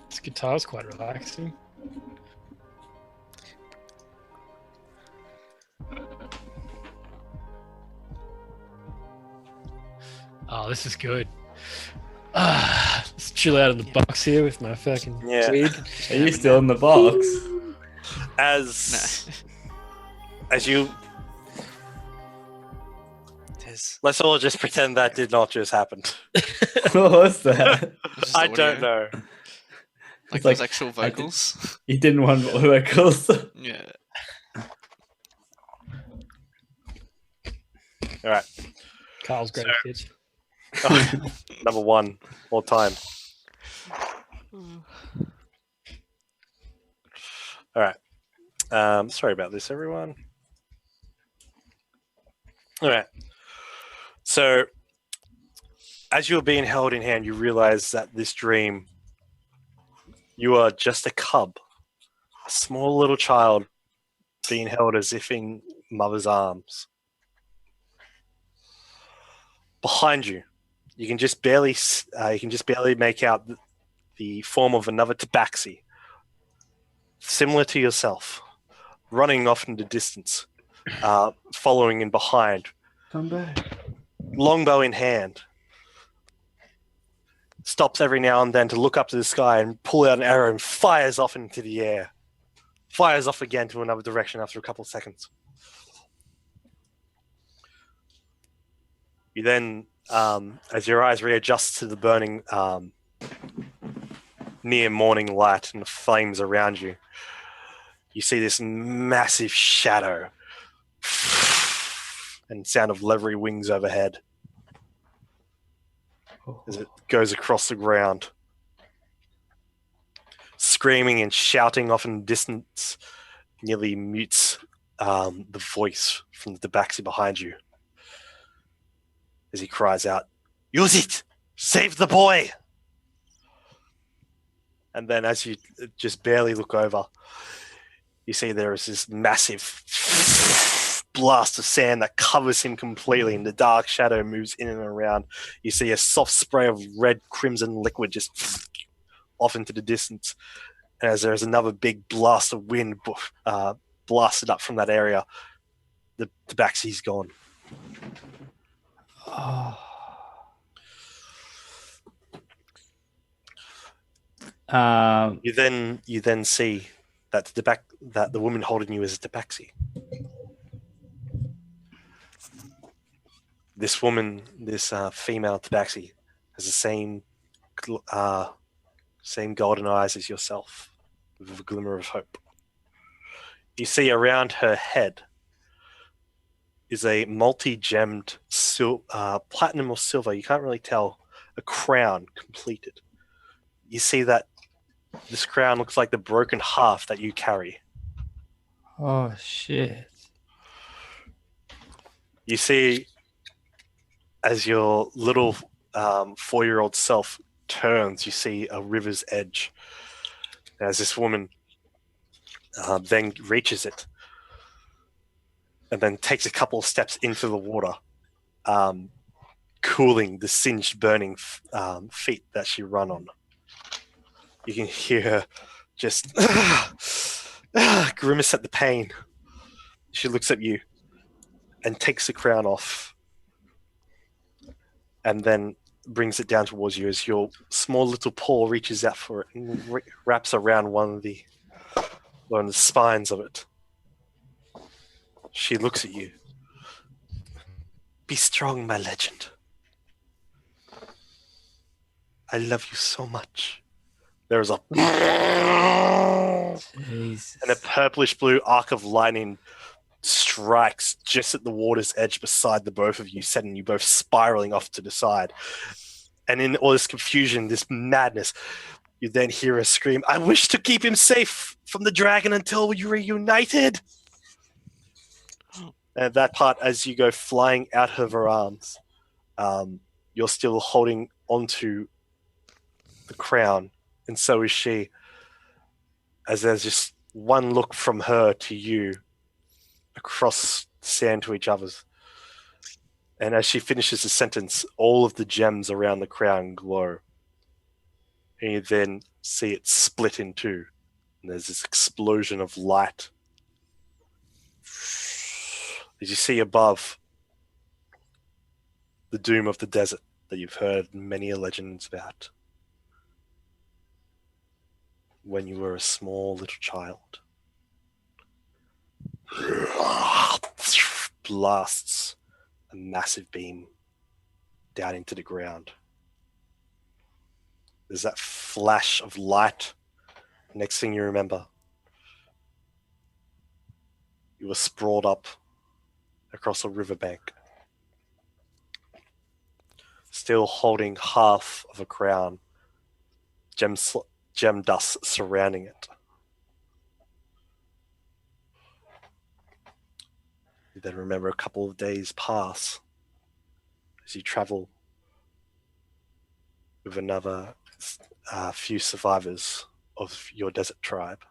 This guitar's quite relaxing. Oh, this is good. Let's chill out in the box here with my fucking Yeah. weed. Are you still in the box? as Nah. you, There's let's all just pretend that did not just happen. What was that? just I audio. don't know. Like It's like, those actual I did- vocals. You didn't want vocals. Yeah. All right, Carl's great So- kids. number one all time. All right. Sorry about this, everyone. All right. So, as you're being held in hand, you realize that this dream, you are just a cub, a small little child being held as if in mother's arms. Behind you, you can just barely make out the form of another tabaxi, similar to yourself, running off in the distance, following in behind, Come back. longbow in hand. Stops every now and then to look up to the sky and pull out an arrow and fires off into the air. Fires off again to another direction after a couple of seconds. You then, as your eyes readjust to the burning near morning light and the flames around you, you see this massive shadow and sound of leathery wings overhead as it goes across the ground. Screaming and shouting off in the distance nearly mutes the voice from the tabaxi behind you as he cries out, "Use it! Save the boy!" And then as you just barely look over, you see there is this massive blast of sand that covers him completely, and the dark shadow moves in and around. You see a soft spray of red crimson liquid just off into the distance. And as there's another big blast of wind blasted up from that area, the tabaxi's gone. Oh. You then see that the woman holding you is a tabaxi. This woman, this female tabaxi, has the same golden eyes as yourself, with a glimmer of hope. You see around her head is a multi-gemmed platinum or silver, you can't really tell, a crown completed. You see that this crown looks like the broken half that you carry. Oh shit. You see, as your little 4-year-old self turns, you see a river's edge. As this woman then reaches it, and then takes a couple of steps into the water, cooling the singed, burning feet that she run on. You can hear her just grimace at the pain. She looks at you and takes the crown off, and then brings it down towards you as your small little paw reaches out for it and wraps around one of the spines of it. She looks at you. Be strong, my legend. I love you so much. There is a Jesus. and a purplish blue arc of lightning strikes just at the water's edge beside the both of you, sending you both spiraling off to the side. And in all this confusion, this madness, you then hear a scream, I wish to keep him safe from the dragon until we reunited. And that part, as you go flying out of her arms, you're still holding onto the crown, and so is she, as there's just one look from her to you across sand to each other's. And as she finishes the sentence, all of the gems around the crown glow. And you then see it split in two. And there's this explosion of light. As you see above, the doom of the desert that you've heard many legends about when you were a small little child. Blasts a massive beam down into the ground. There's that flash of light. Next thing you remember, you were sprawled up across a riverbank, still holding half of a crown, gem dust surrounding it. You then remember a couple of days pass as you travel with another few survivors of your desert tribe,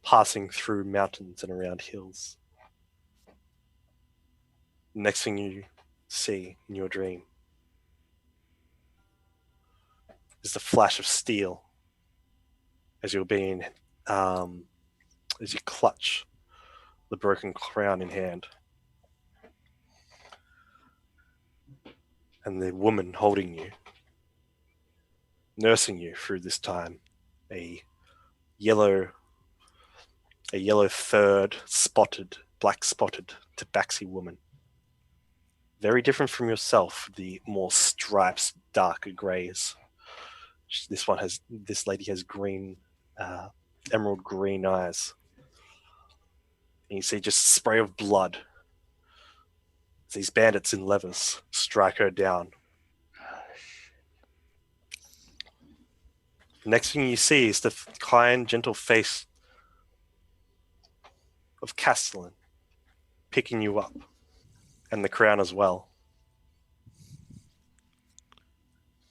passing through mountains and around hills. Next thing you see in your dream is the flash of steel as you're being, as you clutch the broken crown in hand. And the woman holding you, nursing you through this time, a yellow furred, black spotted tabaxi woman. Very different from yourself, the more stripes, darker greys. This lady has green, emerald green eyes. And you see just a spray of blood. These bandits in leathers strike her down. Next thing you see is the kind, gentle face of Castellan picking you up, and the crown as well.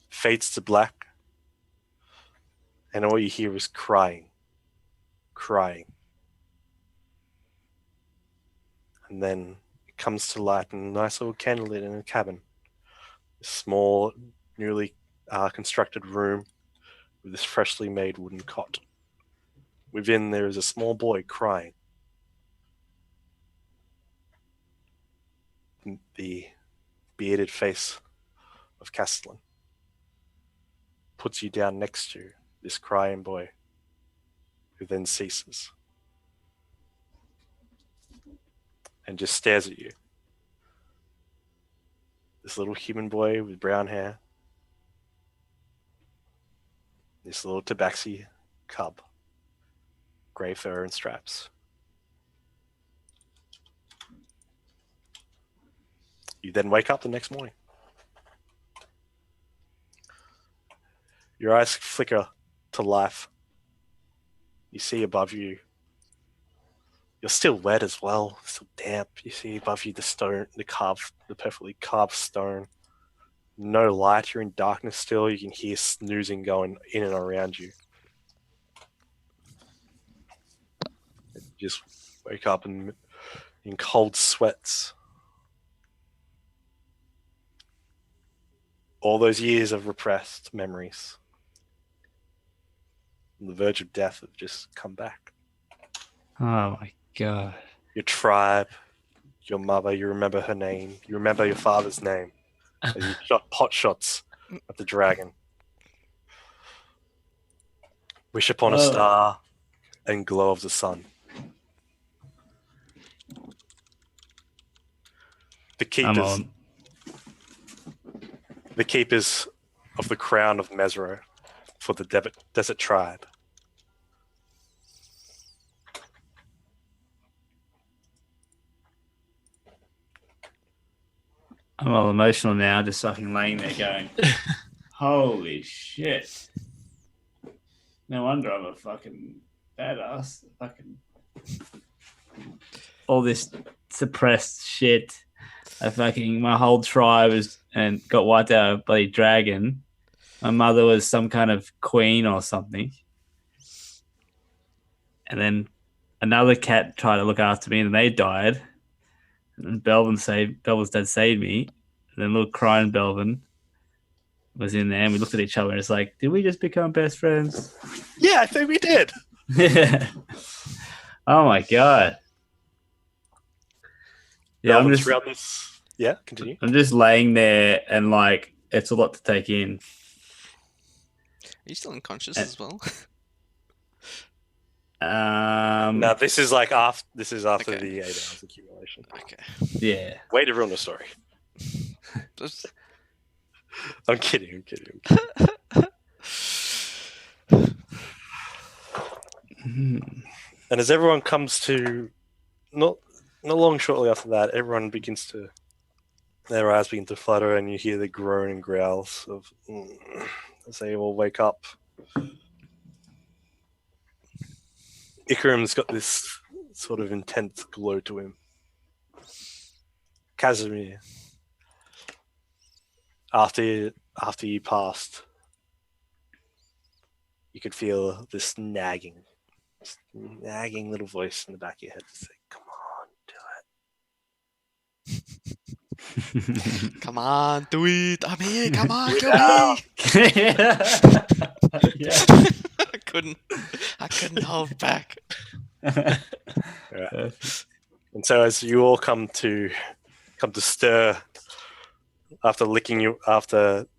Fades to black, and all you hear is crying. And then it comes to light in a nice little candlelit in a cabin. A small, newly constructed room with this freshly made wooden cot. Within there is a small boy crying. The bearded face of Castellan puts you down next to this crying boy, who then ceases and just stares at you. This little human boy with brown hair, this little tabaxi cub, grey fur and straps. You then wake up the next morning. Your eyes flicker to life. You see above you, you're still wet as well, still damp. You see above you the stone, the perfectly carved stone. No light, you're in darkness still. You can hear snoozing going in and around you. You just wake up and in cold sweats. All those years of repressed memories on the verge of death have just come back. Oh my god. Your tribe, your mother, you remember her name. You remember your father's name. As you shot pot shots at the dragon. Wish upon a Oh. star and glow of the sun. The I'm keepers, on. the keepers of the crown of Mesro for the desert tribe. I'm all emotional now, just fucking laying there going, holy shit. No wonder I'm a fucking badass. Fucking all this suppressed shit. My whole tribe and got wiped out by a bloody dragon. My mother was some kind of queen or something. And then another cat tried to look after me and they died. And Belvin's dad saved me. And then little crying Belvin was in there and we looked at each other and it's like, did we just become best friends? Yeah, I think we did. Oh my god. Yeah, Belvin throughout this. Yeah, continue. I'm just laying there and like it's a lot to take in. Are you still unconscious as well? No, this is like after Okay. the 8 hours accumulation. Okay. Yeah. Way to ruin the story. Just- I'm kidding. And as everyone comes to, not long shortly after that, everyone begins to, their eyes begin to flutter, and you hear the groan and growls of as they all wake up. Ikarim's got this sort of intense glow to him. Casimir, after you passed, you could feel this nagging little voice in the back of your head to say, "Come on, do it." Come on, do it. I'm here. Come on, kill Without- me. Yeah. I couldn't hold back. Right. And so as you all come to stir after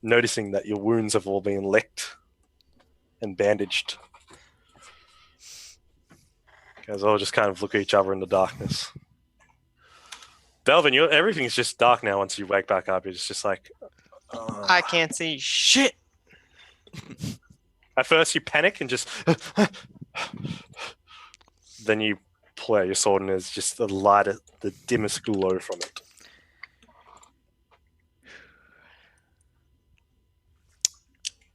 noticing that your wounds have all been licked and bandaged, you guys all just kind of look at each other in the darkness. Belvin, everything's just dark now once you wake back up. It's just like I can't see shit. at first you panic and just then you pull out your sword and there's just the dimmest glow from it.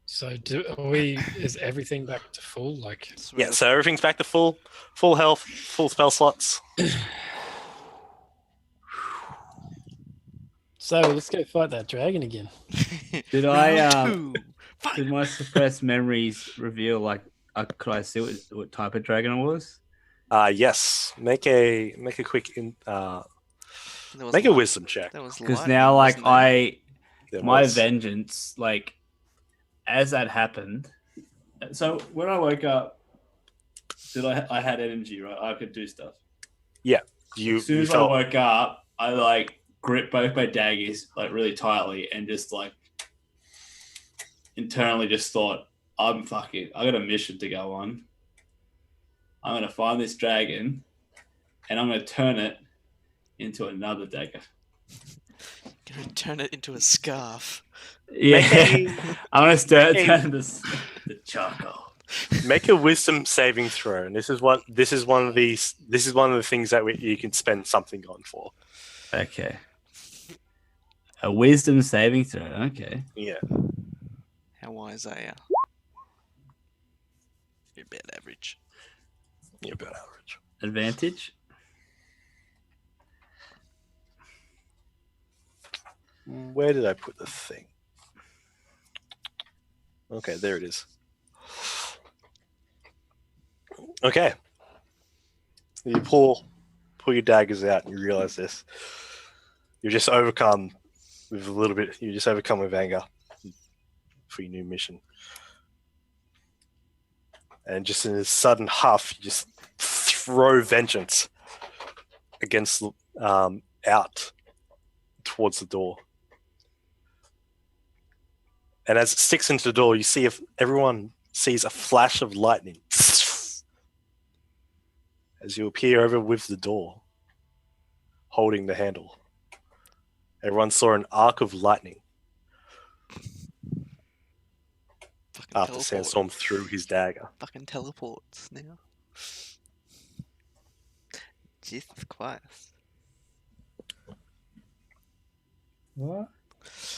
So is everything back to full? Like, Yeah, so everything's back to full health, full spell slots. so let's go fight that dragon again. Did Round two. did my suppressed memories reveal could I see what type of dragon it was? Yes. Make a quick There was make a light- wisdom check. There was Because lightning, now wasn't there? There my was. vengeance, as that happened. So when I woke up, I had energy, right? I could do stuff. You As soon as I felt woke up, I gripped both my daggers really tightly and just internally just thought, I got a mission to go on. I'm gonna find this dragon and I'm gonna turn it into another dagger. Gonna turn it into a scarf. Yeah. Make I'm gonna turn a- the charcoal. make a wisdom saving throw, and this is one of the things that you can spend something on for. Okay. A wisdom saving throw. Okay. Yeah. How wise are you? You're about average. You're about average. Advantage. Where did I put the thing? Okay, there it is. Okay. You pull pull your daggers out and you realize this. You're just overcome with a little bit. You're just overcome with anger for your new mission. And just in a sudden huff, you just throw vengeance against out towards the door. And as it sticks into the door, you see if everyone sees a flash of lightning as you appear over with the door, holding the handle. Everyone saw an arc of lightning after Sandstorm threw his dagger. Fucking teleports now. Jesus Christ. What?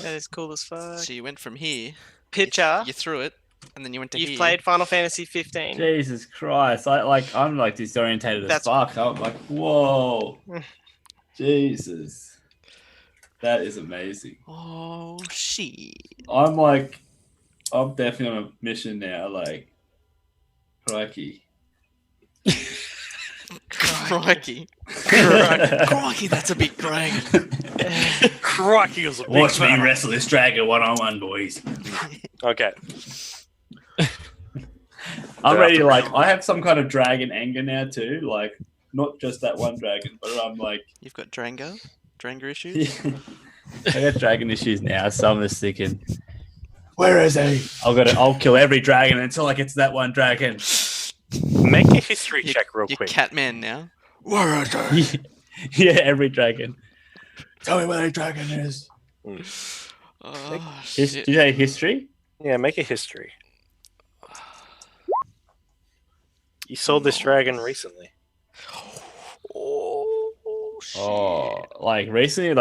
That is cool as fuck. So you went from here, Picture, you threw it, and then you went to you've here. played Final Fantasy 15. Jesus Christ! I'm disorientated as That's- fuck. I'm like, whoa, Jesus, that is amazing. Oh shit! I'm definitely on a mission now. Like, crikey. Crikey! Crikey! That's a big dragon. Crikey, was a big Watch me fella. wrestle this dragon one-on-one, boys. Okay. I'm They're ready after to Brew. I have some kind of dragon anger now too. Like, not just that one dragon, but I'm like, You've got Drango issues. I got dragon issues now. So I'm just thinking, where is he? I'll kill every dragon until I get to that one dragon. Make a history You- check real You're quick. Catman now. Where is he? Yeah, every dragon. Tell me where the dragon is. Oh Did shit! you say history? Yeah, make a history. You saw this dragon recently. Oh shit! Oh, like recently,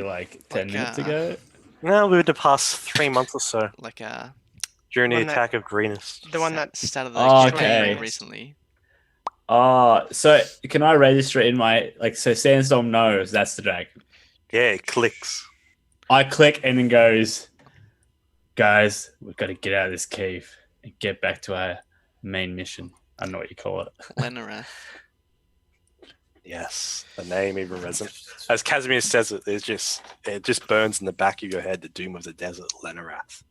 like 10 minutes ago. No, within the past 3 months or so, Like during the One that- attack of Greenest. The one that started the Oh, campaign okay. recently. So can I register in my so Sandstorm knows that's the dragon? Yeah, it clicks. I click and then goes, guys, we've got to get out of this cave and get back to our main mission. I don't know what you call it. Lenarath. Yes, the name even resonates. As Casimir says it, it just burns in the back of your head. The doom of the desert, Lenarath.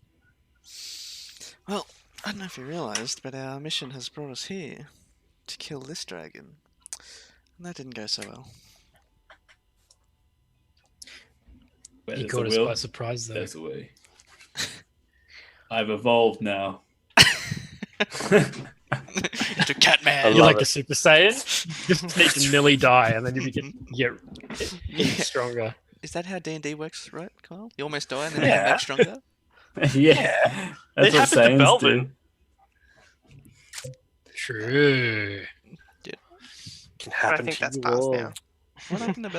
Well, I don't know if you realised, but our mission has brought us here to kill this dragon. And that didn't go so well. Where You there's caught a us will, by surprise, though. there's a way. I've evolved now. To Catman! I You're love like it. a Super Saiyan. Just need to nearly die, and then you get stronger. Is that how D&D works, right, Kyle? You almost die and then you Yeah. come back stronger? Yeah. It That's what happened to Saiyans Belvin. do. True. Can I happen think to that's you past all. now. What happened to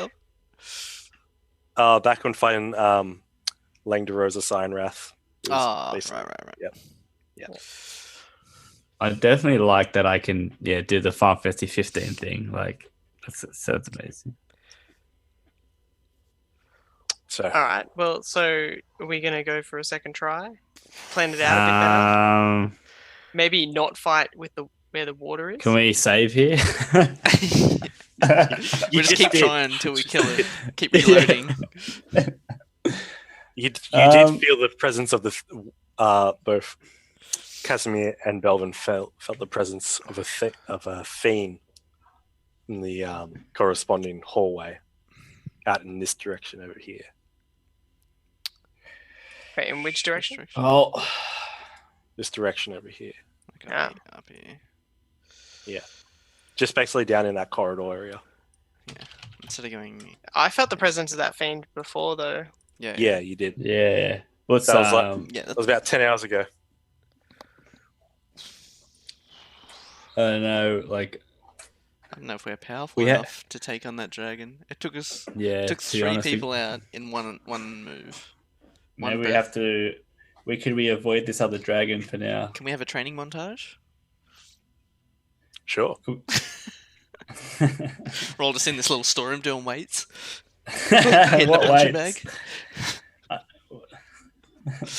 Bell? Back when fighting Langdarosa Signwrath. It was Ah, basically- right. Yeah. I definitely like that I can do the Final Fantasy 15 thing. Like that's amazing. So All right. Well, so are we gonna go for a second try? Plan it out a bit better. Maybe not fight with where the water is. Can we save here? We just keep trying until we kill it. Keep reloading. you did feel the presence of the both Casimir and Belvin felt the presence of a fiend in the corresponding hallway out in this direction over here. Okay, in which direction? Oh, This direction over here. Like Ah. up here. Just basically down in that corridor area. Instead of going... I felt the presence of that fiend before, though. Yeah, you did. yeah. What's That was like- Yeah, That was about 10 hours ago. I don't know. Like, I don't know if we're powerful We ha- enough to take on that dragon. It took us yeah. took to be 3 honest, people out in one move. Maybe One we breath. have to. We avoid this other dragon for now. Can we have a training montage? Sure. We're all just in this little storeroom doing weights. Hitting What a punching weights? bag.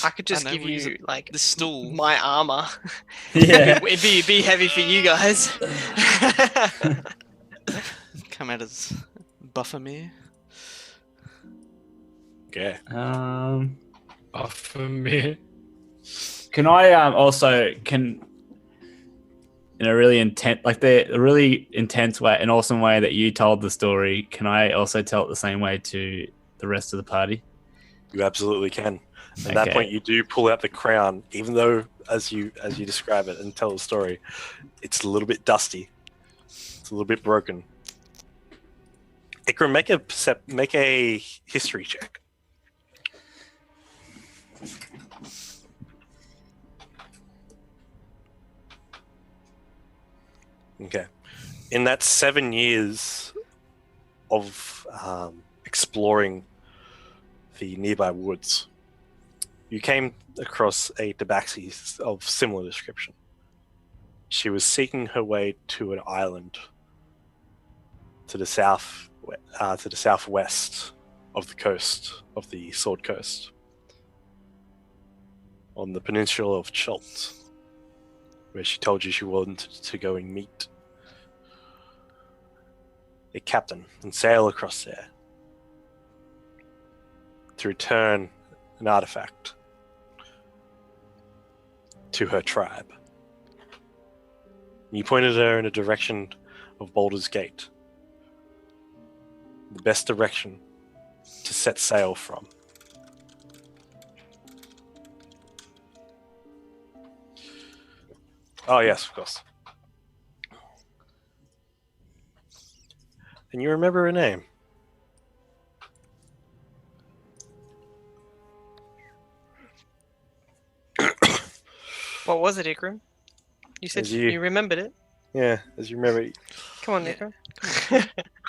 I could just know, give we'll use you like The stool. my armor. Yeah. It'd be heavy for you guys. come out as Buffermere. Okay. For me. Can I also in a really intense, like the really intense way, an awesome way that you told the story? Can I also tell it the same way to the rest of the party? You absolutely can. At that point, you do pull out the crown, even though, as you describe it and tell the story, it's a little bit dusty. It's a little bit broken. Ikram, make a history check. Okay. In that 7 years of exploring the nearby woods, you came across a tabaxi of similar description. She was seeking her way to an island to the southwest of the coast of the Sword Coast, on the peninsula of Chult, where she told you she wanted to go and meet a captain and sail across there to return an artifact to her tribe. You pointed her in a direction of Baldur's Gate, the best direction to set sail from. Oh yes, of course. And you remember her name? What was it, Ikram? You said As you- you remembered it. Yeah, as you remember. Come on, Yeah. Ikram.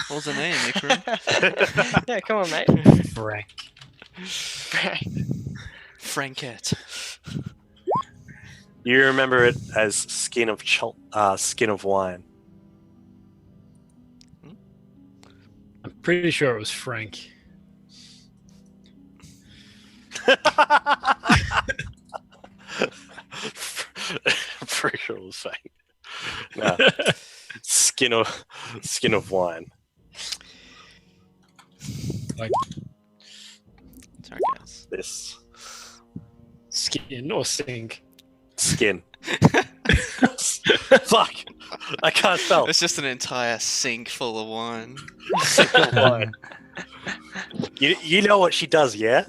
What was her name, Ikram? Yeah, come on, mate. Frank. Frankette. You remember it as skin of wine. I'm pretty sure it was Frank. I'm pretty sure it was fake. No, skin of wine. Like Sorry, guys. This skin or sink. skin. Fuck! I can't spell. It's just an entire sink full of wine. Skin of wine. You know what she does, yeah?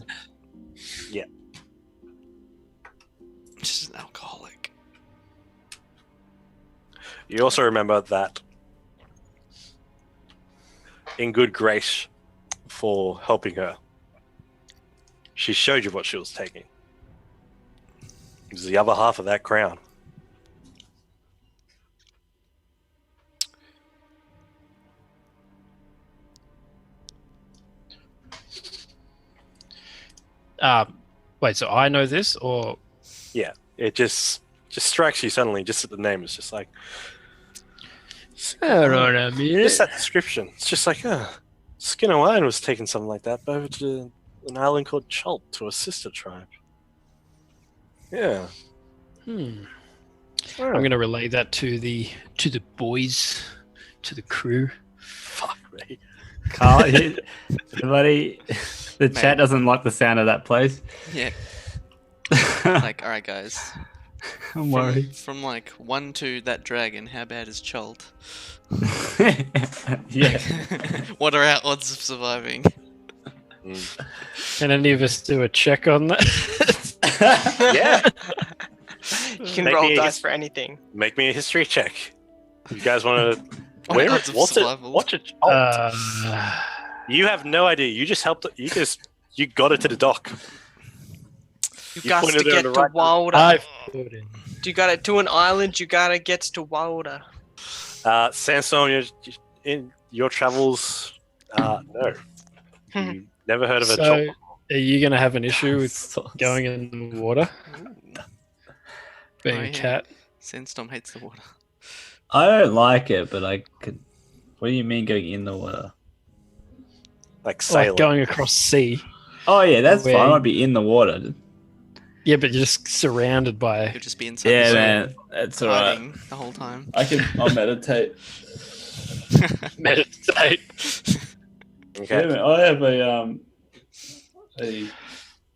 She's an alcoholic. You also remember that in good grace for helping her, she showed you what she was taking. It was the other half of that crown. Wait, so I know this, or Yeah, it just strikes you suddenly, just at the name. It's just like, hold on a minute. just that description. It's just like, Skin of Wine was taking something like that over to an island called Chult to a sister tribe. Yeah. I'm gonna relay that to the boys, to the crew. Fuck me. Carl, everybody, the chat doesn't like the sound of that place. Yeah. Like, alright, guys. I'm worried. From like 1 to that dragon, how bad is Chult? Yeah. What are our odds of surviving? Can any of us do a check on that? Yeah. You can Make roll me a dice his- for anything. Make me a history check. You guys want to? What are odds of survival? What's a Chult? You have no idea. You just helped. You got it to the dock. You You got pointed to her in get the to right Wilder. in. You got to to an island. You got to get to Wilder. Sandstorm, in your travels, no. You never heard of a So, Chult. are you gonna have an issue with going in the water, being Oh, a yeah. cat? Sandstorm hates the water. I don't like it, but I could. What do you mean going in the water? Like sailing. Like going across sea. Oh yeah, that's Where fine. you- I'd be in the water. Yeah, but you're just surrounded by. You'll just be inside Yeah, the man, that's alright. hiding the whole time. I'll meditate. Meditate. Wait a Okay. minute, I have a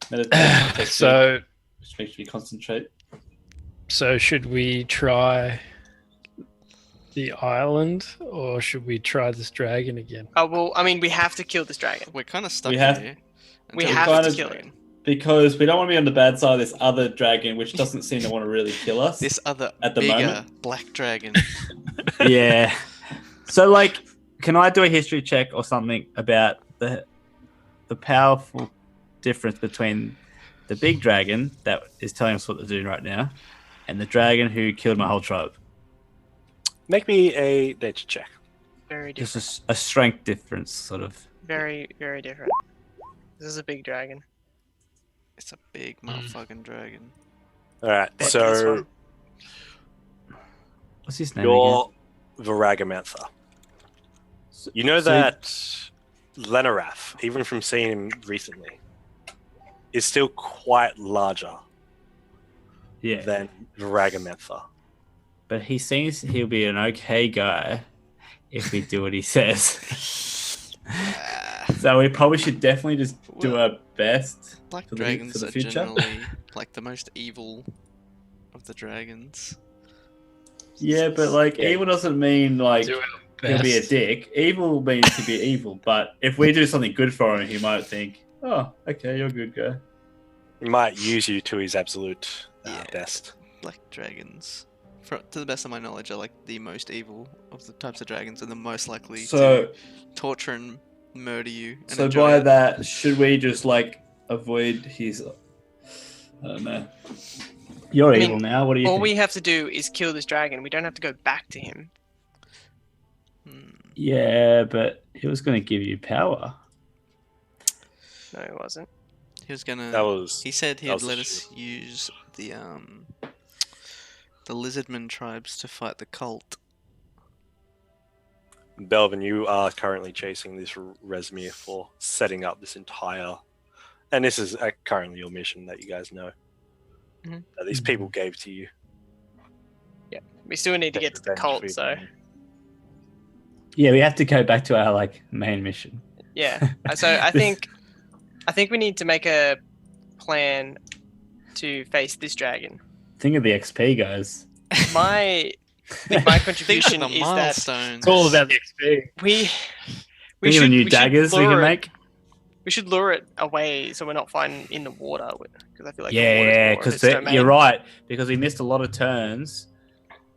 meditation technique So, which makes me concentrate. should we try the island, or should we try this dragon again? Oh well, I mean, we have to kill this dragon. We're kind of stuck We have- here. We until have get to this kill it. dragon. Because we don't want to be on the bad side of this other dragon, which doesn't seem to want to really kill us. This other At the bigger moment? black dragon. Yeah. So, like, can I do a history check or something about the powerful difference between the big dragon that is telling us what to do right now and the dragon who killed my whole tribe? Make me a nature check. Very different. Just a strength difference, sort of. Very, very different. This is a big dragon. It's a big motherfucking dragon. All right. Bet this So one. What's his name again? you're Viragamantha. You know So- that Lenarath, even from seeing him recently, is still quite larger Yeah. than Viragamantha. But he seems he'll be an okay guy if we do what he says. So we probably should definitely just do our best Black for dragons the are future. generally like the most evil of the dragons. Yeah, but like Yeah. evil doesn't mean like Do our he'll be a best. dick. Evil means to be evil, but if we do something good for him, he might think, "Oh, okay, you're a good guy." He might use you to his absolute Yeah. best. Black dragons, to the best of my knowledge, are like the most evil of the types of dragons and the most likely So, to torture and murder you. And so enjoy by it. that, should we just like avoid his? I don't know. You're I mean, evil now. What do you All think? we have to do is kill this dragon. We don't have to go back to him. Hmm. Yeah, but he was going to give you power. No, it wasn't. He was gonna. That was He said that he'd was let the us use the lizardman tribes to fight the cult. Belvin. You are currently chasing this Resmir for setting up this entire, and this is currently your mission that you guys know Mhm. that these people gave to you. We still need to get to the Revenge for cult, your so enemy. Yeah, we have to go back to our like main mission. yeah. So I think we need to make a plan to face this dragon. Think of the XP, guys. My my Think contribution of the is that milestones. It's all about the XP. we Think of the new daggers we can lure it- make. We should lure it away so we're not fighting in the water, because I feel like the water is Yeah, more of because its domain. you're right. Because we missed a lot of turns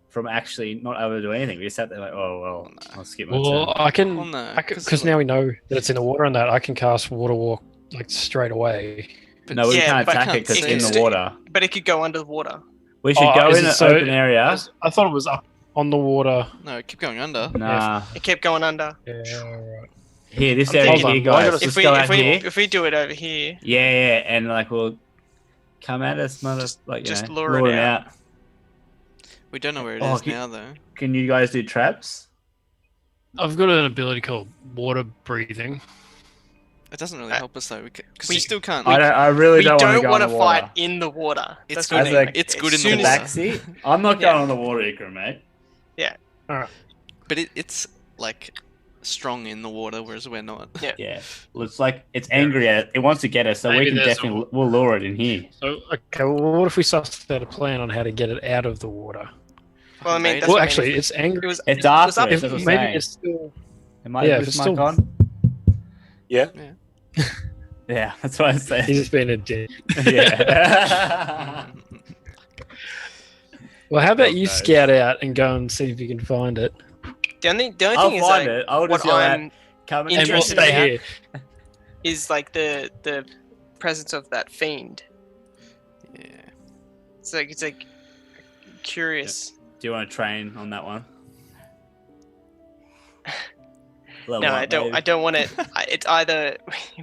from actually not able to do anything. We just sat there like, oh well, I'll skip my Well, turn. I can, Well, no, because now we know that it's in the water and that I can cast Water Walk like straight away. But No, we Yeah, can't but attack can't it because see it's in it. the water. But it could go under the water. We should Oh, go is in it an so- open area. I thought it was up on the water. No, keep going under. Nah, It kept going under. Yeah, right. here, this I'm area thinking- here, Hold on, guys. why Let's go out here. If we do it over here, Yeah, and like we'll come at us, mother. Like you just know, lure it it out. We don't know where it Oh, is now, though. Can you guys do traps? I've got an ability called Water Breathing. It doesn't really Uh, help us though, because we- we still can't. I really we don't want to don't go want on to the fight water. in the water. It's That's good. what I in mean. the- it's as good in soon the The as- water. backseat. I'm not Yeah. going on the water, Ikram, mate. But it's like strong in the water, whereas we're not. Yeah, looks like it's angry at it. It wants to get us, so we Maybe can there's definitely we'll lure it in here. So, okay, well, what if we sussed out a plan on how to get it out of the water? Well, I mean, Fucking that's Well, what I mean. actually, it's angry. It was. It's it was after up it, If that's what I'm maybe saying. it's still. Am I Yeah, with if it's mic still- on? Yeah. Yeah, that's what I said. He's just being a dick. Yeah. Well, how about God you knows. scout out and go and see if you can find it? The only I'll thing is find like it. I'll what just yell out, I'm come and And we'll Interested stay in that. here. is like the presence of that fiend. Yeah. It's like curious. Do you want to train on that one? Level No, up, I don't. baby. I don't want it. It's either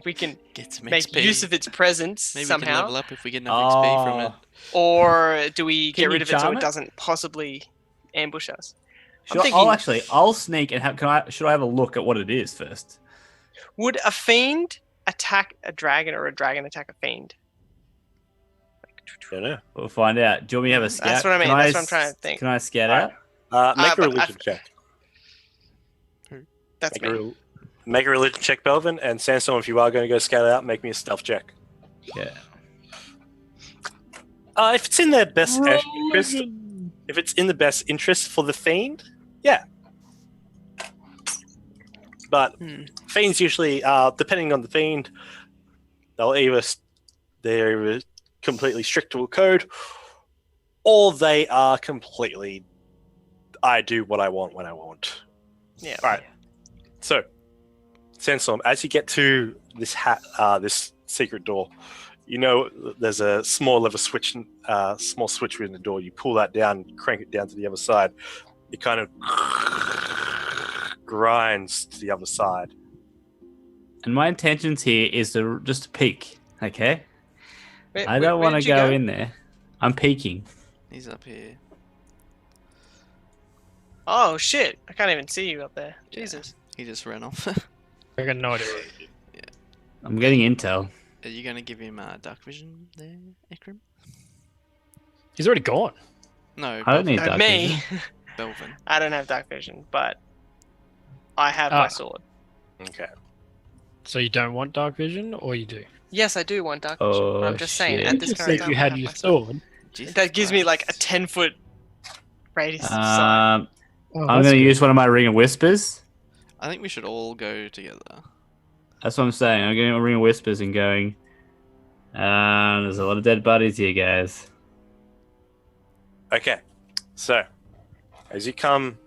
we can Get some make XP. use of its presence Maybe we can somehow, level up if we get enough XP from it. or do we Can get you rid of it so charm it it? doesn't possibly ambush us? I'm Should I- thinking- I'll sneak and should I have a look at what it is first? Would a fiend attack a dragon, or a dragon attack a fiend? Don't know. We'll find out. Do you want me to have a scout? That's what I mean. Can That's what I'm trying to think. Can I scout Alright. out? Make a but religion check. That's me. Make a religion check, Belvin, and Sandstorm, if you are going to go scout it out, make me a stealth check. Yeah. If it's in their best interest, if it's in the best interest for the fiend, yeah. But fiends usually, depending on the fiend, they're either completely strict to a code, or they are completely, I do what I want when I want. Yeah. All right. So, Sandstorm, as you get to this secret door, you know there's a small lever switch, small switch within the door. You pull that down, crank it down to the other side. It kind of grinds to the other side. And my intentions here is to just peek, okay? Wait, I don't where want to did you go in there. I'm peeking. He's up here. Oh shit! I can't even see you up there. Jesus. He just ran off. I got no idea. I'm getting intel. Are you going to give him dark vision there, Ikram? He's already gone. No, I don't need No, dark me. vision. Belvin. I don't have dark vision, but I have my sword. Okay. So you don't want dark vision, or you do? Yes, I do want dark vision. But Oh, I'm just saying, shit. at You this just current said time, you I had have your my sword. sword. Jesus That gives me like a Christ. 10-foot radius. Sorry. Oh, I'm that's going to good. use one of my Ring of Whispers. I think we should all go together. That's what I'm saying. I'm getting a Ring of Whispers and going. There's a lot of dead bodies here, guys. Okay. So, as you come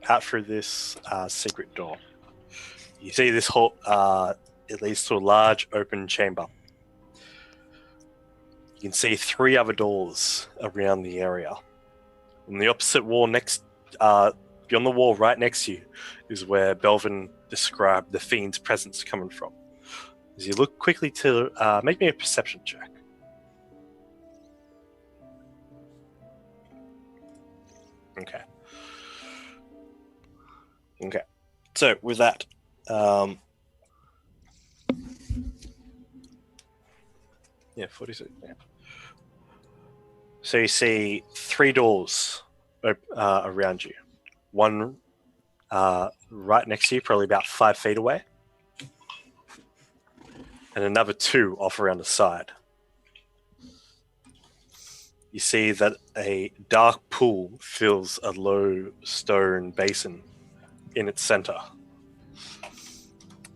out through this secret door, you see this hall. It leads to a large open chamber. You can see 3 other doors around the area. On the opposite wall, beyond the wall right next to you, is where Belvin described the fiend's presence coming from. As you look quickly to make me a perception check. Okay. Okay. So with that, yeah, 46. Yeah. So you see 3 doors around you. One right next to you, probably about 5 feet away, and another 2 off around the side. You see that a dark pool fills a low stone basin in its center.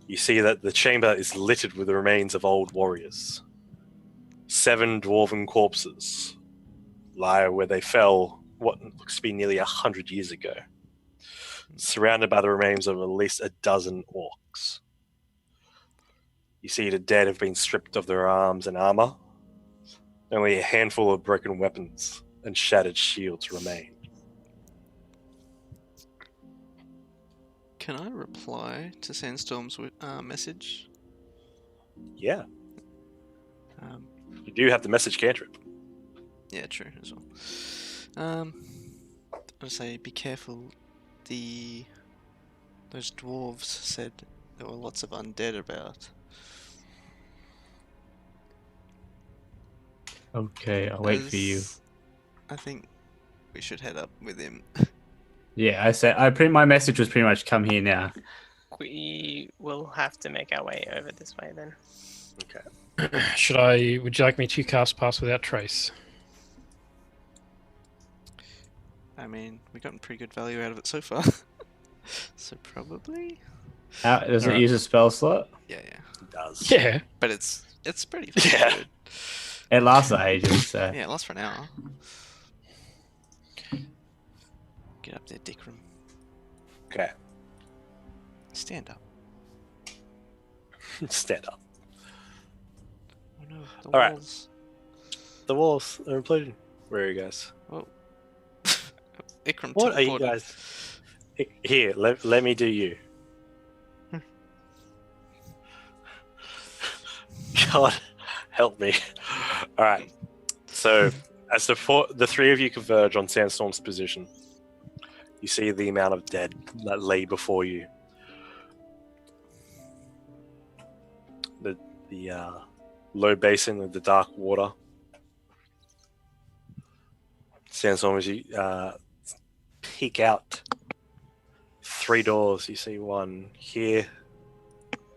You see that the chamber is littered with the remains of old warriors. 7 dwarven corpses lie where they fell what looks to be nearly 100 years ago, surrounded by the remains of at least a dozen orcs. You see the dead have been stripped of their arms and armor. Only a handful of broken weapons and shattered shields remain. Can I reply to Sandstorm's message? Yeah, Um, you do have the message cantrip. yeah, true as well. I'll say, be careful. Those dwarves said there were lots of undead about. Okay, I'll wait for you. I think we should head up with him. Yeah, I said my message was pretty much come here now. We will have to make our way over this way then. Okay. Would you like me to cast Pass Without Trace? I mean, we've gotten pretty good value out of it so far. So probably. Does it Alright. use a spell slot? Yeah. It does. Yeah. But it's pretty fucking Yeah. good. It lasts ages, so. Yeah, it lasts for an hour. Get up there, Dickram. Okay. Stand up. Stand up. Oh no, the All right. walls. The walls are imploding. Where are you guys? Oh. Ikram What are you teleported. guys? Here, let me do you. God, help me. All right. So, as the 3 of you converge on Sandstorm's position, you see the amount of dead that lay before you. The low basin of the dark water. Sandstorm, as you peek out 3 doors. You see one here,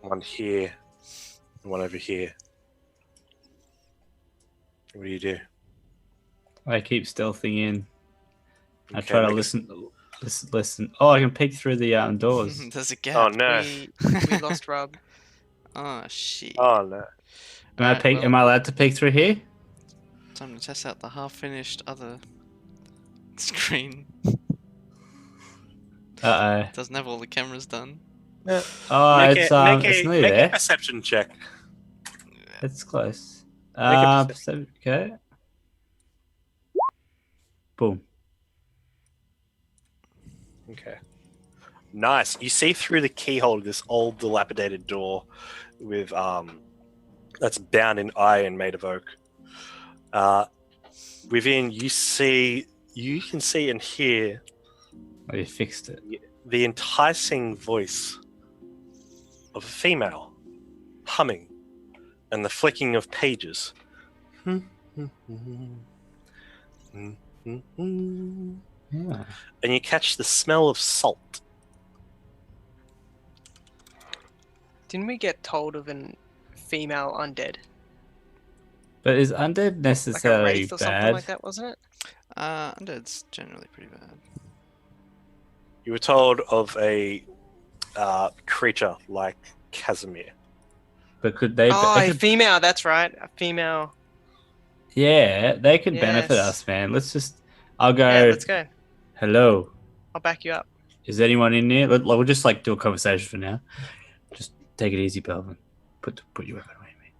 and one over here. What do you do? I keep stealthing in. I Okay, try to make a- listen. Oh, I can peek through the doors. There's a gap. Oh no! We lost Rob. Oh shit. Oh no! Alright, Am I allowed to peek through here? time to test out the half-finished other screen. Doesn't have all the cameras done. Oh, it's nearly make there. a perception check. It's close. Make a perception. Okay. Boom. Okay. Nice. You see through the keyhole of this old, dilapidated door with that's bound in iron, made of oak. Within, you can see and hear Oh, you fixed it. the enticing voice of a female humming and the flicking of pages. Yeah. And you catch the smell of salt. Didn't we get told of an female undead? But is undead Like a necessarily wraith or something bad? like that, wasn't it? Undead's generally pretty bad. You were told of a creature like Casimir. But could they? Oh, they a could- female. That's right. A female. yeah, they could benefit Yes. us, man. I'll go. Yeah, let's go. Hello. I'll back you up. Is anyone in there? We'll just do a conversation for now. Just take it easy, Belvin. Put your weapon away, mate.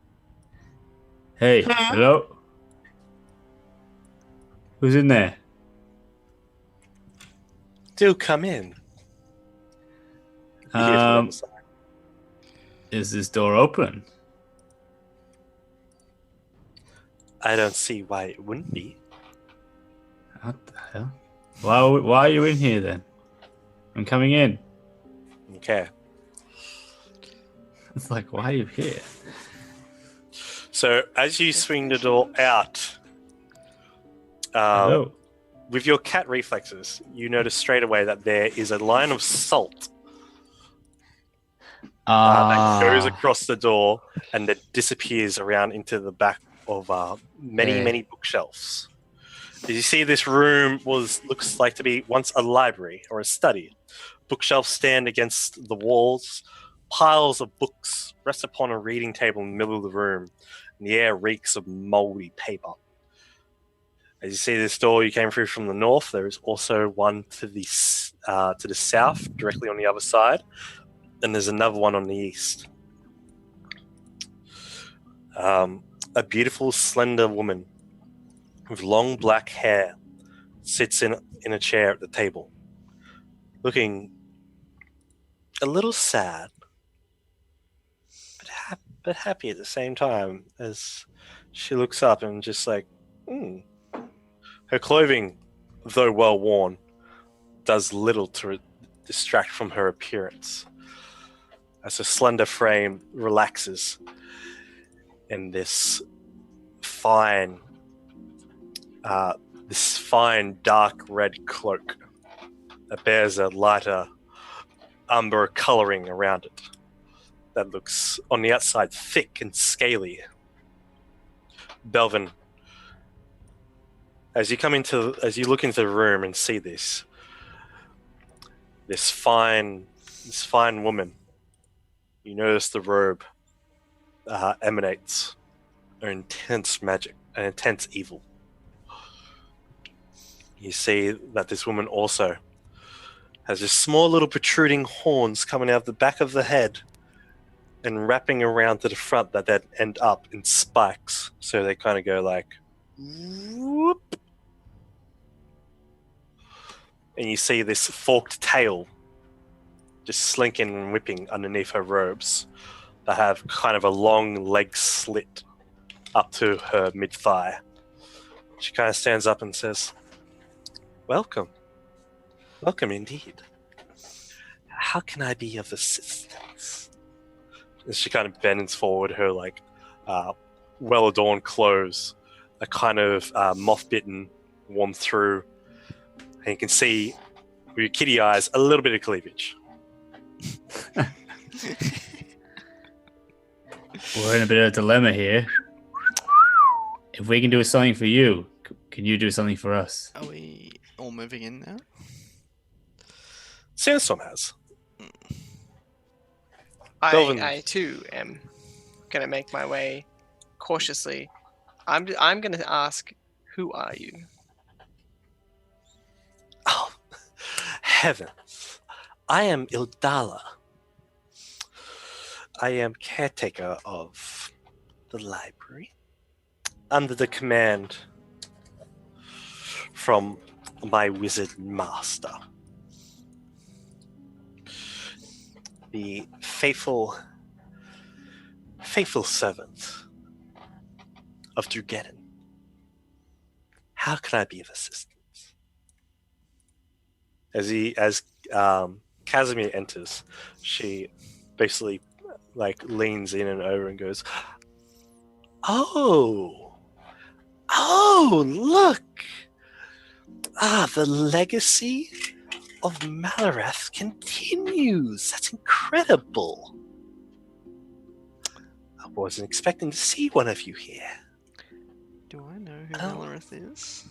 Hey, hello. Who's in there? Do come in. You hear from the other side. Is this door open? I don't see why it wouldn't be. What the hell? Why are you in here then? I'm coming in. Okay. It's like, why are you here? So as you swing the door out, Hello. with your cat reflexes, you notice straight away that there is a line of salt that goes across the door and that disappears around into the back of many bookshelves. As you see, this room looks like to be once a library or a study. Bookshelves stand against the walls. Piles of books rest upon a reading table in the middle of the room, and the air reeks of moldy paper. As you see this door you came through from the north, there is also one to the south, directly on the other side, and there's another one on the east. A beautiful, slender woman with long black hair sits in a chair at the table, looking a little sad, but happy at the same time as she looks up and just like, Her clothing, though well worn, does little to distract from her appearance, as her slender frame relaxes in this fine dark red cloak that bears a lighter umber coloring around it that looks on the outside thick and scaly. Belvin, as you look into the room and see this fine woman, you notice the robe emanates an intense magic, an intense evil. You see that this woman also has just small little protruding horns coming out of the back of the head and wrapping around to the front that then end up in spikes. So they kind of go like, whoop. And you see this forked tail just slinking and whipping underneath her robes that have kind of a long leg slit up to her mid-thigh. She kind of stands up and says, "Welcome. Welcome indeed. How can I be of assistance?" And she kind of bends forward, her well-adorned clothes are kind of moth-bitten, worn through, and you can see with your kitty eyes a little bit of cleavage. We're in a bit of a dilemma here. If we can do something for you, can you do something for us? Are we all moving in now? Sandstorm has. I, Belvin. I too am gonna make my way cautiously. I'm gonna ask, who are you? Oh, heavens. I am Ildala. I am caretaker of the library under the command from my wizard master, the faithful servant of Drugeddon. How can I be of assistance? As Casimir enters, she basically leans in and over and goes, "Oh, look! The legacy of Malarath continues. That's incredible. I wasn't expecting to see one of you here. Do I know who Oh. Malorith is?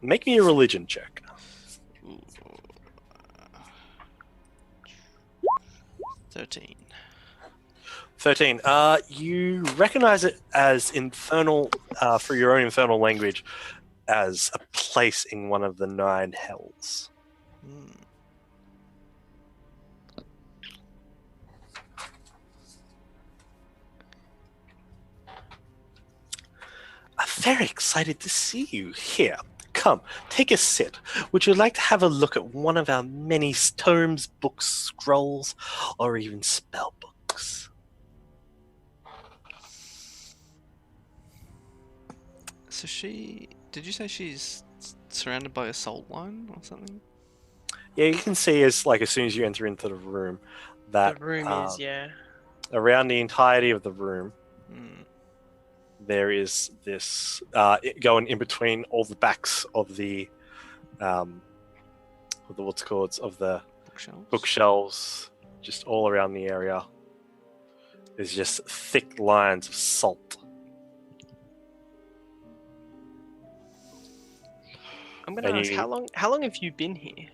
Make me a religion check." Ooh. 13. 13. You recognize it as infernal, for your own infernal language, as a place in one of the 9 hells. Hmm. I'm very excited to see you here. Come, take a sit. Would you like to have a look at one of our many tomes, books, scrolls, or even spell books? So did you say she's surrounded by a salt line or something? Yeah, you can see as soon as you enter into the room that The room is, yeah. around the entirety of the room Hmm. there is this going in between all the backs of the of the Bookshelves? bookshelves, just all around the area. There's just thick lines of salt. I'm gonna And ask, how long have you been here?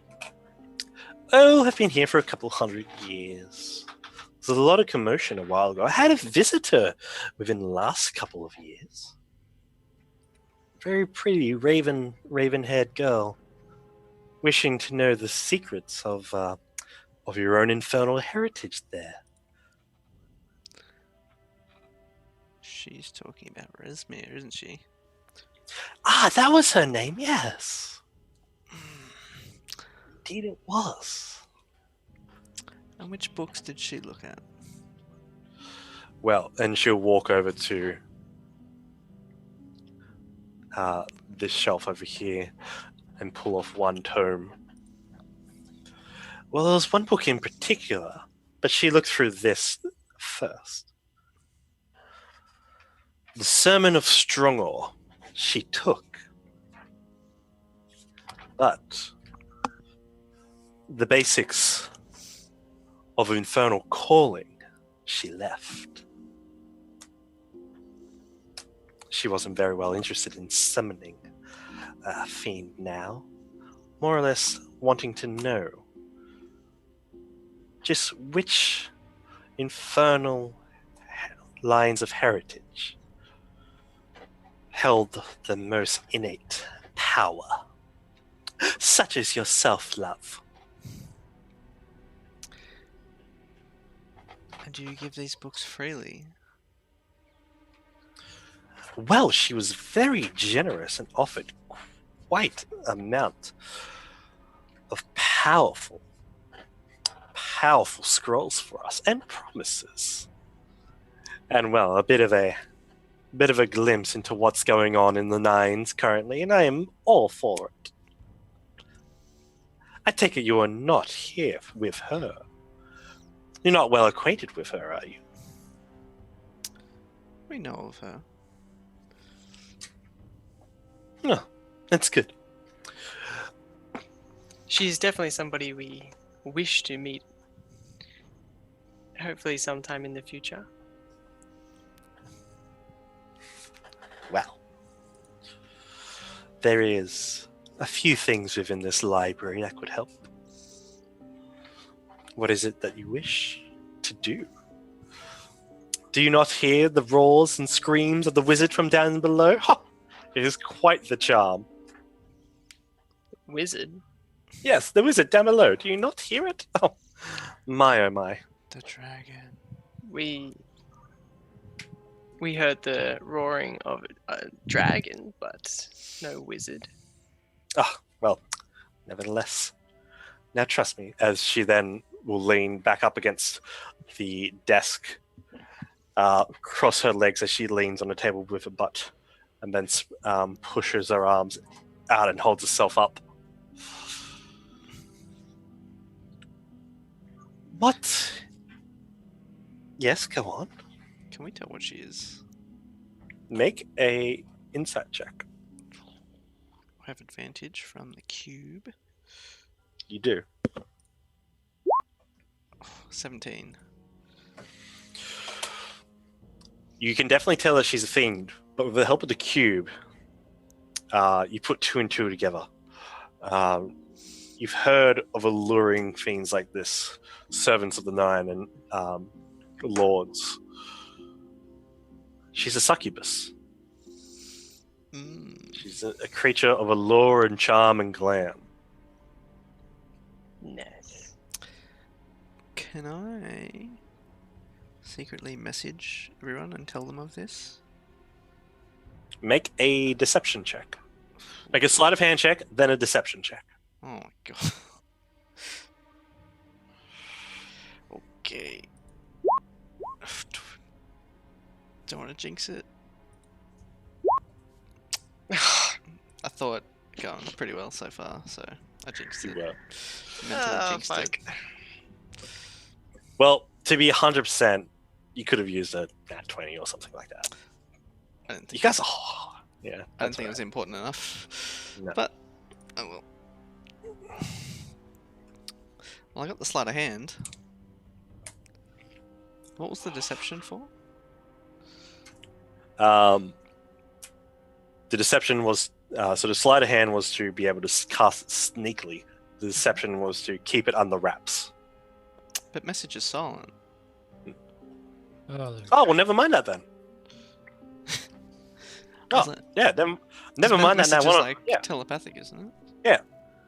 Oh, I've been here for a couple 100 years. There's a lot of commotion a while ago. I had a visitor within the last couple of years. Very pretty raven-haired girl, wishing to know the secrets of your own infernal heritage there. She's talking about Resmir, isn't she? Ah, that was her name, yes. Indeed it was. And which books did she look at? Well, and she'll walk over to this shelf over here and pull off one tome. Well, there was one book in particular, but she looked through this first. The Sermon of Strongor she took, but the basics of infernal calling she left. She wasn't very well interested in summoning a fiend now, more or less wanting to know just which infernal lines of heritage held the most innate power, such as yourself, love. And do you give these books freely? Well, she was very generous and offered quite an amount of powerful scrolls for us and promises. And well, a bit of a glimpse into what's going on in the Nines currently, and I am all for it. I take it you are not here with her. You're not well acquainted with her, are you? We know of her. No, that's good. She's definitely somebody we wish to meet Hopefully, sometime in the future. Well, there is a few things within this library that could help. What is it that you wish to do? Do you not hear the roars and screams of the wizard from down below? Ha! It is quite the charm. Wizard. Yes, the wizard down below. Do you not hear it? Oh my. The dragon. We heard the roaring of a dragon, but no wizard. Ah, well, nevertheless. Now trust me, as she then will lean back up against the desk, cross her legs as she leans on the table with her butt, and then pushes her arms out and holds herself up. What? Yes, go on. Can we tell what she is? Make a insight check. I have advantage from the cube. You do. 17. You can definitely tell that she's a fiend, but with the help of the cube, you put two and two together. You've heard of alluring fiends like this, servants of the Nine and lords. She's a succubus. She's a creature of allure and charm and glam. Nice. Can I secretly message everyone and tell them of this? Make a deception check. Make a sleight of hand check, then a deception check. Oh my god. Okay. Don't want to jinx it. I thought going pretty well so far, so I jinxed it. Mentally jinxed it. Well, to be 100%, you could have used a nat 20 or something like that. I didn't think You guys, yeah. I didn't think it was important enough. No. But oh well. Well, I got the sleight of hand. What was the deception for? The deception was so the sleight of hand was to be able to cast it sneakily. The deception was to keep it under wraps. But message is silent. Oh, Oh well, never mind that then. Is Oh it? yeah, then never mind that. Message Now, is one, like yeah. telepathic, isn't it?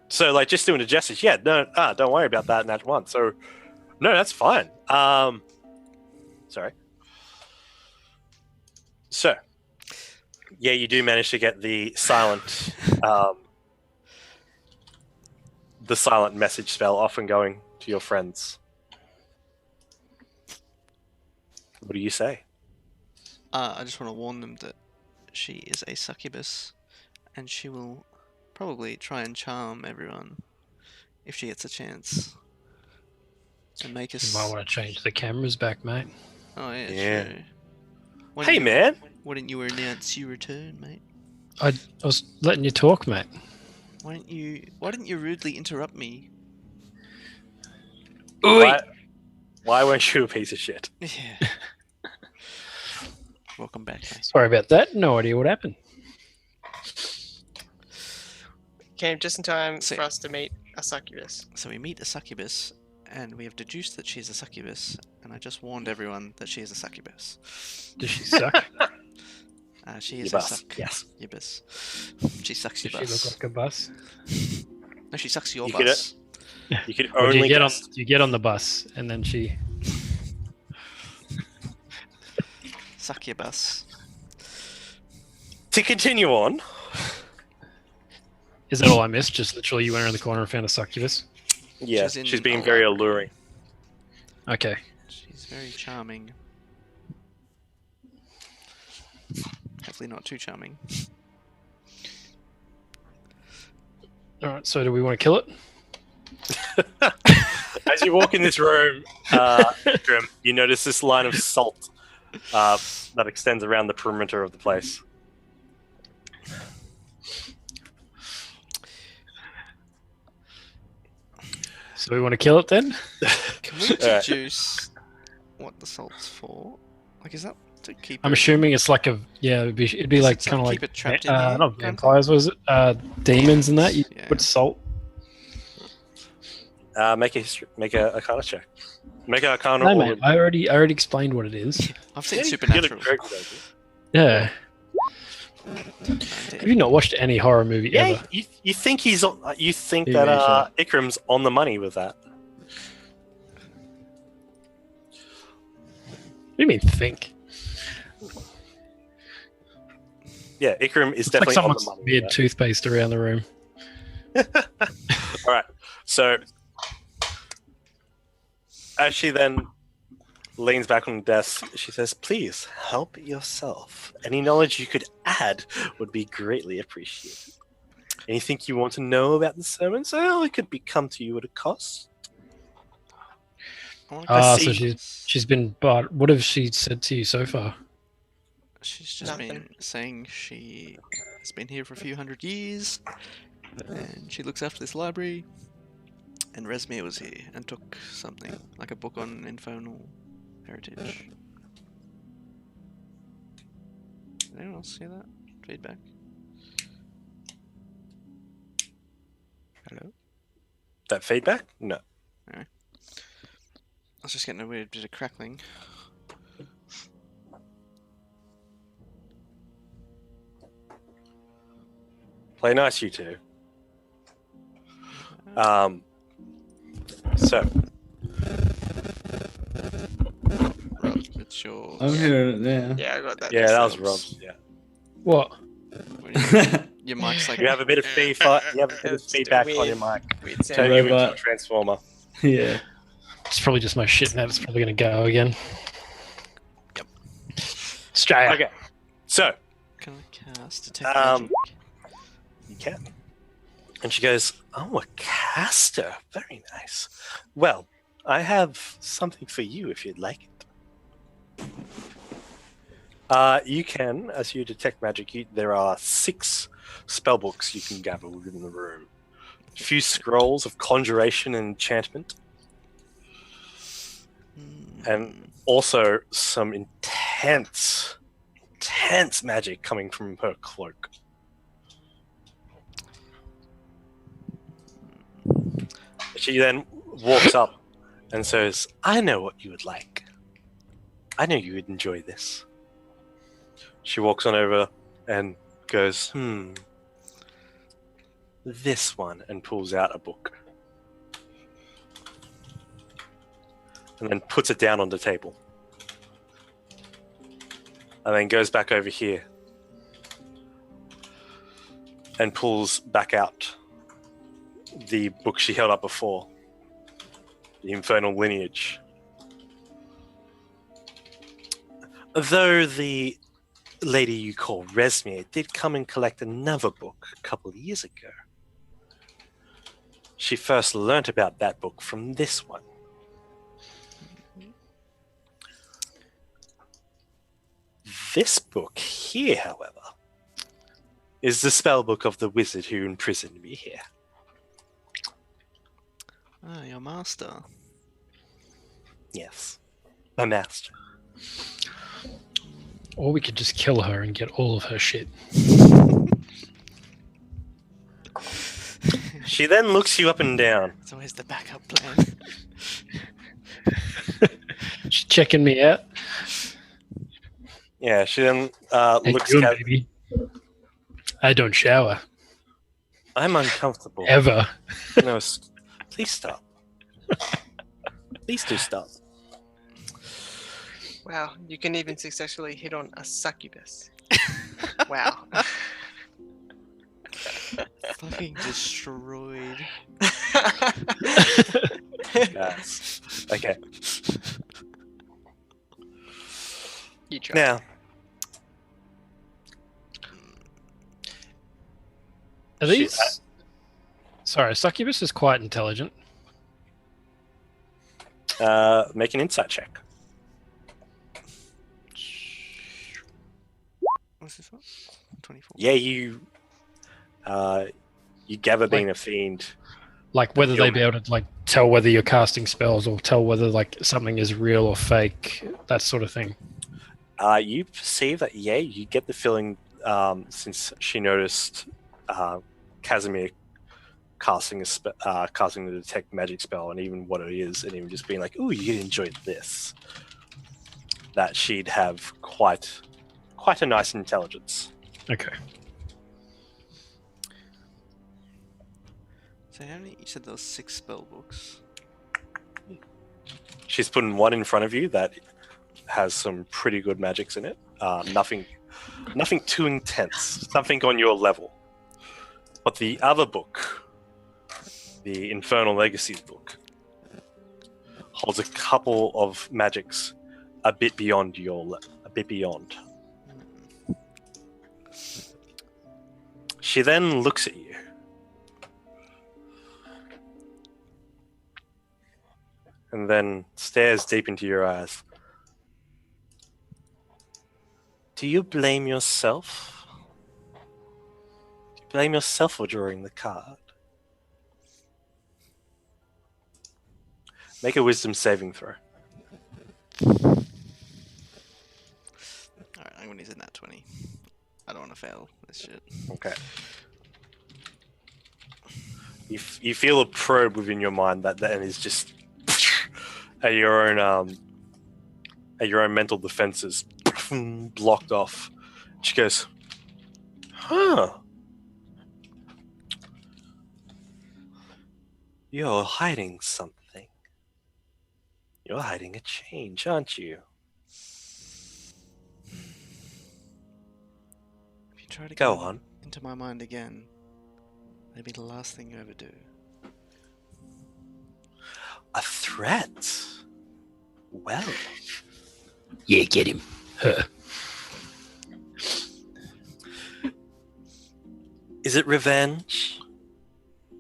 So like just doing the gestures. Yeah, no, don't worry about that in that one. So no, that's fine. Sorry. So yeah, you do manage to get the silent message spell off and going to your friends. What do you say? I just want to warn them that she is a succubus, and she will probably try and charm everyone if she gets a chance, and make us. you might want to change the cameras back, mate. Oh yeah, Yeah. true. Why Hey didn't you- man, Why didn't you announce your return, mate? I was letting you talk, mate. Why didn't you rudely interrupt me? why weren't you a piece of shit? Yeah. Welcome back, mate. Sorry about that. No idea what happened. Came just in time So- for us to meet a succubus. So we meet a succubus, and we have deduced that she's a succubus, and I just warned everyone that she is a succubus. Does she suck? She is You a bus. Yes. succubus. She sucks Does your she look bus. like a bus? No, she sucks your You get bus. You could Or do only you get on the bus and then she Suck your bus. To continue on, is that all I missed? Just literally you went around the corner and found a succubus? yeah, She's in she's being a very library. alluring. Okay. She's very charming. Hopefully not too charming. Alright, so do we want to kill it? As you walk in this room, Grim, you notice this line of salt that extends around the perimeter of the place. So we want to kill it then? Can we Alright. deduce what the salt's for? Like, is that to keep? I'm it- assuming it's like a it'd be Is like it to kind of keep like it trapped in here, not kind of vampires, was it? Demons and that. You Yeah. put salt. Make a Arcana check. Make an Arcana. No, or mate. I already explained what it is. I've seen Yeah, you Supernatural. did a very good idea. Yeah. 19. Have you not watched any horror movie Yeah, ever? you think he's on, you think Yeah, that Ikram's on the money with that. What do you mean think? Yeah, Ikram is It's like definitely on the someone's money. weird with toothpaste around the room. that. All right, so as she then leans back on the desk, she says, "Please help yourself. Any knowledge you could add would be greatly appreciated. Anything you want to know about the sermons? Well, it could come to you at a cost." I wanna Ah, see- so she's been. But what have she said to you so far? She's just been Nothing. saying she has been here for a few hundred years, and she looks after this library. And Resmir was here and took something, like a book on infernal heritage. Did anyone else hear that? Feedback? Hello? That feedback? No. I was just getting a weird bit of crackling. Play nice, you two. So Rob, it's yours. I'm hearing it now. Yeah, I got that. yeah, that was yourselves. Rob's. Yeah, What? When you- Your mic's like. you have a bit of feedback. You have a bit of It's feedback on weird. your mic. Weird sound. Turn you into a Robot. transformer. Yeah. It's probably just my shit net. It's probably going to go again. Yep. Straight. Okay, so Can I cast detect Um, magic? you can. And she goes, "Oh, a caster. Very nice. Well, I have something for you if you'd like it." You can, as you detect magic, there are 6 spell books you can gather within the room. A few scrolls of conjuration and enchantment, and also some intense magic coming from her cloak. She then walks up and says, "I know what you would like. I know you would enjoy this." She walks on over and goes, "This one," and pulls out a book. And then puts it down on the table. And then goes back over here and pulls back out the book she held up before, the Infernal Lineage. Though the lady you call Resmir did come and collect another book a couple of years ago, she first learnt about that book from this one. This book here, however, is the spellbook of the wizard who imprisoned me here. Ah, your master. Yes, my master. Or we could just kill her and get all of her shit. She then looks you up and down. It's always the backup plan. She's checking me out. Yeah, she then Hey, looks good, at. baby. I don't shower. I'm uncomfortable. Ever. No, please stop. Please do stop. Wow, you can even successfully hit on a succubus. Wow. Fucking destroyed. Yes. Okay. You try. Now, Are these? Sorry, succubus is quite intelligent. make an insight check. What's this one? 24. Yeah, you gather being a fiend Like whether You're- they be able to like tell whether you're casting spells or tell whether like something is real or fake, that sort of thing. You perceive that, yeah, you get the feeling since she noticed Casimir casting casting the detect magic spell, and even what it is, and even just being like, "Ooh, you enjoyed this," that she'd have quite a nice intelligence. Okay. So how many? You said there was 6 spell books. She's putting one in front of you that has some pretty good magics in it. Nothing too intense. Something on your level. But the other book, the Infernal Legacies book, holds a couple of magics a bit beyond a bit beyond. She then looks at you. And then stares deep into your eyes. Do you blame yourself? Do you blame yourself for drawing the card? Make a wisdom saving throw. Alright, I'm gonna use a nat 20. I don't want to fail this shit. Okay. You feel a probe within your mind that then is just at your own mental defenses blocked off. She goes, "Huh? You're hiding something. You're hiding a change, aren't you?" If you try to Go get on. into my mind again, that'd be the last thing you ever do. A threat? Well, Yeah, get him. Her. is it revenge?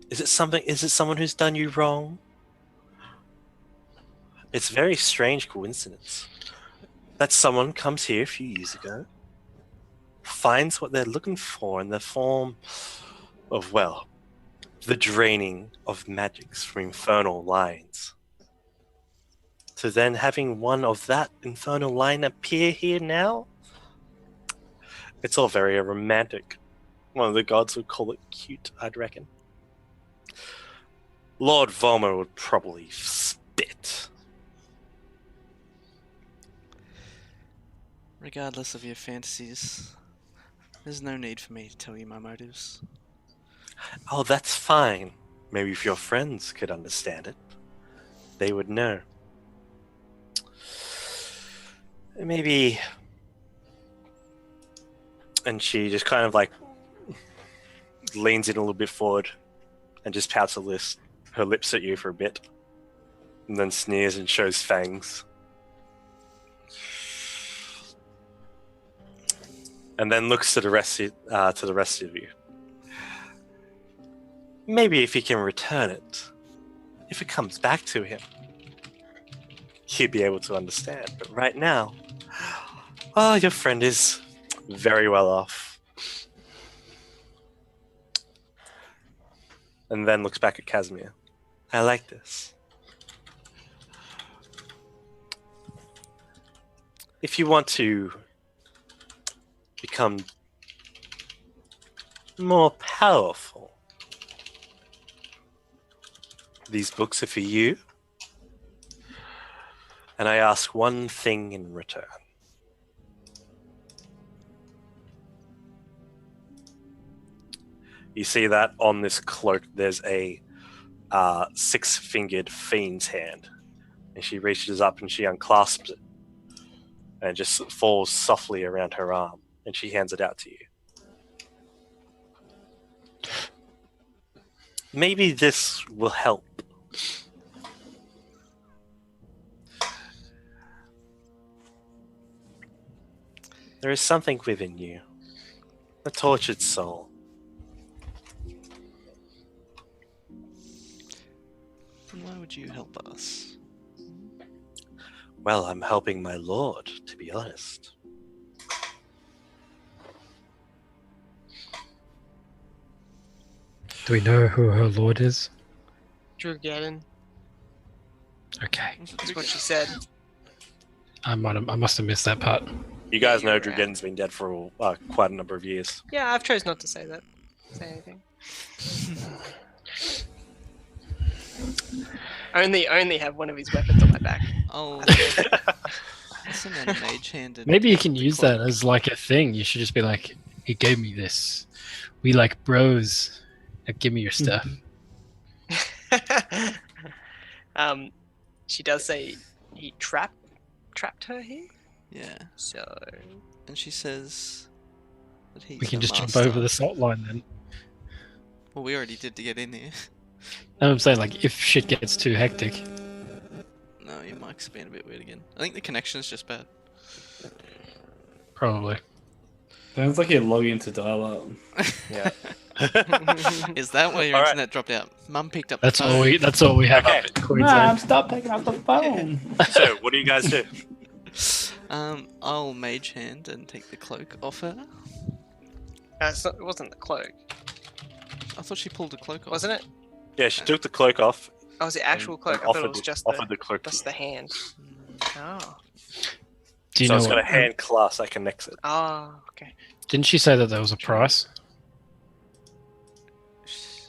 Is it someone who's done you wrong? It's a very strange coincidence that someone comes here a few years ago, finds what they're looking for in the form of, well, the draining of magics from infernal lines. To then having one of that infernal line appear here now? It's all very romantic. One of the gods would call it cute, I'd reckon. Lord Vollmer would probably spit. Regardless of your fantasies, there's no need for me to tell you my motives. Oh, that's fine. Maybe if your friends could understand it, they would know. Maybe. And she just kind of like leans in a little bit forward and just pouts her lips at you for a bit, and then sneers and shows fangs. And then looks to the rest of you. Maybe if he can return it, if it comes back to him, he'd be able to understand. But right now, oh, your friend is very well off. And then looks back at Casimir. I like this. If you want to become more powerful, these books are for you. And I ask one thing in return. You see that on this cloak, there's a 6-fingered fiend's hand. And she reaches up and she unclasps it. And it just falls softly around her arm. And she hands it out to you. Maybe this will help. There is something within you. A tortured soul. Then why would you help us? Well, I'm helping my lord, to be honest. Do we know who her lord is? Drugeddon. Okay. That's what she said. I must have missed that part. You guys know You're Drew right. Geddon's been dead for quite a number of years. Yeah, I've chose not to say that. Say anything. Only have one of his weapons on my back. Oh, listen, then mage hand. And Maybe you can the use cloak. that as like a thing. You should just be like, he gave me this. We like bros. Now give me your stuff. She does say he trapped her here. Yeah, So and she says that he's We can the just master. jump over the salt line then. Well, we already did to get in here. No, I'm saying like if shit gets too hectic. No, your mic's being a bit weird again. I think the connection's just bad. Probably. Sounds like you're logging into dial-up. Yeah. Is that why your All right. internet dropped out? Mum picked up. That's the all phone. we have Okay. up in Queensland. stop picking up the phone. So, what do you guys do? I'll mage hand and take the cloak off her. it wasn't the cloak, I thought she pulled the cloak off. wasn't it? Yeah, she took the cloak off. Oh, was it actual and cloak? I thought it offered was the- just offered the cloak. just the hand. Oh. Do you So know it's got what? a hand clasp that connects it. Oh, okay. Didn't she say that there was a price?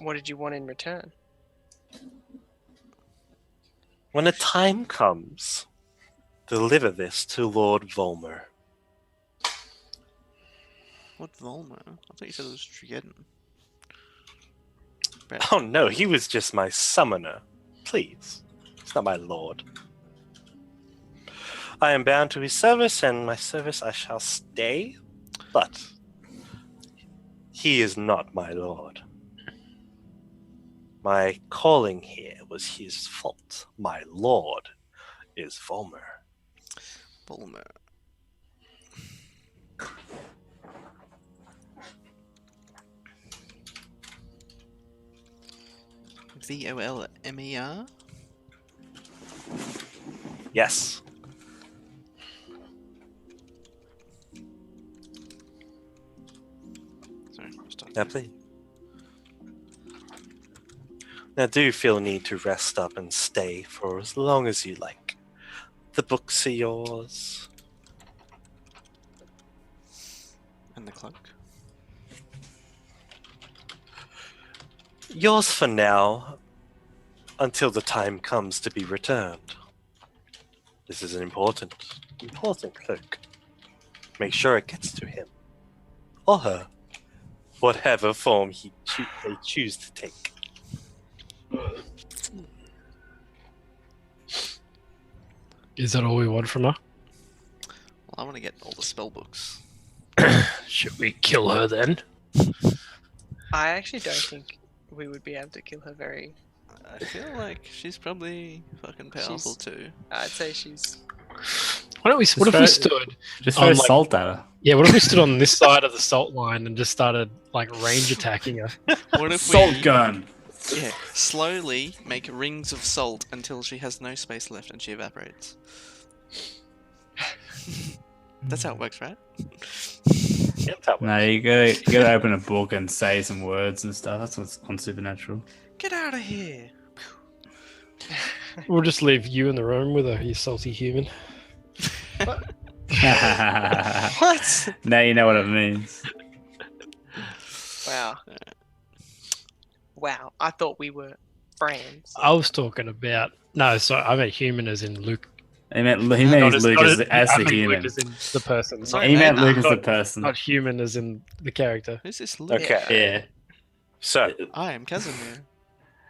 What did you want in return? When the time comes, deliver this to Lord Volmer. What Volmer? I thought you said it was Drugeddon. Oh no, he was just my summoner. Please. He's not my lord. I am bound to his service, and my service I shall stay, but he is not my lord. My calling here was his fault. My lord is Volmer. Volmer. Volmer. Yes. Sorry, start. Now, please. Now, do you feel a need to rest up and stay for as long as you like? The books are yours. And the cloak. Yours for now, until the time comes to be returned. This is an important cloak. Make sure it gets to him. Or her. Whatever form they choose to take. Is that all we want from her? Well, I want to get all the spell books. Should we kill her then? I actually don't think we would be able to kill her very. I feel like she's probably fucking powerful too. I'd say she's. What if we throw- stood? Just Oh, throw like- salt at her. Yeah, what if we stood on this side of the salt line and just started like range attacking her? What if Salt we gun. yeah, slowly make rings of salt until she has no space left and she evaporates? That's how it works, right? Yep, that No, you gotta open a book and say some words and stuff. That's what's on Supernatural. Get out of here! We'll just leave you in the room with her, you salty human. What? Now you know what it means. Wow. Wow. I thought we were friends. I was talking about I meant human as in Luke. He meant Not Luke not as I the meant human. Luke as in the person. Sorry, He mate. meant Luke as the Not- person. Not human as in the character. Who's this Luke? Okay. Yeah. So, I am Casimir.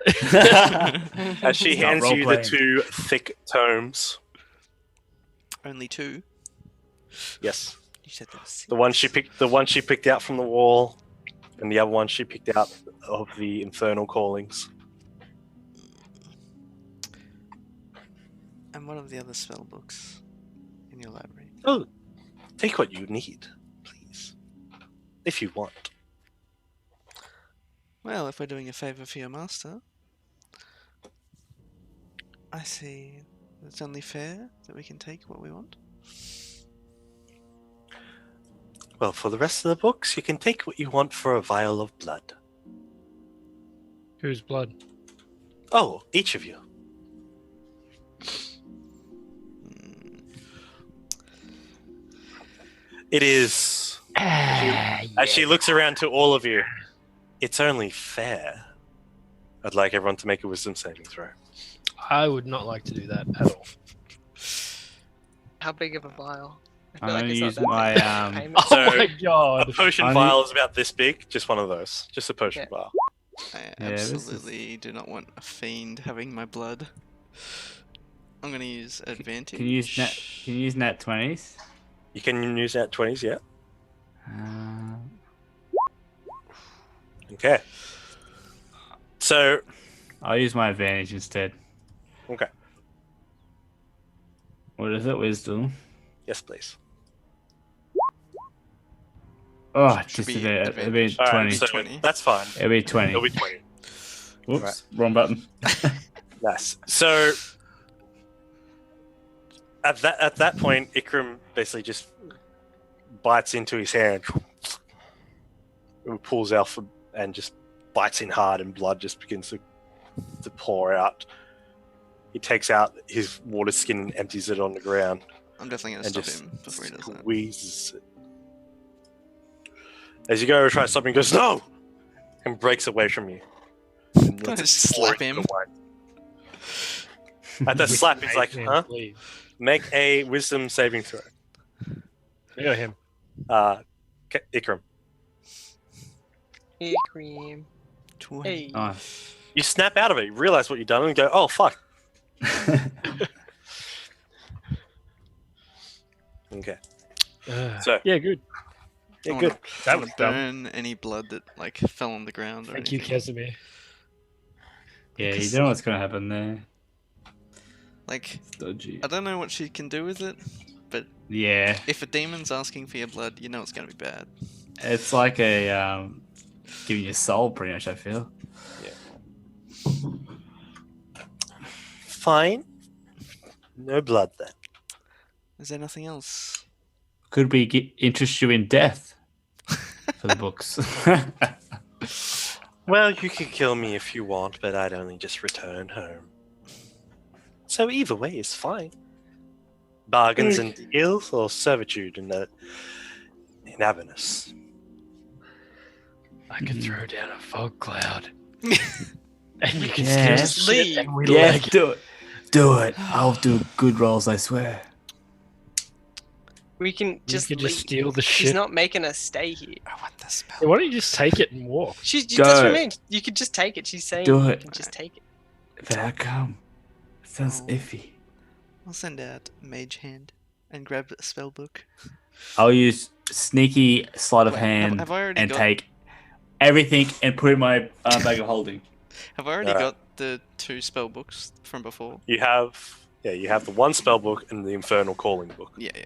as she Stop hands you the role-playing. 2 thick tomes, Only 2. yes, You said there was the one she picked out from the wall, and the other one she picked out of the infernal callings. And what are the other spell books in your library? Oh, take what you need, please, if you want. Well, if we're doing a favour for your master, I see it's only fair that we can take what we want. Well, for the rest of the books, you can take what you want for a vial of blood. Whose blood? Oh, each of you. It is. As she looks around to all of you, it's only fair. I'd like everyone to make a wisdom saving throw. I would not like to do that at all. How big of a vial? I I'm gonna it's use not that my, big of a payment. Oh So- my god! A potion I vial is about this big, just one of those. Just a potion Yeah. vial. I this is- absolutely do not want a fiend having my blood. I'm gonna use advantage. Can you use nat 20s? You can use that 20s, yeah? Okay. So, I'll use my advantage instead. okay. What is it? Wisdom. Yes, please. Oh, Should just be it'll be advantage. All 20. right, so 20. that's fine. It'll be 20. It'll be 20. Whoops, Right. wrong button. Nice. So, at that point, Ikram basically just bites into his hand, and pulls out and just bites in hard, and blood just begins to pour out. He takes out his water skin and empties it on the ground, I'm definitely gonna and stop just him before he does that. squeezes it. As you go to try to stop him, he goes, "No!" and breaks away from you. And Can I lets it just pour slap into him? the wine. At that slap, he's like, "Huh?" Make a wisdom saving throw. Go him. Ikram. Hey, cream. 20. Hey. Nice. You snap out of it, you realize what you've done, and go, "Oh, fuck." Okay. So, Yeah, good. yeah, I good. wanna- I That wanna was dumb. burn any blood that like fell on the ground or Thank you, anything. Casimir. Yeah, you don't know what's gonna happen there. Like, Dodgy. I don't know what she can do with it, but Yeah, if a demon's asking for your blood, you know it's gonna be bad. it's like a giving your soul, pretty much. I feel. Fine. No blood then. Is there nothing else? Could we interest you in death for the books? Well, you can kill me if you want, but I'd only just return home. So either way is fine. Bargains and deals, or servitude in Avernus. I could throw down a fog cloud. And you can Yeah. steal Just the shit leave. and we Yeah, leg it. do it. Do it. I'll do good rolls, I swear. We can You just could leave. just steal the She's shit. not making us stay here. I want the spell. Yeah, why don't you just take it and walk? That's Go. what I mean. You could just take it. She's saying Do you it. can just take it. But how come? It sounds Oh. iffy. I'll send out Mage Hand and grab a spell book. I'll use sneaky sleight of Wait, hand have I already and got- take everything and put it in my bag of holding. Have I already Alright. got the 2 spell books from before? You have the one spell book and the Infernal Calling book. Yeah, yeah.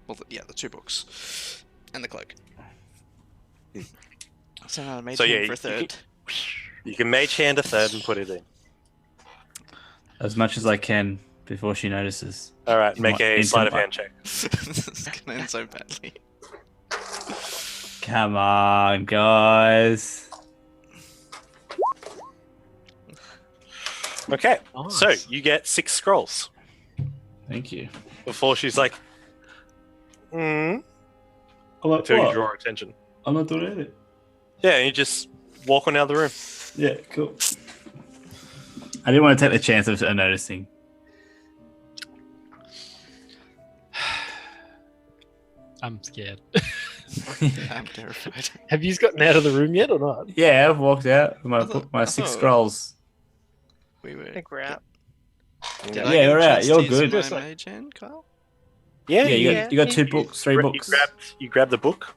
Well, the 2 books. And the cloak. I'll send out a Mage So, Hand yeah, for a you third. You can mage hand a third and put it in. As much as I can before she notices. All right, make a Into sleight of my- hand check. This is gonna end so badly. Come on, guys. Okay, so Nice. you get 6 scrolls Thank you. before she's like, I'm like, until you draw her attention. I'm not doing anything. Yeah, and you just walk on out of the room. Yeah, cool. I didn't want to take the chance of her noticing. I'm scared. I'm terrified. Have you gotten out of the room yet or not? Yeah, I've walked out with my I thought- my I 6 thought- scrolls. We were. I think we're out. Did Yeah, I Yeah, get a we're out. chance You're to use good. my Just like- Mage Hand, Kyle? Yeah, Yeah, you yeah. got 2 books, 3 books. You grabbed the book.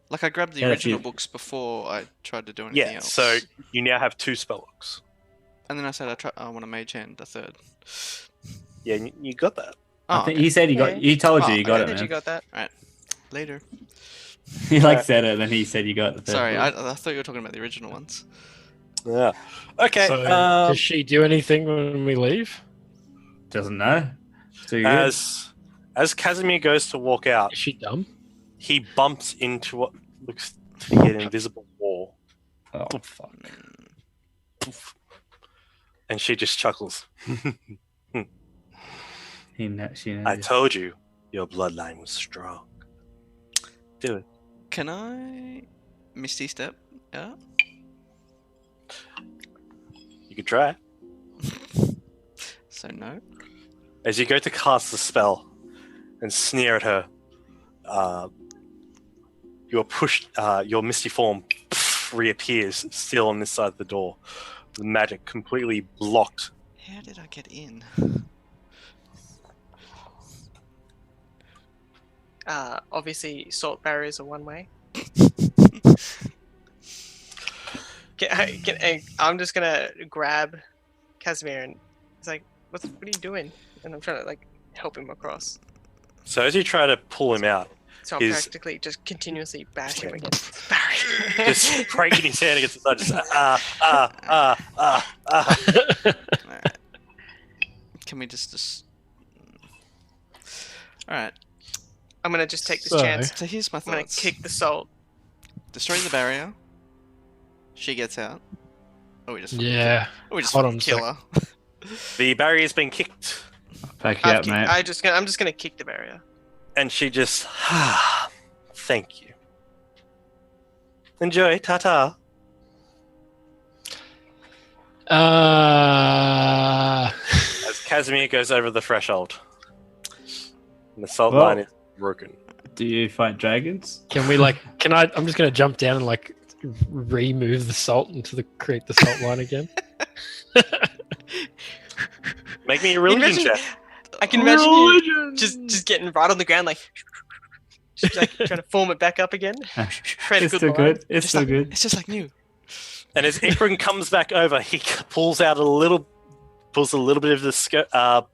Like I grabbed the Yeah, original you- books before I tried to do anything Yeah, else. so you now have 2 spell books. And then I said I want a Mage Hand, a third. Yeah, you got that. Oh, I think okay. he said he got. Okay. He told you Oh, you got okay. it, Did man. you got that? Later. He like said it, and then he said you got the third Sorry, book. I thought you were talking about the original ones. Yeah. Okay. So, does she do anything when we leave? Doesn't know. Too good. As Casimir goes to walk out, Is she dumb? he bumps into what looks to be an invisible wall. Oh fuck. And she just chuckles. She knows. I told you your bloodline was strong. Do it. Can I Misty Step out? You can try. So no. As you go to cast the spell and sneer at her, your misty form reappears still on this side of the door. The magic completely blocked. How did I get in? Obviously, salt barriers are one way. I'm just gonna grab Casimir and he's like, what are you doing? And I'm trying to like help him across. So as you try to pull him out, So I'm He's- practically just continuously bashing him against the barrier. just breaking his hand against the side, just Alright. Can we just... Alright, I'm gonna just take this So- chance. so here's my I'm gonna thoughts. kick the salt. Destroy the barrier. She gets out. Oh, we just Yeah. Oh, we just Hold on fucking a kill her. The barrier's been kicked, Back you up, mate. I'm just gonna kick the barrier. and she just, thank you. Enjoy, ta-ta. As Casimir goes over the threshold. And the salt Well- line is broken. Do you fight dragons? Can we I'm just gonna jump down and like remove the salt create the salt line again. Make me a religion Imagine- check. I can imagine you just getting right on the ground, like, just like trying to form it back up again. Create a It's good still line. good. It's Just still like, good. It's just like new. And as Ikrin comes back over, he pulls a little bit of the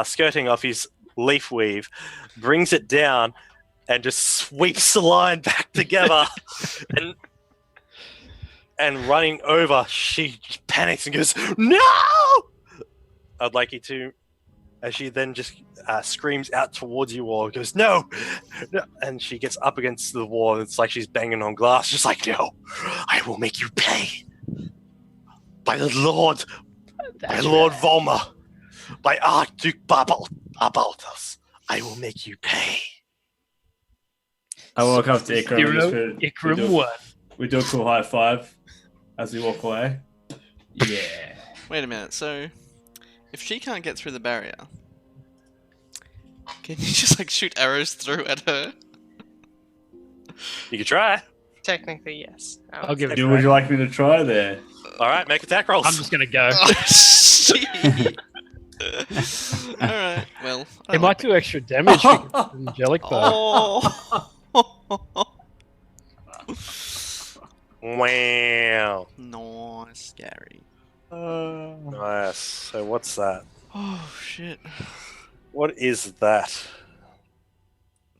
skirting off his leaf weave, brings it down, and just sweeps the line back together. and running over, she panics and goes, "No!" I'd like you to, as she then just screams out towards you all, goes, "No!" No!" And she gets up against the wall. It's like she's banging on glass, just like, "No, I will make you pay. By the Lord, by Lord Volma, by Archduke Barbaltus, I will make you pay." I walk up to Ikram. and just Ikram, we Ikram do- won. We do a cool high five as we walk away. Yeah. Wait a minute, so if she can't get through the barrier, can you just like shoot arrows through at her? You can try. Technically, yes. I'll give it. Would you like me to try there? All right, make attack rolls. I'm just gonna go. Oh shit! Alright, well. I It might do extra damage because it's angelic though. Oh! Wow. Nice, Gary. Nice. So what's that? Oh shit. What is that?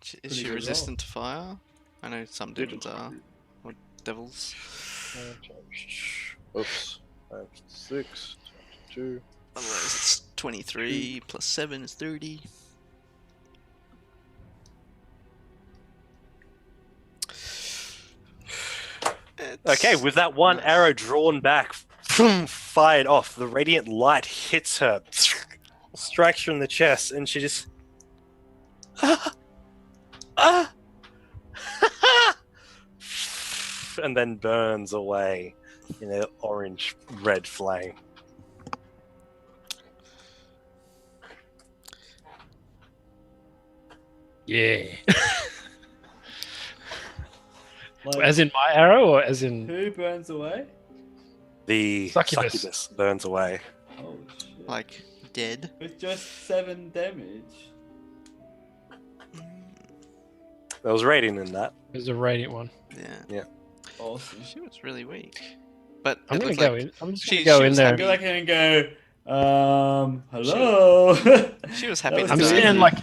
Is Pretty she good resistant to fire? I know some demons are. Or devils. Oops. 6, 2. Otherwise it's 23 plus 7 is 30. Okay, with that one arrow drawn back, fired off, the radiant light hits her, strikes her in the chest, and she just. And then burns away in an orange-red flame. Yeah. Like, As in my arrow, or as in? who burns away? The Succubus. succubus burns away. Oh shit! Like, dead. With just 7 damage. There was radiant in that. There's a radiant one. Yeah. Awesome. She was really weak. But I'm it gonna looked go like in. I'm just she- gonna go she in was there. I happy. go back in and go, hello. she was happy That to I'm was die. seeing like.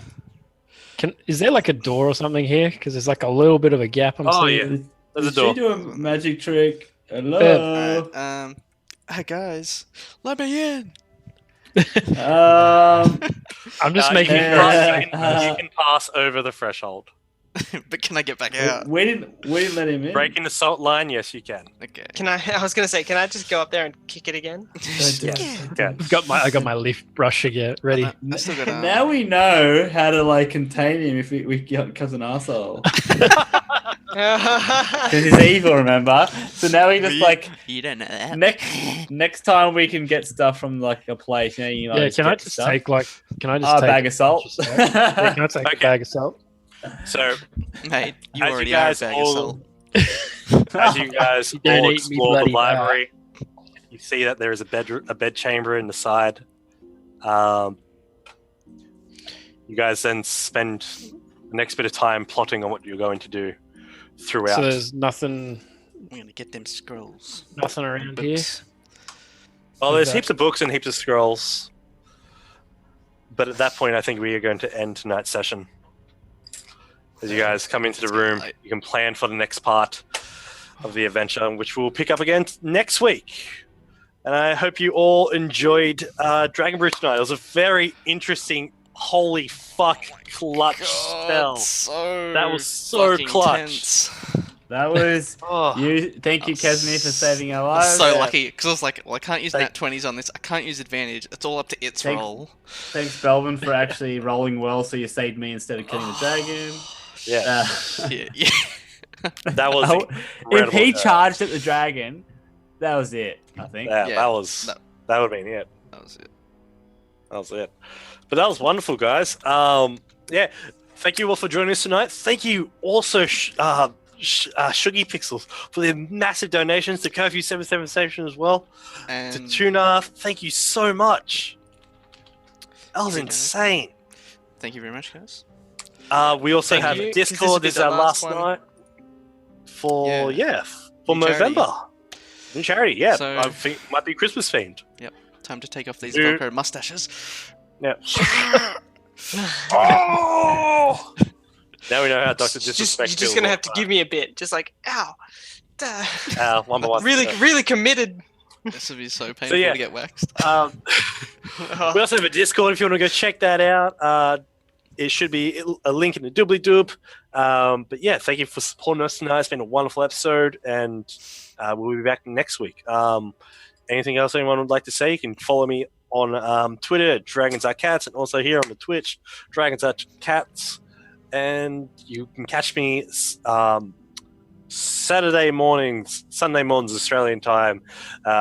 Is there like a door or something here? Because there's like a little bit of a gap. I'm Oh, seeing. yeah. There's a Did door. she do a magic trick? Hello. Alright, hey guys, let me in. I'm just You making. can, Yeah. you can pass over the threshold. But can I get back out? We didn't let him in. Breaking the salt line, yes, you can. Okay. Can I? I was gonna say, can I just go up there and kick it again? Don't do it, Yeah. don't do it. I got my leaf brush again ready. I still got Now we know how to like contain him if we get cousin arsehole. Because he's evil, remember? So now we just like You don't know that. next time we can get stuff from like a place. You know, Yeah, can I get just stuff. take like? Can I just a take bag of salt? Yeah, can I take Okay. a bag of salt? So, Mate, you As you already are a guys bag all- of salt. as you guys You don't all eat me, explore the bloody library, you see that there is a bed chamber in the side. You guys then spend the next bit of time plotting on what you're going to do throughout. So there's nothing I'm gonna get them scrolls. around here. Books. Well, there's Okay. heaps of books and heaps of scrolls. But at that point, I think we are going to end tonight's session. As you guys come into the It's getting room, late. you can plan for the next part of the adventure, which we'll pick up again next week. And I hope you all enjoyed Dragon Brew tonight. It was a very interesting, holy fuck, clutch spell. So That was so fucking clutch. tense. That was Oh, you. Thank you, Casimir, for saving our I'm lives. so Yeah. lucky because I was like, well, I can't use Thank- nat 20s on this. I can't use advantage. It's all up to its Thank- roll. Thanks, Belvin, for actually rolling well, so you saved me instead of killing the dragon. yeah. Yeah. That was if incredible. he charged at the dragon, that was it. I think. Yeah, Yeah, that would have been it. That was it. That was it. But that was wonderful, guys. Yeah, thank you all for joining us tonight. Thank you also, Shuggy Pixels, for their massive donations to Curfew 77 Station as well. To And Tuna, thank you so much. That was Thank you. insane. thank you very much, guys. We also Thank have you, 'cause this will Discord. be This is the our last last one. night for for New charity. November. New charity, yeah. So- I think it might be Christmas themed. Time to take off these Dude. Velcro mustaches. Yeah. Oh! Now we know how Doctor You're Disrespect just feels gonna all have to the give me a bit, just like ow. Duh. time. One by one. Really committed. This would be so painful yeah. to get waxed. We also have a Discord if you want to go check that out. It should be a link in the doobly-doob. But yeah, thank you for supporting us tonight. It's been a wonderful episode, and we'll be back next week. Anything else anyone would like to say? You can follow me on Twitter at Dragons.Cats, and also here on the Twitch, Dragons.Cats. And you can catch me Saturday mornings, Sunday mornings, Australian time,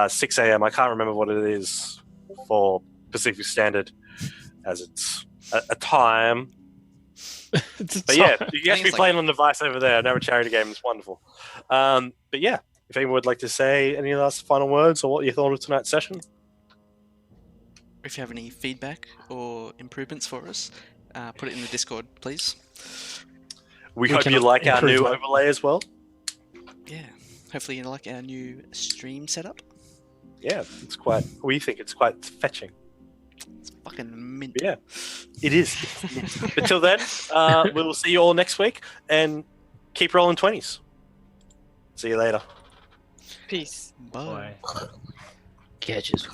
6 a.m. I can't remember what it is for Pacific Standard, as it's a time. But yeah, you can actually it's playing on the device over there. Another charity game. It's wonderful. But yeah, if anyone would like to say any last final words or what you thought of tonight's session, If you have any feedback or improvements for us, put it in the Discord, please. we We hope can you like our improve new that. overlay as well. Yeah. Hopefully you like our new stream setup. Yeah, it's quite. We think it's quite fetching. It's fucking mint. But yeah, it is. Until then, we will see you all next week, and keep rolling 20s. See you later. Peace. Bye. Boy. Catches.